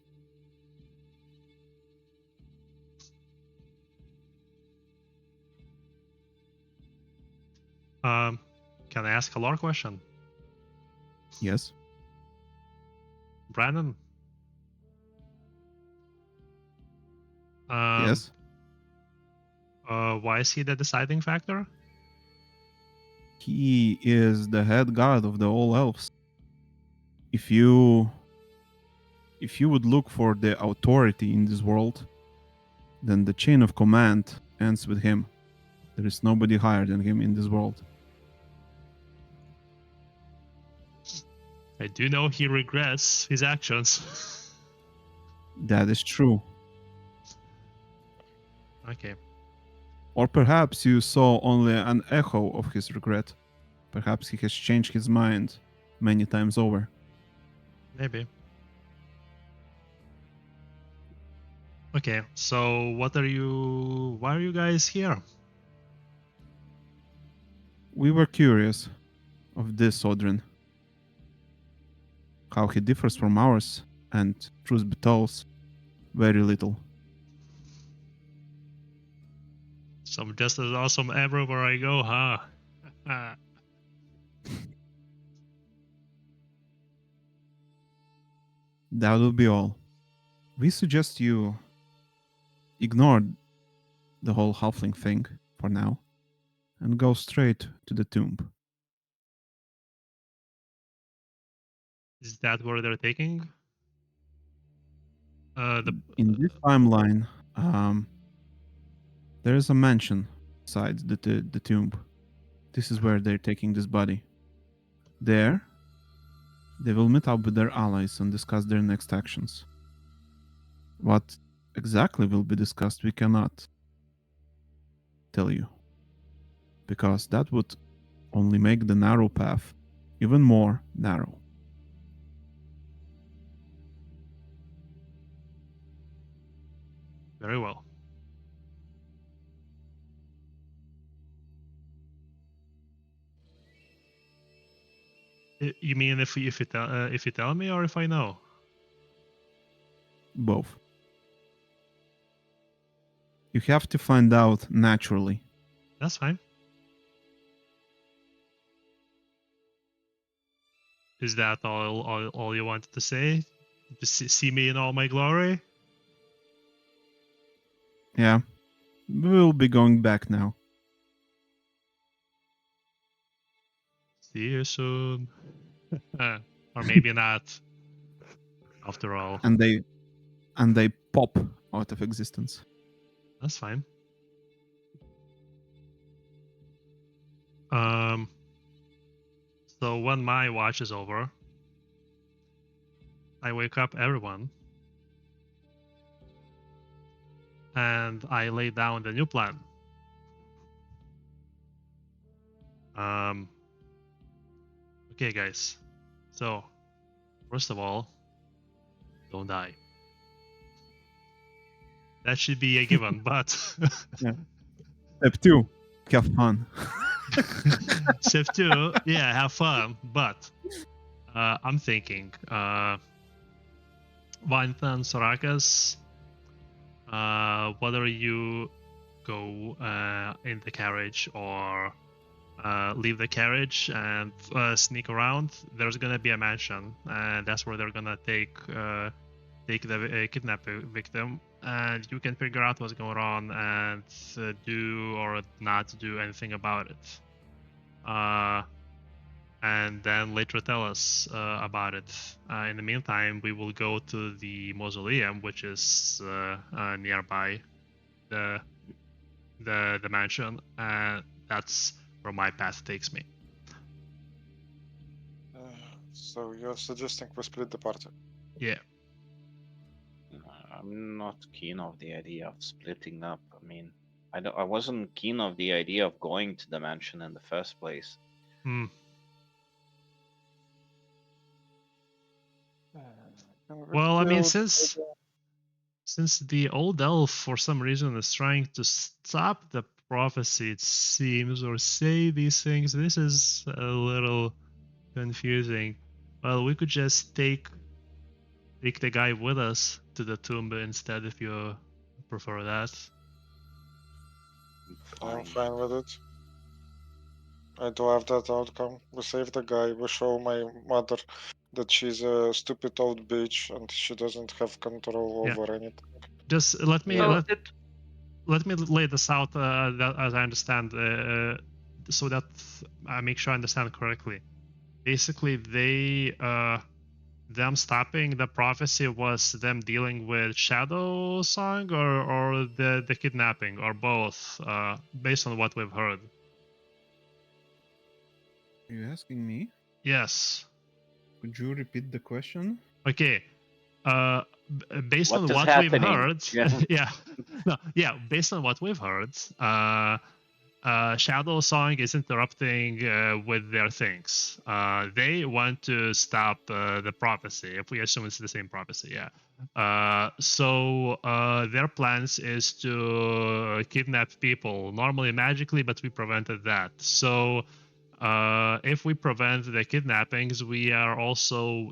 Can I ask a lore question? Yes? Brandon? Yes? Why is he the deciding factor? He is the head god of the all elves. If you would look for the authority in this world, then the chain of command ends with him. There is nobody higher than him in this world. I do know he regrets his actions. That is true. Okay. Or perhaps you saw only an echo of his regret. Perhaps he has changed his mind many times over. Maybe. Okay, so why are you guys here? We were curious of this Odrin, how he differs from ours, and truth be told, very little. So I'm just as awesome everywhere I go, huh? That will be all. We suggest you ignore the whole halfling thing for now and go straight to the tomb. Is that where they're taking? In this timeline, there is a mansion beside the tomb. This is where they're taking this body. There, they will meet up with their allies and discuss their next actions. What exactly will be discussed, we cannot tell you, because that would only make the narrow path even more narrow. Very well. You mean if you tell me, or if I know? Both. You have to find out naturally. That's fine. Is that all you wanted to say? To see me in all my glory? Yeah. We'll be going back now. See you soon. Or maybe not. After all. And they pop out of existence. That's fine. So when my watch is over, I wake up everyone and I lay down the new plan. Okay, guys. So, first of all, don't die. That should be a given, but Yeah. Step 2, have fun. Step 2, yeah, have fun. But I'm thinking, Vantan Sorakas, whether you go in the carriage or leave the carriage and sneak around, there's gonna be a mansion, and that's where they're gonna take the kidnapped victim, and you can figure out what's going on and do or not do anything about it. And then later tell us about it. In the meantime, we will go to the mausoleum, which is nearby the mansion, and that's where my path takes me. So you're suggesting we split the party? Yeah. I'm not keen of the idea of splitting up. I mean, I wasn't keen of the idea of going to the mansion in the first place. Well, I mean, since the old elf for some reason is trying to stop the prophecy, it seems, or say these things, this is a little confusing. Well, we could just take the guy with us to the tomb instead, if you prefer that. I'm fine with it. I do have that outcome. We save the guy, we show my mother that she's a stupid old bitch and she doesn't have control over anything. Just let me So let me lay this out that, as I understand, so that I make sure I understand correctly. Basically, them stopping the prophecy was them dealing with Shadow Song or the kidnapping, or both, based on what we've heard. Are you asking me? Yes. Could you repeat the question? Okay. Based What on is what happening? we've heard, Yeah. based on what we've heard, Shadow Song is interrupting with their things. They want to stop the prophecy, if we assume it's the same prophecy, yeah. So their plans is to kidnap people, normally magically, but we prevented that. So if we prevent the kidnappings, we are also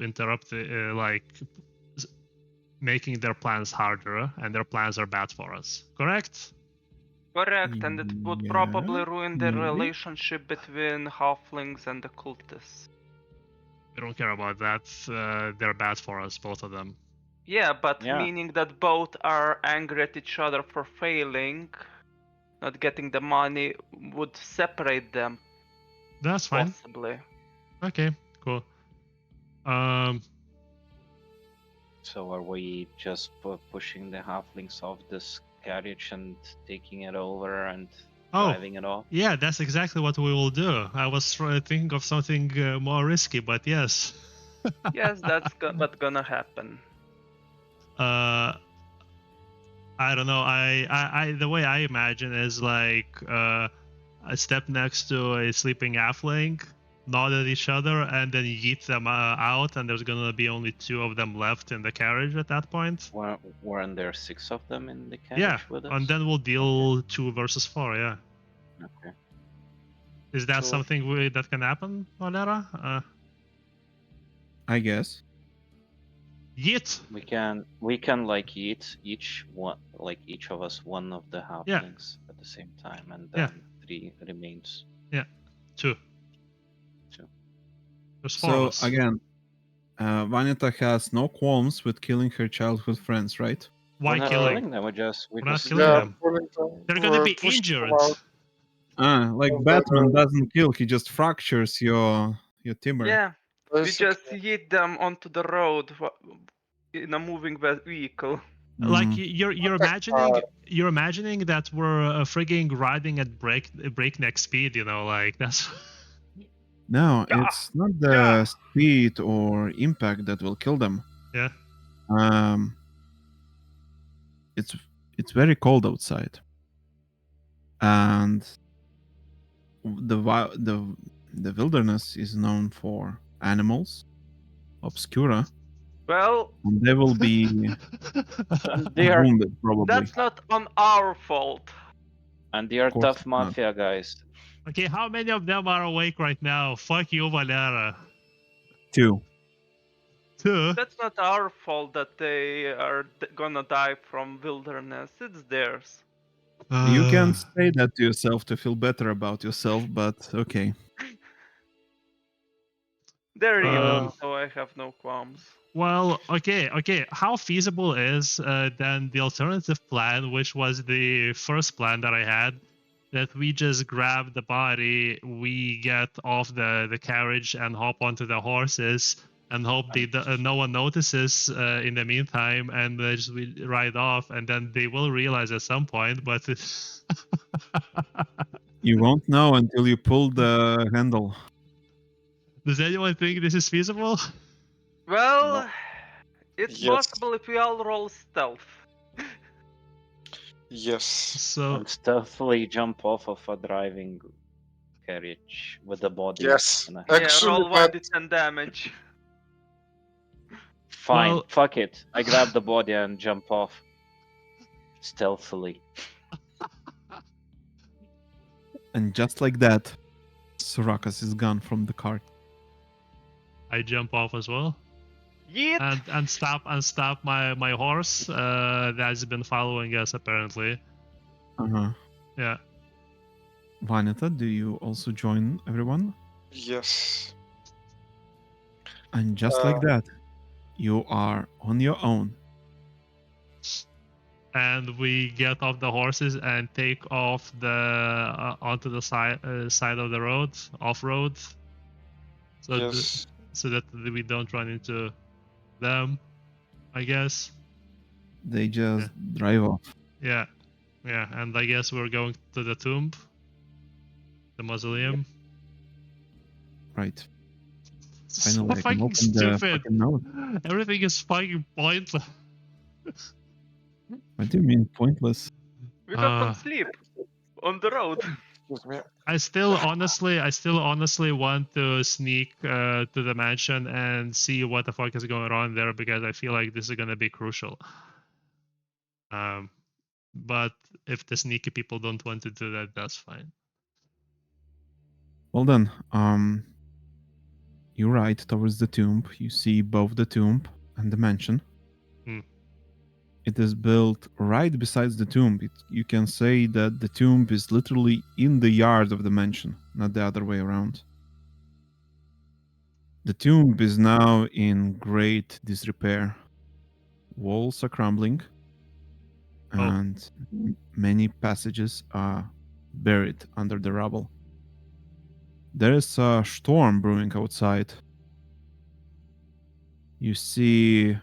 making their plans harder, and their plans are bad for us. Correct? Correct, and it would Yeah, probably ruin the maybe. relationship between halflings and the cultists. We don't care about that. They're bad for us, both of them. Yeah, but Yeah. meaning that both are angry at each other for failing, not getting the money, would separate them, That's fine. possibly. Okay, cool. So are we just pushing the halflings off this carriage and taking it over and driving it off? Yeah, that's exactly what we will do. I was thinking of something more risky, but yes. Yes, that's what's gonna happen. I don't know. I the way I imagine is like I step next to a sleeping halfling, nod at each other, and then yeet them out. And there's gonna be only 2 of them left in the carriage at that point. Weren't there 6 of them in the carriage Yeah, with us? and then we'll deal 2 versus 4. Yeah. Okay. Is that Sure. something that can happen, Valera? I guess. Yeet. We can like eat each of us one of the halflings at the same time, and then 3 remains. 2. 2. There's 4 of So us. again, Vanita has no qualms with killing her childhood friends, right? Why We're not killing? killing them. We're not killing Yeah, them. pulling them. They're gonna be push them injured. out. Like And Batman doesn't kill; he just fractures your timber. Yeah, we just basically, yeet them onto the road in a moving vehicle. Like Mm. you're imagining that we're frigging riding at breakneck speed. You know, like that's. No, Yeah. it's not the Yeah. speed or impact that will kill them. Yeah. It's very cold outside, and the wilderness is known for animals, obscura, Well, and they will be They are wounded probably. that's not on our fault. Of course tough it's not. mafia guys. Okay, how many of them are awake right now? Fuck you, Valera. 2. 2. That's not our fault that they are gonna die from wilderness. It's theirs. You can say that to yourself to feel better about yourself, but okay. They're evil, so I have no qualms. Well, okay. How feasible is then the alternative plan, which was the first plan that I had, that we just grab the body, we get off the carriage and hop onto the horses and hope no one notices in the meantime, and just we ride off, and then they will realize at some point, but You won't know until you pull the handle. does anyone think this is feasible? Well, it's Yes. possible if we all roll stealth. Yes. So And stealthily jump off of a driving carriage with the body. Yes. in a hand. Yeah, Actually, roll 1d10 damage. Fine, well- fuck it. I grab the body and jump off stealthily. And just like that, Surakas is gone from the cart. I jump off as well. Yeet! And stop my horse that's been following us apparently. Uh-huh. Yeah. Vanita, do you also join everyone? yes. And just like that, you are on your own. And we get off the horses and take off the onto the side of the road, off road, so Yes. so that we don't run into them, I guess. They just drive off. Yeah, and I guess we're going to the tomb, the mausoleum. Right. So Finally, I can fucking open the stupid. fucking note. Everything is fucking pointless. What do you mean pointless? We got some sleep on the road. Excuse me. I still honestly want to sneak to the mansion and see what the fuck is going on there, because I feel like this is gonna be crucial. But if the sneaky people don't want to do that, that's fine. Well then, you ride towards the tomb. You see both the tomb and the mansion. Hmm. It is built right beside the tomb. You can say that the tomb is literally in the yard of the mansion, not the other way around. The tomb is now in great disrepair. Walls are crumbling, and many passages are buried under the rubble. There is a storm brewing outside. You see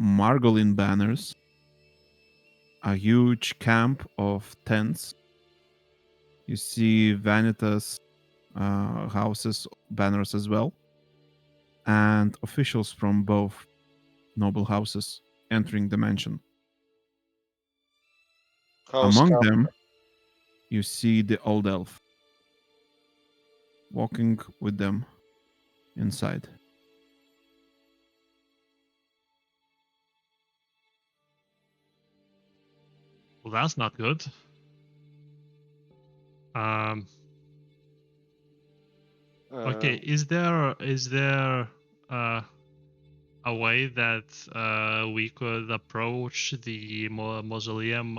Margolin banners, a huge camp of tents. You see Vanitas houses banners as well, and officials from both noble houses entering the mansion. How's Among Kavka? them, you see the old elf walking with them inside. Well, that's not good. Okay, is there a way that we could approach the mausoleum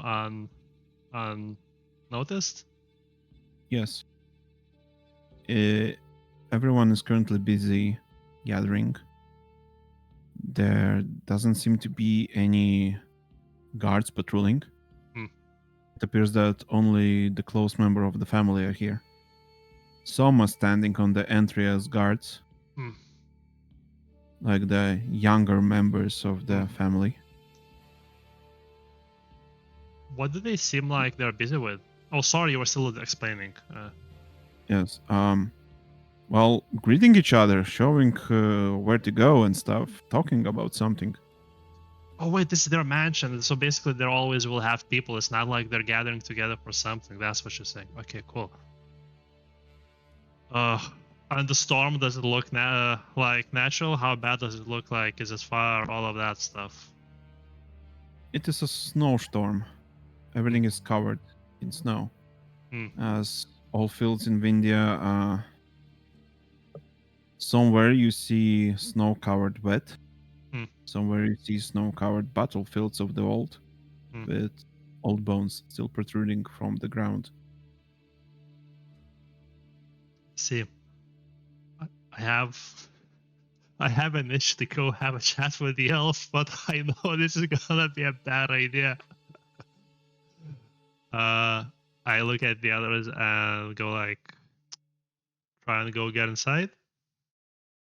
unnoticed? Yes. Everyone is currently busy gathering. There doesn't seem to be any guards patrolling. Hmm. It appears that only the close member of the family are here. Some are standing on the entry as guards, Hmm. like the younger members of the family. What do they seem like they're busy with? Oh, sorry, you were still explaining. Yes. Well, greeting each other, showing where to go and stuff, talking about something. Oh wait, this is their mansion, so basically they always will have people. It's not like they're gathering together for something. That's what you're saying. Okay, cool. And the storm, does it look like natural? How bad does it look like? Is it fire? All of that stuff. It is a snowstorm. Everything is covered in snow. As all fields in Vindia, somewhere you see snow-covered wet. Somewhere you see snow-covered battlefields of the old, with old bones still protruding from the ground. See, I have an itch to go have a chat with the elf, but I know this is gonna be a bad idea. I look at the others and go like, try and go get inside.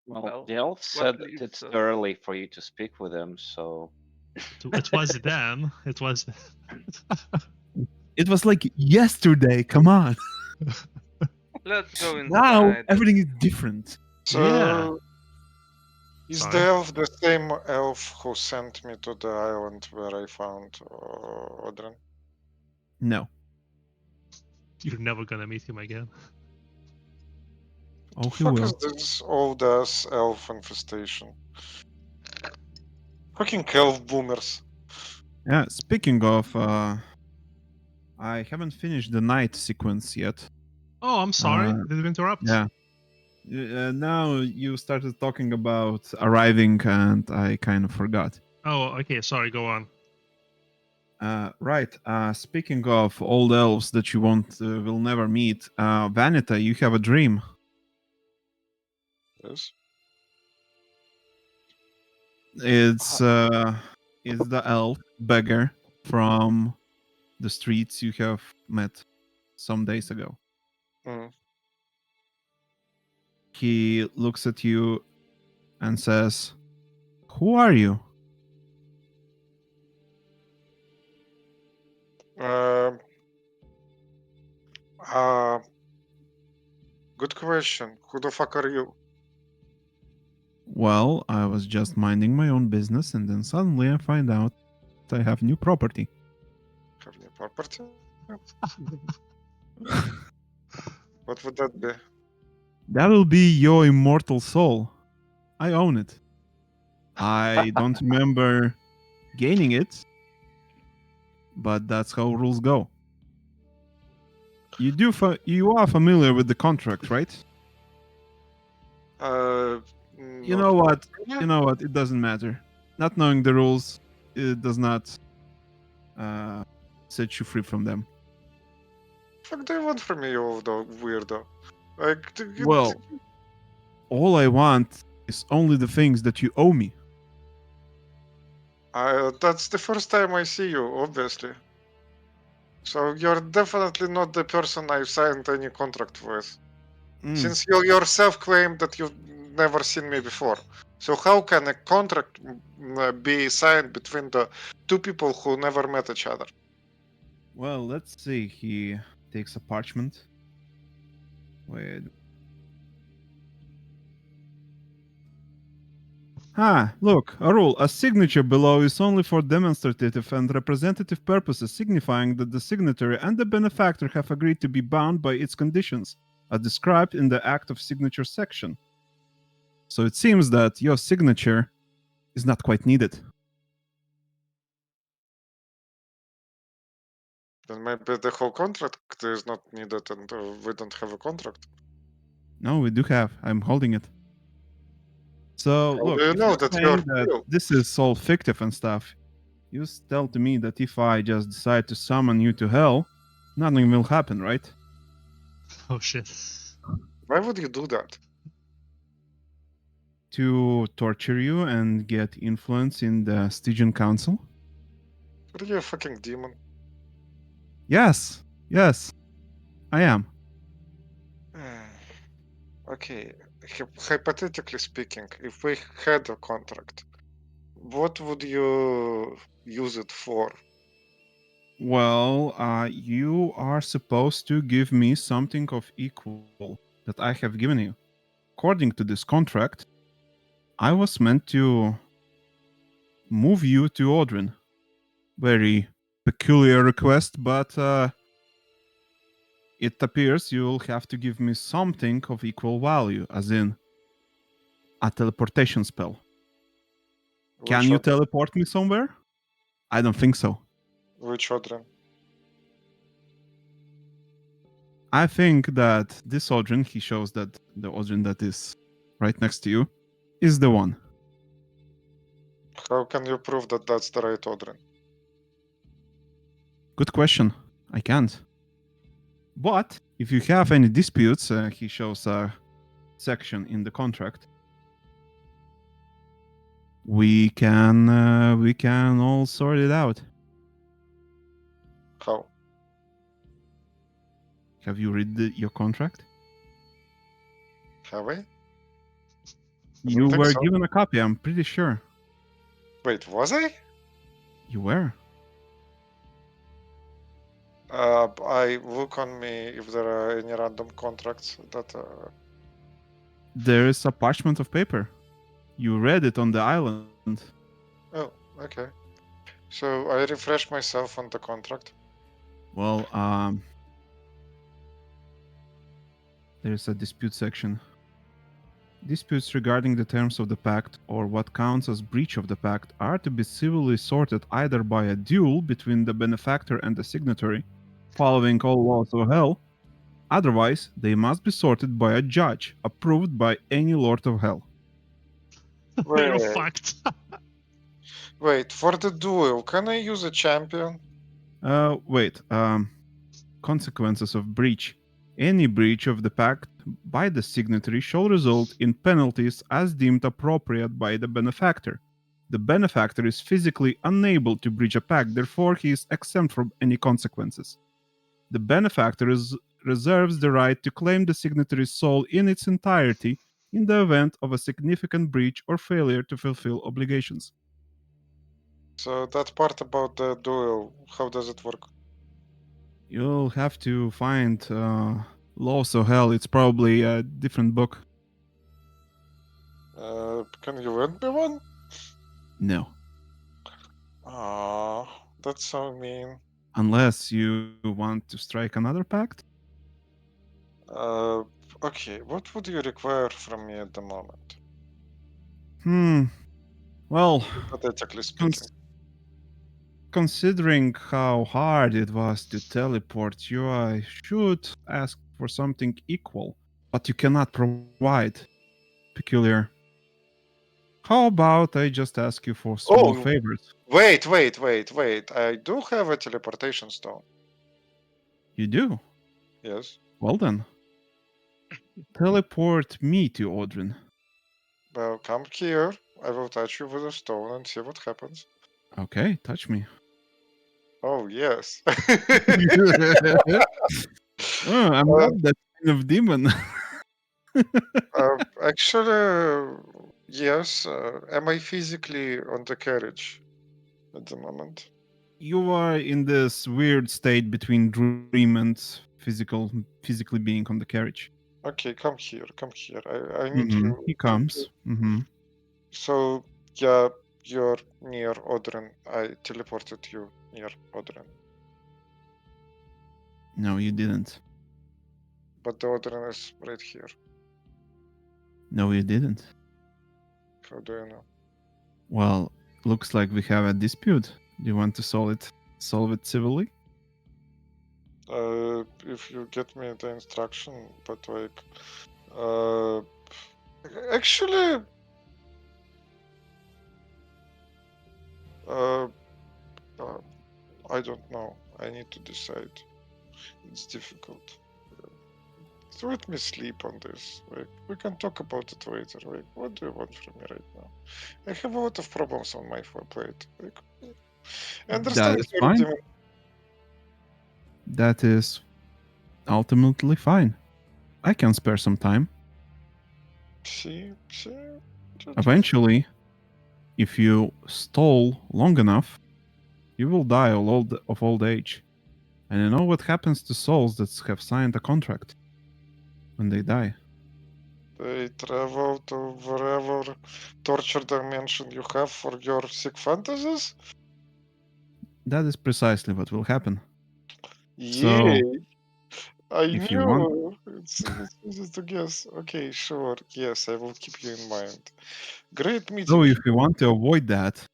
Well, the elf said that it's early for you to speak with him, so It was then. It was. It was like yesterday. Come on. Let's go inside. Now everything is different. So, is Sorry. the elf the same elf who sent me to the island where I found Odrin? No. You're never gonna meet him again. Oh, What he the fuck will. is this old ass elf infestation? Fucking elf boomers. Yeah, speaking of, I haven't finished the night sequence yet. Oh, I'm sorry. Did we interrupt? Yeah. Now you started talking about arriving, and I kind of forgot. Oh, okay. Sorry. Go on. Right. Speaking of old elves that you will never meet, Vanita, you have a dream. Yes. It's the elf beggar from the streets you have met some days ago. He looks at you and says, "Who are you?" Good question. Who the fuck are you? Well, I was just minding my own business, and then suddenly I find out I have new property. Have new property? What would that be? That'll be your immortal soul. I own it. I don't remember gaining it, but that's how rules go. You are familiar with the contract, right? You know what? You know what? It doesn't matter. Not knowing the rules, it does not set you free from them. Fuck do you want from me, you weirdo? Like, Well, all I want is only the things that you owe me. that's the first time I see you, obviously. So you're definitely not the person I signed any contract with. Since you yourself claimed that you've never seen me before. So how can a contract be signed between the two people who never met each other? Well, let's see. He takes a parchment. Wait. Look, a rule. A signature below is only for demonstrative and representative purposes, signifying that the signatory and the benefactor have agreed to be bound by its conditions, as described in the Act of Signature section. So it seems that your signature is not quite needed. Then maybe the whole contract is not needed and we don't have a contract. No, we do have. I'm holding it. So, How look, do you if know you're that saying you're that real? this is all fictive and stuff, you tell to me that if I just decide to summon you to hell, nothing will happen, right? Oh shit. Why would you do that? To torture you and get influence in the Stygian Council? Are you a fucking demon? Yes, I am. Okay, hypothetically speaking, if we had a contract, what would you use it for? Well, you are supposed to give me something of equal that I have given you. According to this contract, I was meant to move you to Odrin. Very peculiar request, but it appears you'll have to give me something of equal value, as in a teleportation spell. Can you teleport me somewhere? I don't think so. Which Odrin? I think that this Odrin, he shows that the Odrin that is right next to you, is the one. How can you prove that that's the right Odrin? Good question. I can't. But if you have any disputes, he shows a section in the contract. We can all sort it out. How? Have you read your contract? Have I? You think were so. given a copy, I'm pretty sure. Wait, was I? You were. I look on me if there are any random contracts that. There is a parchment of paper. You read it on the island. Oh, okay. So I refresh myself on the contract. Well, there's a dispute section. Disputes regarding the terms of the pact or what counts as breach of the pact are to be civilly sorted either by a duel between the benefactor and the signatory, following all laws of hell. Otherwise, they must be sorted by a judge approved by any lord of hell. You're Wait, fucked. wait, for the duel, can I use a champion? Wait. Consequences of breach. Any breach of the pact by the signatory shall result in penalties as deemed appropriate by the benefactor. The benefactor is physically unable to breach a pact, therefore he is exempt from any consequences. The benefactor reserves the right to claim the signatory's soul in its entirety in the event of a significant breach or failure to fulfill obligations. So that part about the duel, how does it work? You'll have to find Laws of Hell. It's probably a different book. Can you lend me one? No. Ah, that's so mean. Unless you want to strike another pact? Okay, what would you require from me at the moment? Well, Hypothetically speaking. considering how hard it was to teleport you, I should ask for something equal, but you cannot provide. Peculiar. How about I just ask you for small Oh, favors? wait. I do have a teleportation stone. You do? Yes. Well then. Teleport me to Odrin. Well, come here. I will touch you with a stone and see what happens. Okay, touch me. Oh, yes. Oh, I'm Uh, not that kind of demon. Actually, yes. Am I physically on the carriage at the moment? You are in this weird state between dream and physically being on the carriage. Okay, come here. Come here. I need you. He comes. So, yeah, you're near Odrin. I teleported you near Odrin. No, you didn't. But the Odrin is right here. No, you didn't. How do you know? Well, looks like we have a dispute. Do you want to solve it civilly? If you get me the instruction, but like, uh, actually, uh, uh, I don't know. I need to decide. It's difficult. Let me sleep on this. Like, we can talk about it later. Like, what do you want from me right now? I have a lot of problems on my plate. Like, I understand That is you're a fine. demon. That is ultimately fine. I can spare some time. See, Eventually, if you stall long enough, you will die of old age. And you know what happens to souls that have signed a contract when they die? they travel to wherever torture dimension you have for your sick fantasies. That is precisely what will happen. Yay! So, I if you want, knew. It's easy to guess. Okay, sure. Yes, I will keep you in mind. Great meeting so if you. you want to avoid that,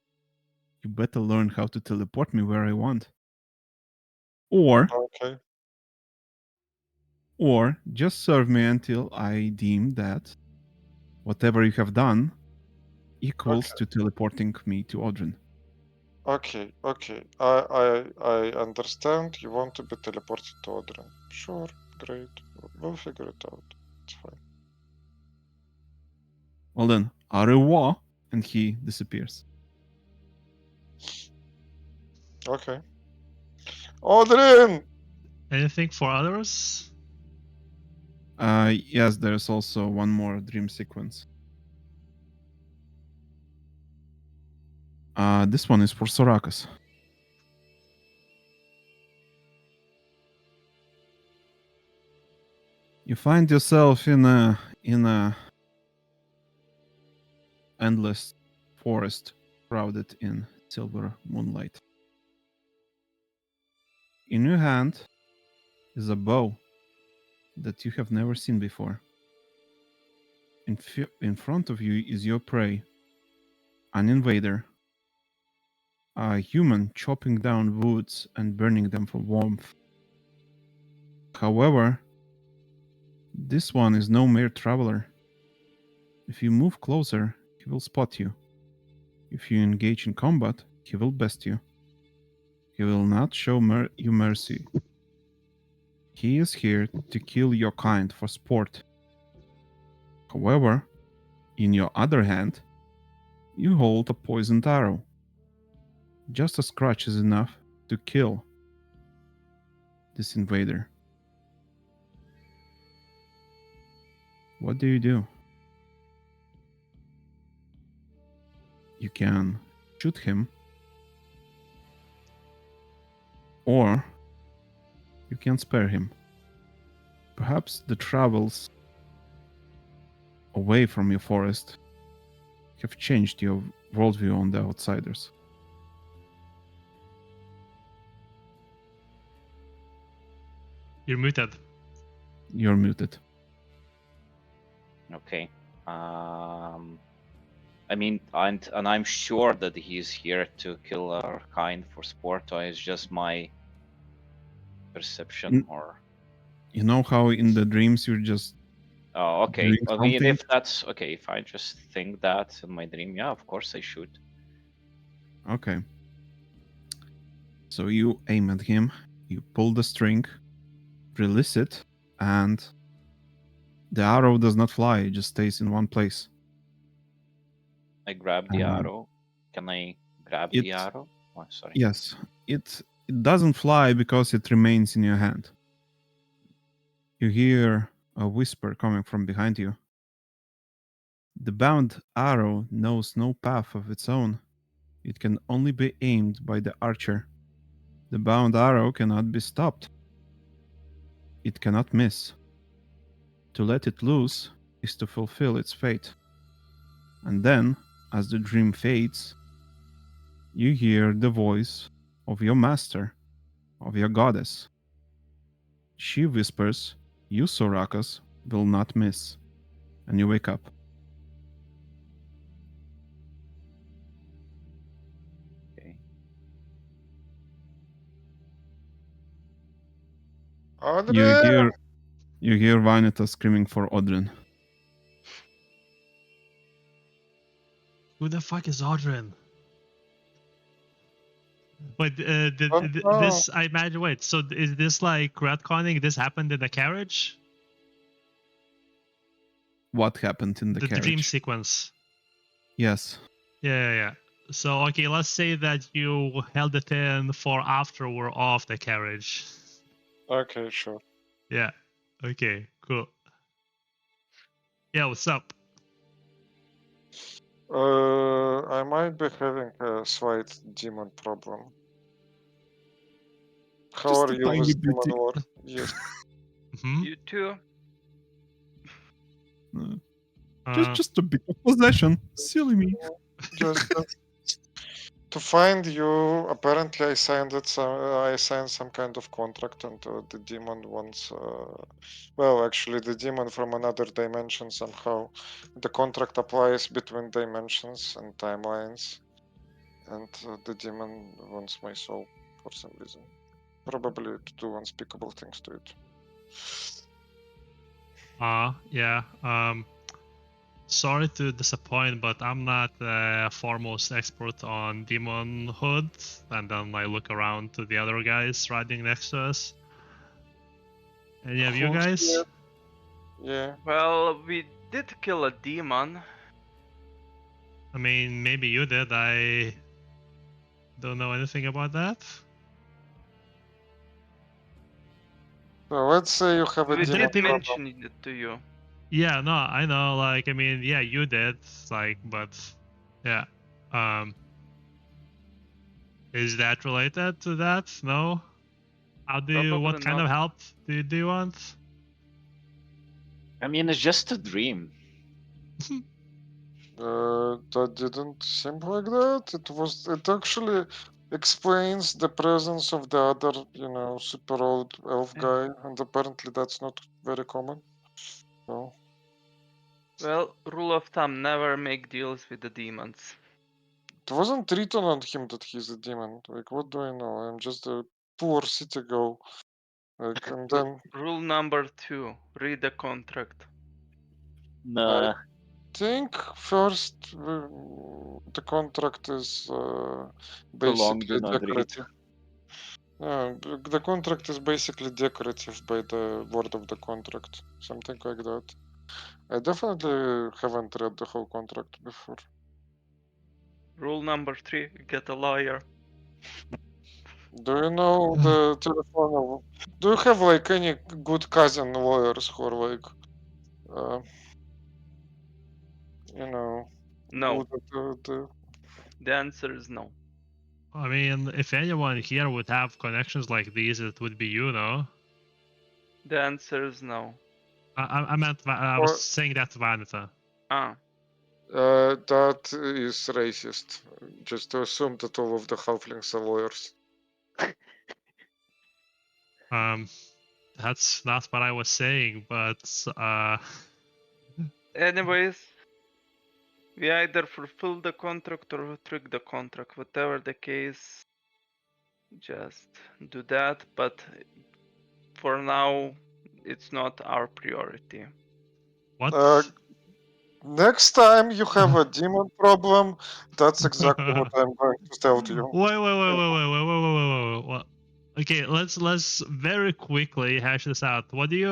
you better learn how to teleport me where I want. Okay. Or just serve me until I deem that whatever you have done equals to teleporting me to Odrin. Okay. I understand. You want to be teleported to Odrin. Sure. Great. We'll figure it out. It's fine. Well then, au revoir, and he disappears. Okay. Odrin! Anything for others? Yes, there's also one more dream sequence. This one is for Sorakas. You find yourself in a endless forest shrouded in silver moonlight. In your hand is a bow that you have never seen before. In front of you is your prey, an invader, a human chopping down woods and burning them for warmth. However, this one is no mere traveler. If you move closer, he will spot you. If you engage in combat, he will best you. He will not show you mercy. He is here to kill your kind for sport. However, in your other hand, you hold a poisoned arrow. Just a scratch is enough to kill this invader. What do? You can shoot him, or you can spare him. Perhaps the travels away from your forest have changed your worldview on the outsiders. You're muted. You're muted. Okay. I mean, and I'm sure that he's here to kill our kind for sport, or it's just my perception, or... You know how in the dreams you just Oh, okay. doing I mean, something? if that's okay, if I just think that in my dream, yeah, of course I should. Okay. So you aim at him, you pull the string, release it, and the arrow does not fly, it just stays in one place. I grab the Um, arrow. Can I grab it the arrow? Oh, sorry. yes, it doesn't fly because it remains in your hand. You hear a whisper coming from behind you. The bound arrow knows no path of its own. It can only be aimed by the archer. The bound arrow cannot be stopped. It cannot miss. To let it loose is to fulfill its fate. And then, as the dream fades, you hear the voice of your master, of your goddess. She whispers, "You, Sorakas, will not miss." And you wake up. Okay. Odrin! You hear Vineta screaming for Odrin. Who the fuck is Odrin? But Oh, this, I imagine. Wait, so is this like retconning? This happened in the carriage? What happened in the The dream carriage? sequence. Yes. Yeah. So okay, let's say that you held it in for after we're off the carriage. okay, sure. Yeah. Okay. Cool. Yeah. What's up? I might be having a slight demon problem. How Just are a you tiny with demon bit. lore? Yes. Hmm? You too. Just a bit of possession. Silly me. Just to find you, apparently I signed some kind of contract, and the demon wants. Well, actually, the demon from another dimension somehow. The contract applies between dimensions and timelines, and the demon wants my soul for some reason. Probably to do unspeakable things to it. Yeah. Sorry to disappoint, but I'm not the foremost expert on demonhood. And then I look around to the other guys riding next to us. Any of you Who's guys? here? Yeah. Well, we did kill a demon. I mean, maybe you did. I don't know anything about that. So let's say you have a We demon did think- problem. mention it to you. Yeah, no, I know. Like, I mean, yeah, you did. Like, but yeah. Is that related to that? No. How do you? What Probably kind not. of help do you want? I mean, it's just a dream. That didn't seem like that. It actually explains the presence of the other, super old elf Yeah. guy, and apparently that's not very common. So, Well, rule of thumb: never make deals with the demons. it wasn't written on him that he's a demon. Like, what do I know? I'm just a poor city girl. Like, and then Rule number 2: read the contract. Nah. think first the contract is Too long, do basically not read. decorative. The contract is basically decorative by the word of the contract, something like that. I definitely haven't read the whole contract before. Rule number 3: get a lawyer. Do you know the telephone of? Do you have like any good cousin lawyers who are like, uh, you know, No. good at the The answer is no. I mean, if anyone here would have connections like these, it would be you, no? The answer is no. I meant I Or- was saying that to Vanita. Ah, that is racist. Just to assume that all of the halflings are lawyers. That's not what I was saying, but anyways, We either fulfill the contract or trick the contract. Whatever the case, just do that. But for now, it's not our priority. What? Next time you have a demon problem, that's exactly what I'm going to tell to you. Wait. Okay, let's very quickly hash this out. What do you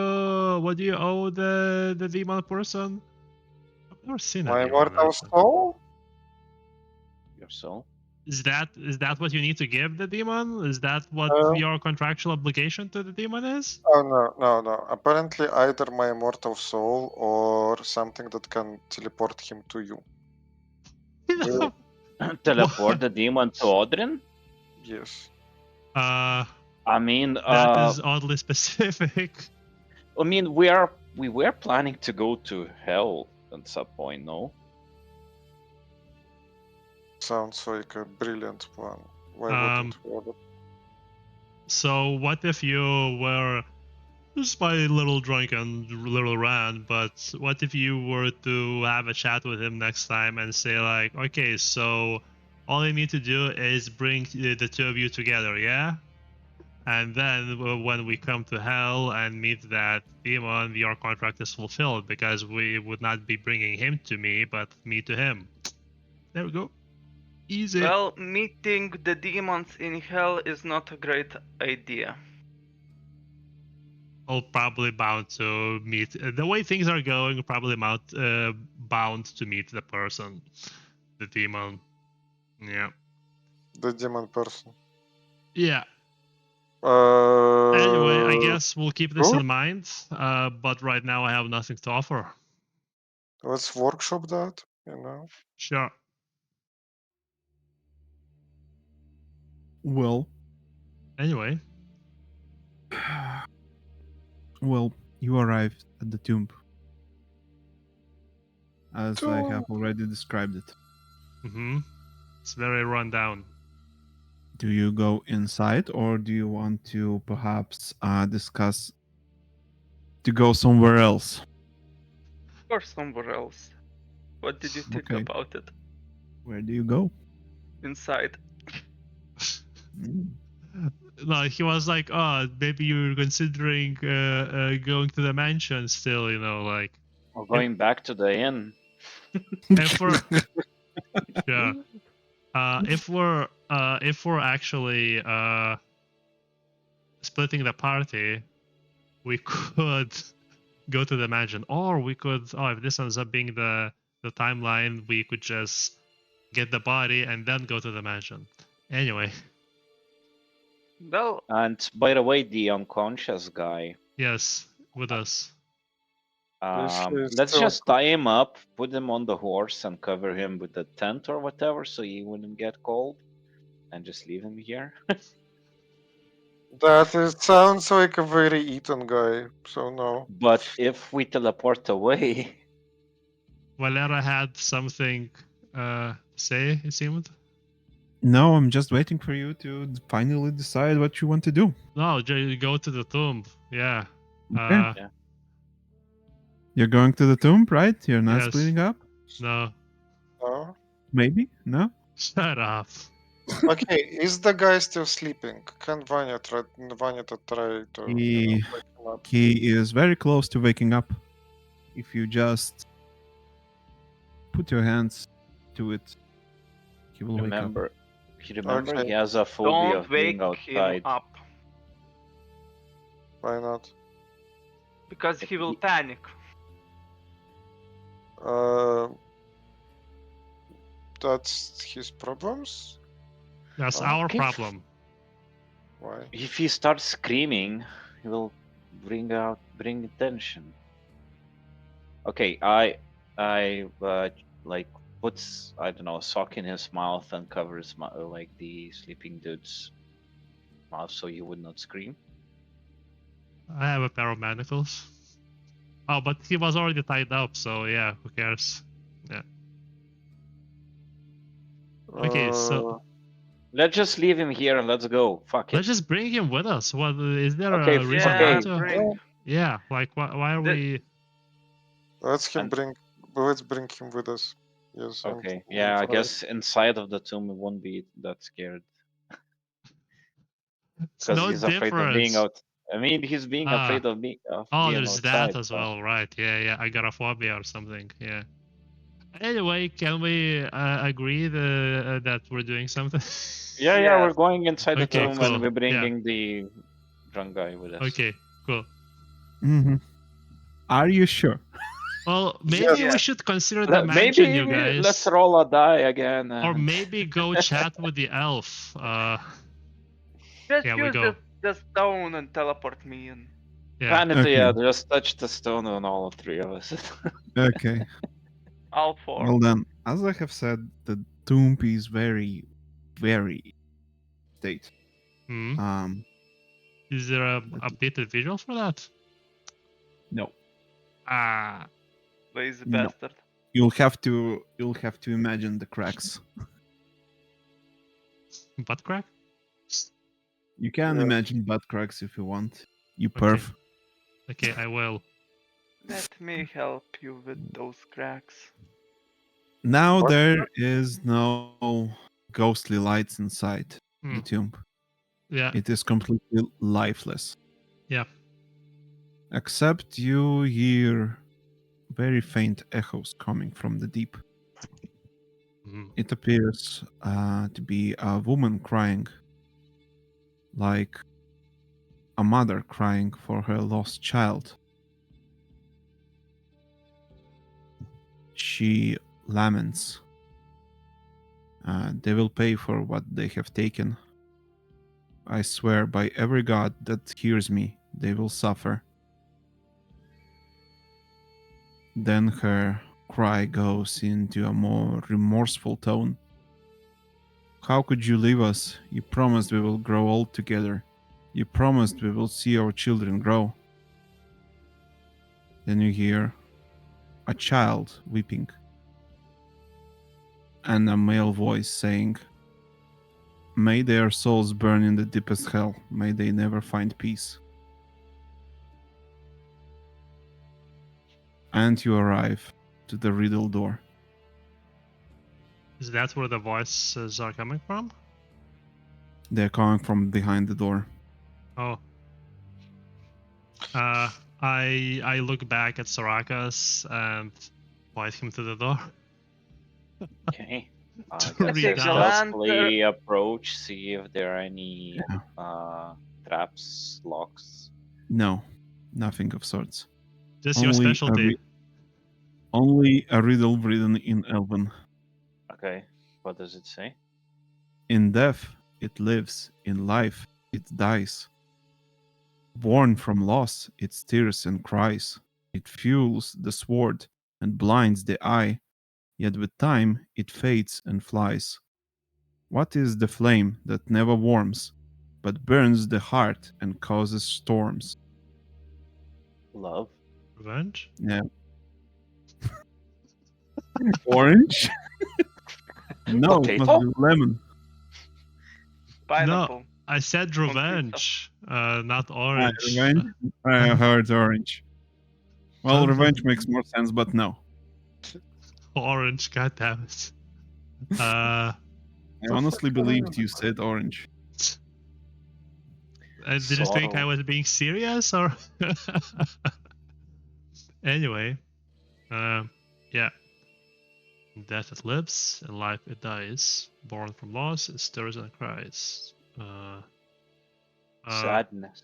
owe the demon person? I've never seen a My demon immortal actually. soul? Your soul? Is that what you need to give the demon? Is that what your contractual obligation to the demon is? Oh, no. Apparently, either my immortal soul or something that can teleport him to you. Will- Teleport the demon to Odrin? Yes. Uh, I mean, that is oddly specific. I mean, we were planning to go to hell at some point, no? Sounds like a brilliant plan. Why Um, wouldn't we have it? So what if you were just my little drunken little rant, but what if you were to have a chat with him next time and say like, okay, so all you need to do is bring the two of you together, yeah? And then when we come to hell and meet that demon, your contract is fulfilled because we would not be bringing him to me, but me to him. There we go. Easy. Well, meeting the demons in hell is not a great idea. All probably bound to meet the way things are going. Probably bound to meet the person, the demon. Yeah. The demon person. Yeah. Anyway, I Uh, guess we'll keep this sure. in mind. But right now I have nothing to offer. Let's workshop that, you know? Sure. Well, Anyway, well, you arrived at the tomb, as I have already described it. it's very run down. Do you go inside, or do you want to perhaps discuss to go somewhere else? Or somewhere else. What did you think Okay. about it? Where do you go? Inside. Mm. No, he was like, oh, maybe you're considering going to the mansion still, you know, like. Or going back to the inn. If we're, yeah. If we're actually splitting the party, we could go to the mansion, or we could. Oh, if this ends up being the timeline, we could just get the body and then go to the mansion. Anyway. Well, And by the way, the unconscious guy. Yes, with us. Let's just tie him up, put him on the horse, and cover him with the tent or whatever, so he wouldn't get cold, and just leave him here. Sounds like a very Ethan guy, so no. But if we teleport away, Valera had something to say, it seemed. No, I'm just waiting for you to finally decide what you want to do. No, go to the tomb. Yeah. Okay. You're going to the tomb, right? You're not Yes. splitting up? No. No? Maybe? No? Shut up. Okay, is the guy still sleeping? Can Vanya try to He, wake him up? he is very close to waking up. If you just put your hands to it, he will wake up. remember Okay. he has a phobia don't of being wake him outside. up. Why not? Because he will panic. That's his problems? That's our problem. Why? If he starts screaming, he will bring attention. Okay, I like puts, I don't know, a sock in his mouth and covers like the sleeping dude's mouth so he would not scream. I have a pair of manacles. Oh, but he was already tied up, so yeah, who cares? Yeah. Okay, so let's just leave him here and let's go. Fuck it. let's just bring him with us. What is there Okay, a reason okay. not to? Yeah, like why are we? Let's bring him with us. Yes, and Okay. Yeah, I right. guess inside of the tomb, he won't be that scared It's because no he's afraid of being difference. out. I mean, he's being Ah. afraid of Oh, being there's that outside. as So. well, right? Yeah. Agoraphobia or something. Yeah. Anyway, can we agree that we're doing something? Yeah, Yes. we're going inside the Okay, tomb cool. and we're Yeah. bringing the drunk guy with us. Okay, cool. Mm-hmm. Are you sure? Well, maybe Yes. we should consider the Maybe mansion, you let's guys. roll a die again. Or And maybe go chat with the elf. Just Yeah, we use go. the stone and teleport me in. Yeah. Vanity, Okay. just touch the stone on all three of us. Okay. All four. Well then, as I have said, the tomb is very, very state. Hmm. Um, Is there a updated visual for that? no, Ah, Lazy No. bastard. you'll have to imagine the cracks. butt crack? You can Yes. imagine butt cracks if you want. You Okay. perf. Okay, I will. Let me help you with those cracks. Now What? there is no ghostly lights inside Hmm. the tomb. Yeah. It is completely lifeless. Yeah. Except you hear very faint echoes coming from the deep. Hmm. It appears to be a woman crying, like a mother crying for her lost child. She laments. They will pay for what they have taken. I swear by every god that hears me, they will suffer. Then her cry goes into a more remorseful tone. How could you leave us? You promised we will grow old together. You promised we will see our children grow. Then you hear a child weeping and a male voice saying, May their souls burn in the deepest hell. May they never find peace. And you arrive to the riddle door. Is that where the voices are coming from? They're coming from behind the door. Oh. I look back at Sarakas and point him to the door. Okay. I To guess read I out. stealthily approach, see if there are any Yeah. traps, locks. No, nothing of sorts. Just your Only specialty. Only a riddle written in Elven. Okay. What does it say? In death, it lives. In life, it dies. Born from loss, it stirs and cries. It fuels the sword and blinds the eye. Yet with time, it fades and flies. What is the flame that never warms, but burns the heart and causes storms? Love. Revenge? Yeah. Orange? No, it must Potato? be lemon. Pineapple. I said revenge, not orange. Revenge? I heard orange. Well, revenge makes more sense, but no. Orange, goddammit. I honestly believed you said orange. Did you think I Sorrow. was being serious or? Anyway, yeah. In death it lives, in life it dies. Born from loss, it stirs and cries. Sadness.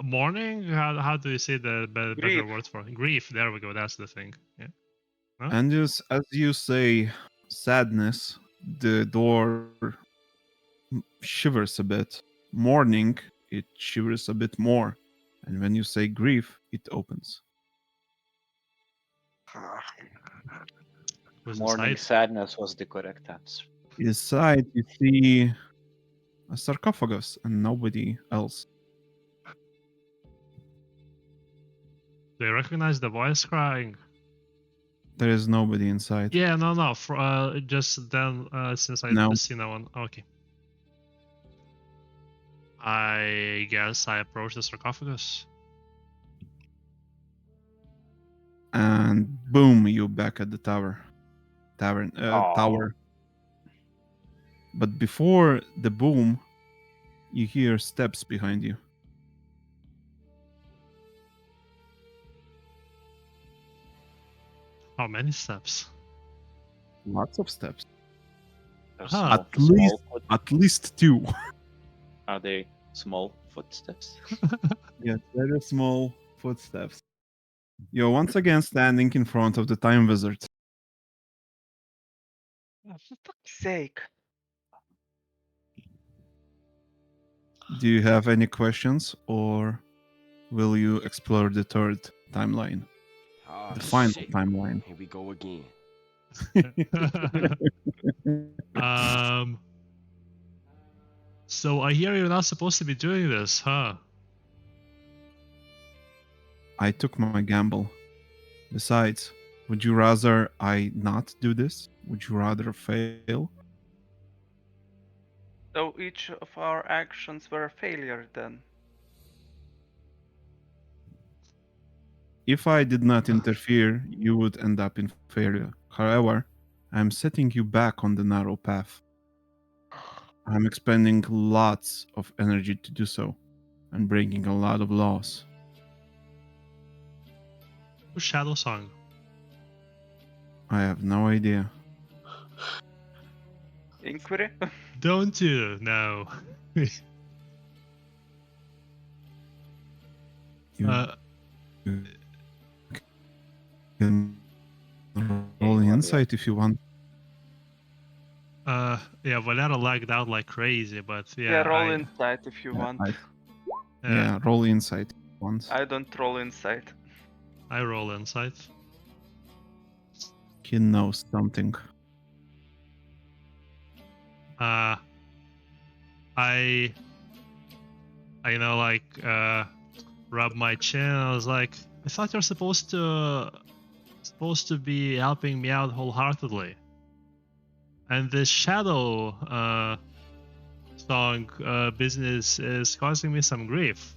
Mourning. How do you say the better Grief. word for it? Grief? There we go. That's the thing. Yeah. Huh? And just as you say sadness, the door shivers a bit. Mourning, it shivers a bit more. And when you say grief, it opens. Was Mourning inside. sadness was the correct answer. Inside, you see a sarcophagus and nobody else. They recognize the voice crying. There is nobody inside. Yeah, no. For just then, since I No. see no one. Okay. I guess I approach the sarcophagus. And boom, you're back at the tower. tower. But before the boom, you hear steps behind you. How many steps? Lots of steps. They're Huh. At least, at least 2. Are they small footsteps? Yes, very small footsteps. You're once again standing in front of the time wizard. Oh, for fuck's sake. Do you have any questions, or will you explore the third timeline? Ah, The final shit. timeline. Here we go again. So I hear you're not supposed to be doing this, huh? I took my gamble. Besides, would you rather I not do this? Would you rather fail? So each of our actions were a failure then. If I did not interfere, you would end up in failure. However, I'm setting you back on the narrow path. I'm expending lots of energy to do so, and bringing a lot of loss. Who's Shadow Song? I have no idea. Inquiry? Don't you? No. You Uh, can roll an insight if you want. yeah, Valera lagged out like crazy, but yeah, Yeah, roll insight if you want. Yeah, roll insight once. I don't roll insight. I roll insight. He knows something. I rub my chin. I was like, I thought you're supposed to be helping me out wholeheartedly. And this shadow song business is causing me some grief.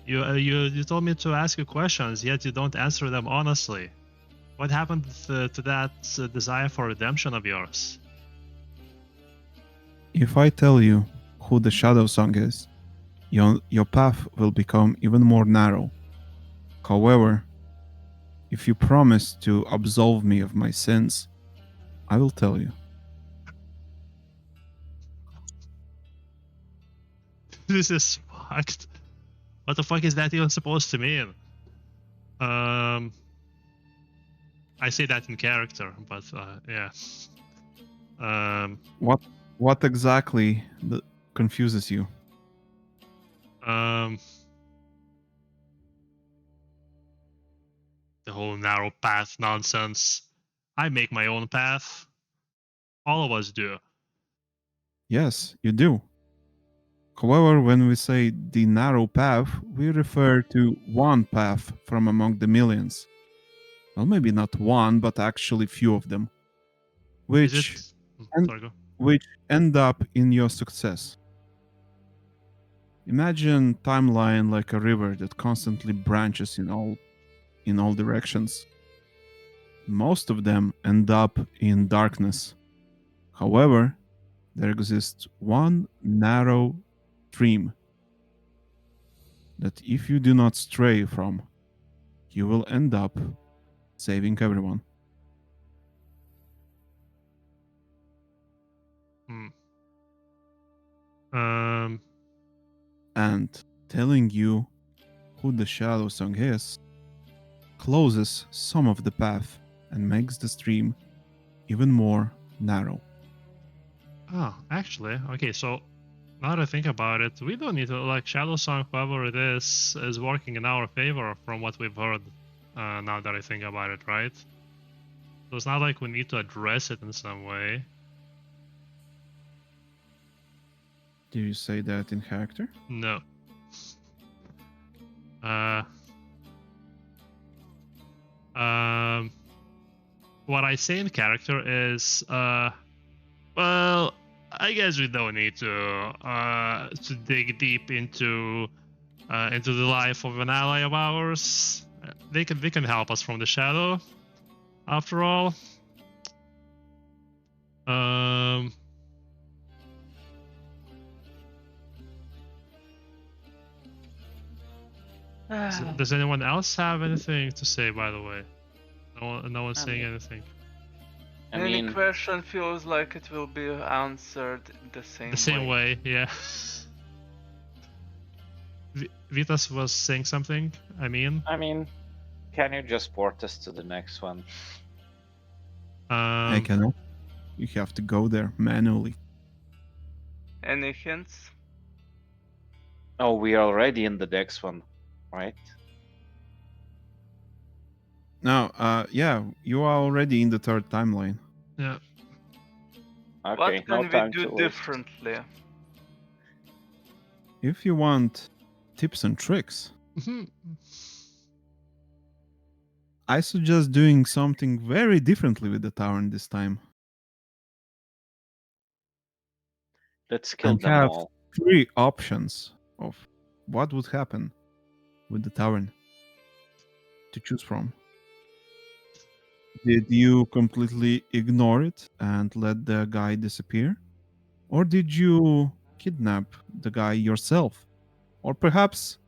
You told me to ask you questions, yet you don't answer them honestly. What happened to that desire for redemption of yours? If I tell you who the Shadow Song is, your path will become even more narrow. However, if you promise to absolve me of my sins, I will tell you. This is fucked. What the fuck is that even supposed to mean? I say that in character, but yeah. What exactly confuses you? The whole narrow path nonsense. I make my own path. All of us do. Yes, you do. However, when we say the narrow path, we refer to one path from among the millions. Well, maybe not one, but actually few of them, which end up in your success. Imagine timeline like a river that constantly branches in all directions. Most of them end up in darkness. However, there exists one narrow stream that if you do not stray from, you will end up saving everyone. And telling you who the Shadow Song is closes some of the path and makes the stream even more narrow. Oh, actually, okay, so now that I think about it, we don't need to, like, Shadow Song, whoever it is working in our favor from what we've heard, now that I think about it, right? So it's not like we need to address it in some way. Do you say that in character? No. What I say in character is, well, I guess we don't need to dig deep into the life of an ally of ours. They can help us from the shadow, after all. Um. Does anyone else have anything to say? By the way, no one's saying anything. I Any mean, question feels like it will be answered the The same way, yeah. Vitas was saying something. I mean, can you just port us to the next one? I cannot. You have to go there manually. Any hints? Oh, we are already in the next one, right? Now, yeah, you are already in the third timeline. yeah. Okay, What no can we time do to waste. differently? If you want tips and tricks, I suggest doing something very differently with the Tavern this time. Let's kill And them have all. 3 options of what would happen with the Tavern to choose from. Did you completely ignore it and let the guy disappear? Or did you kidnap the guy yourself? Or perhaps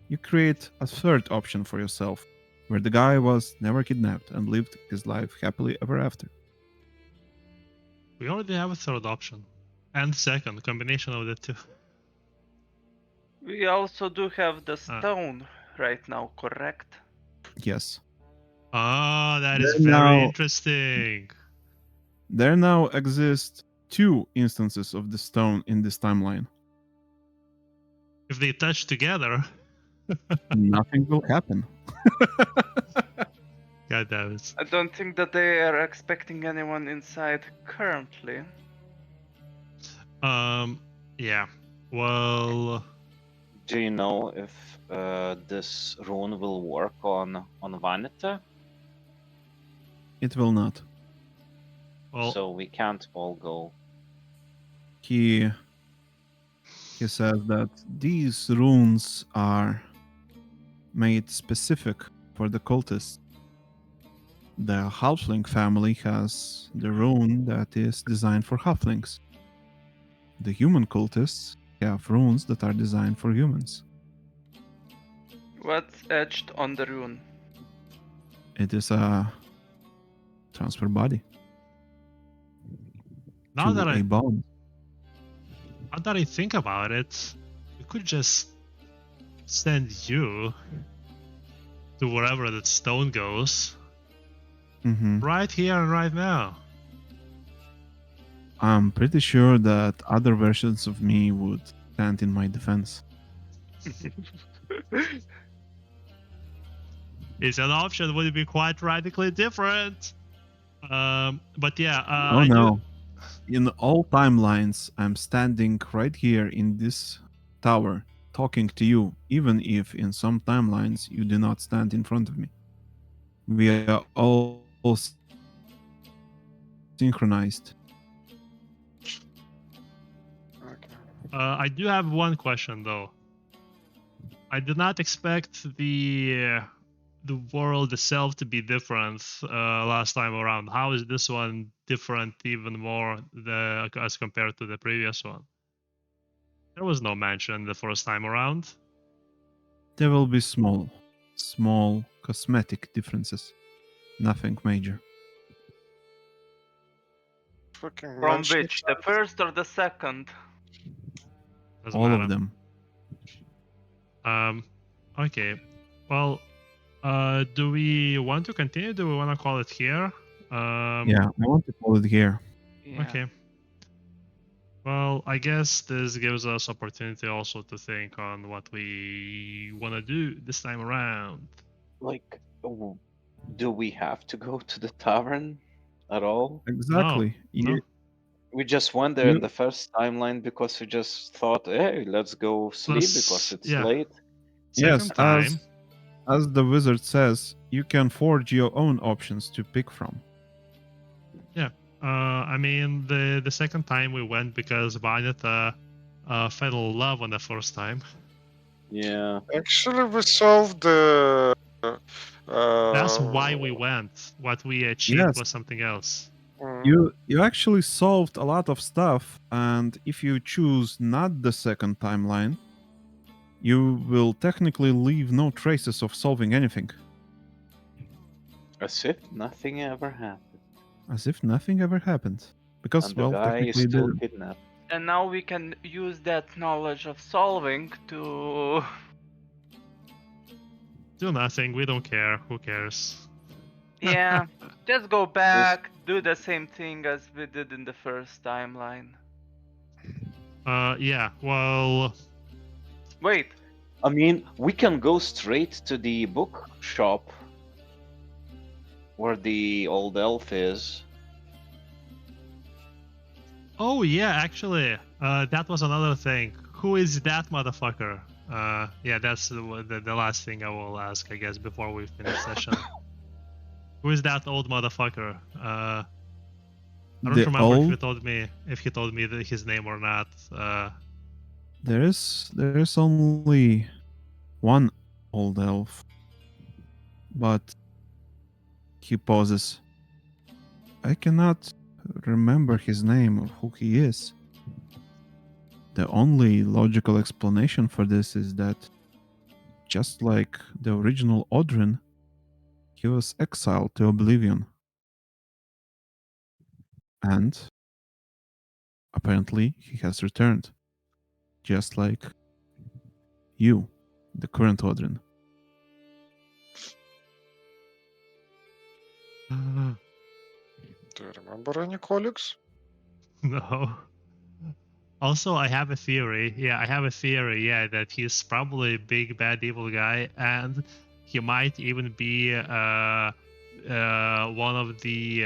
you create a third option for yourself, where the guy was never kidnapped and lived his life happily ever after. We already have a third option. And second, combination of the two. We also do have the stone right now, correct? Yes. Ah, that is There very now- interesting. There now exist 2 instances of the stone in this timeline. If they touch together, Nothing will happen. god damn it. I don't think that they are expecting anyone inside currently. Yeah. Well, Do you know if this rune will work on Vanita? It will not. well, So we can't all go. He says that these runes are made specific for the cultists. The halfling family has the rune that is designed for halflings. The human cultists have runes that are designed for humans. What's etched on the rune? It is a transfer body now to that a bond. I think about it, we could just send you to wherever that stone goes, right here and right now. I'm pretty sure that other versions of me would stand in my defense. It's an option would be quite radically different. But yeah, Oh no. In all timelines, I'm standing right here in this tower talking to you, even if in some timelines you do not stand in front of me. We are all synchronized. I do have one question though. I did not expect the world itself to be different last time around. How is this one different even more as compared to the previous one? There was no mention the first time around. There will be small cosmetic differences. Nothing major. Fucking From mention which? The first or the second? Doesn't All matter. of them. Okay. Well, do we want to continue? Do we want to call it here? Yeah, I want to call it here. Yeah. Okay. Well, I guess this gives us opportunity also to think on what we want to do this time around. Like, do we have to go to the tavern at all? Exactly. No. We just went there in the first timeline because we just thought, hey, let's go sleep because it's late. Yes, Second time. as the wizard says, you can forge your own options to pick from. Yeah. I mean, the second time we went because Vanita fell in love on the first time. Yeah. Actually, we solved the. That's why we went. What we achieved Yes. was something else. You actually solved a lot of stuff, and if you choose not the second timeline, you will technically leave no traces of solving anything, As if nothing ever happened. as if nothing ever happened. Because, And the well, guy is technically it still didn't. kidnapped. And now we can use that knowledge of solving to. Do nothing. We don't care. Who cares? Yeah, just go back, do the same thing as we did in the first timeline. Yeah. Well. Wait, I mean, we can go straight to the bookshop where the old elf is. Oh yeah, actually, that was another thing. Who is that motherfucker? Yeah, that's the last thing I will ask, I guess, before we finish session. Who is that old motherfucker? I don't The remember old, if he told me his name or not. there is only one old elf, but he pauses. I cannot remember his name or who he is. The only logical explanation for this is that, just like the original Odrin, he was exiled to oblivion. And apparently he has returned. Just like you, the current Odrin. Do you remember any colleagues? No. Also, I have a theory. Yeah, I have a theory. Yeah, that he's probably a big bad evil guy, and he might even be one of the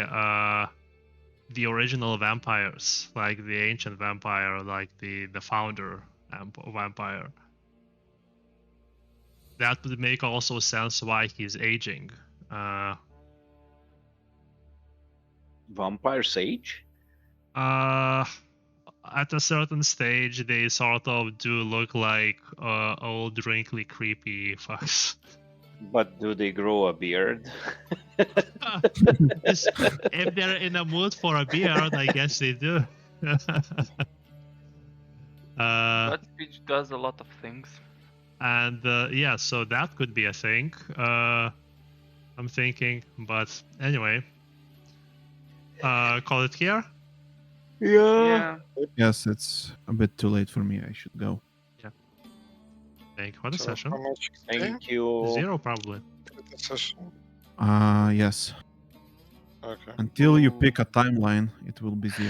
original vampires, like the ancient vampire, like the founder vampire. That would make also sense why he's aging. Vampire's age? At a certain stage, they sort of do look like old, wrinkly, creepy fucks. But do they grow a beard? If they're in a mood for a beard, I guess they do. that speech does a lot of things. And yeah, so that could be a thing. I'm thinking, but anyway, call it here. Yeah. Yes, it's a bit too late for me. I should go. Thank you for the So session. how much XP Thank you. 0 probably. for the session? Yes. Okay. Until you pick a timeline, it will be 0.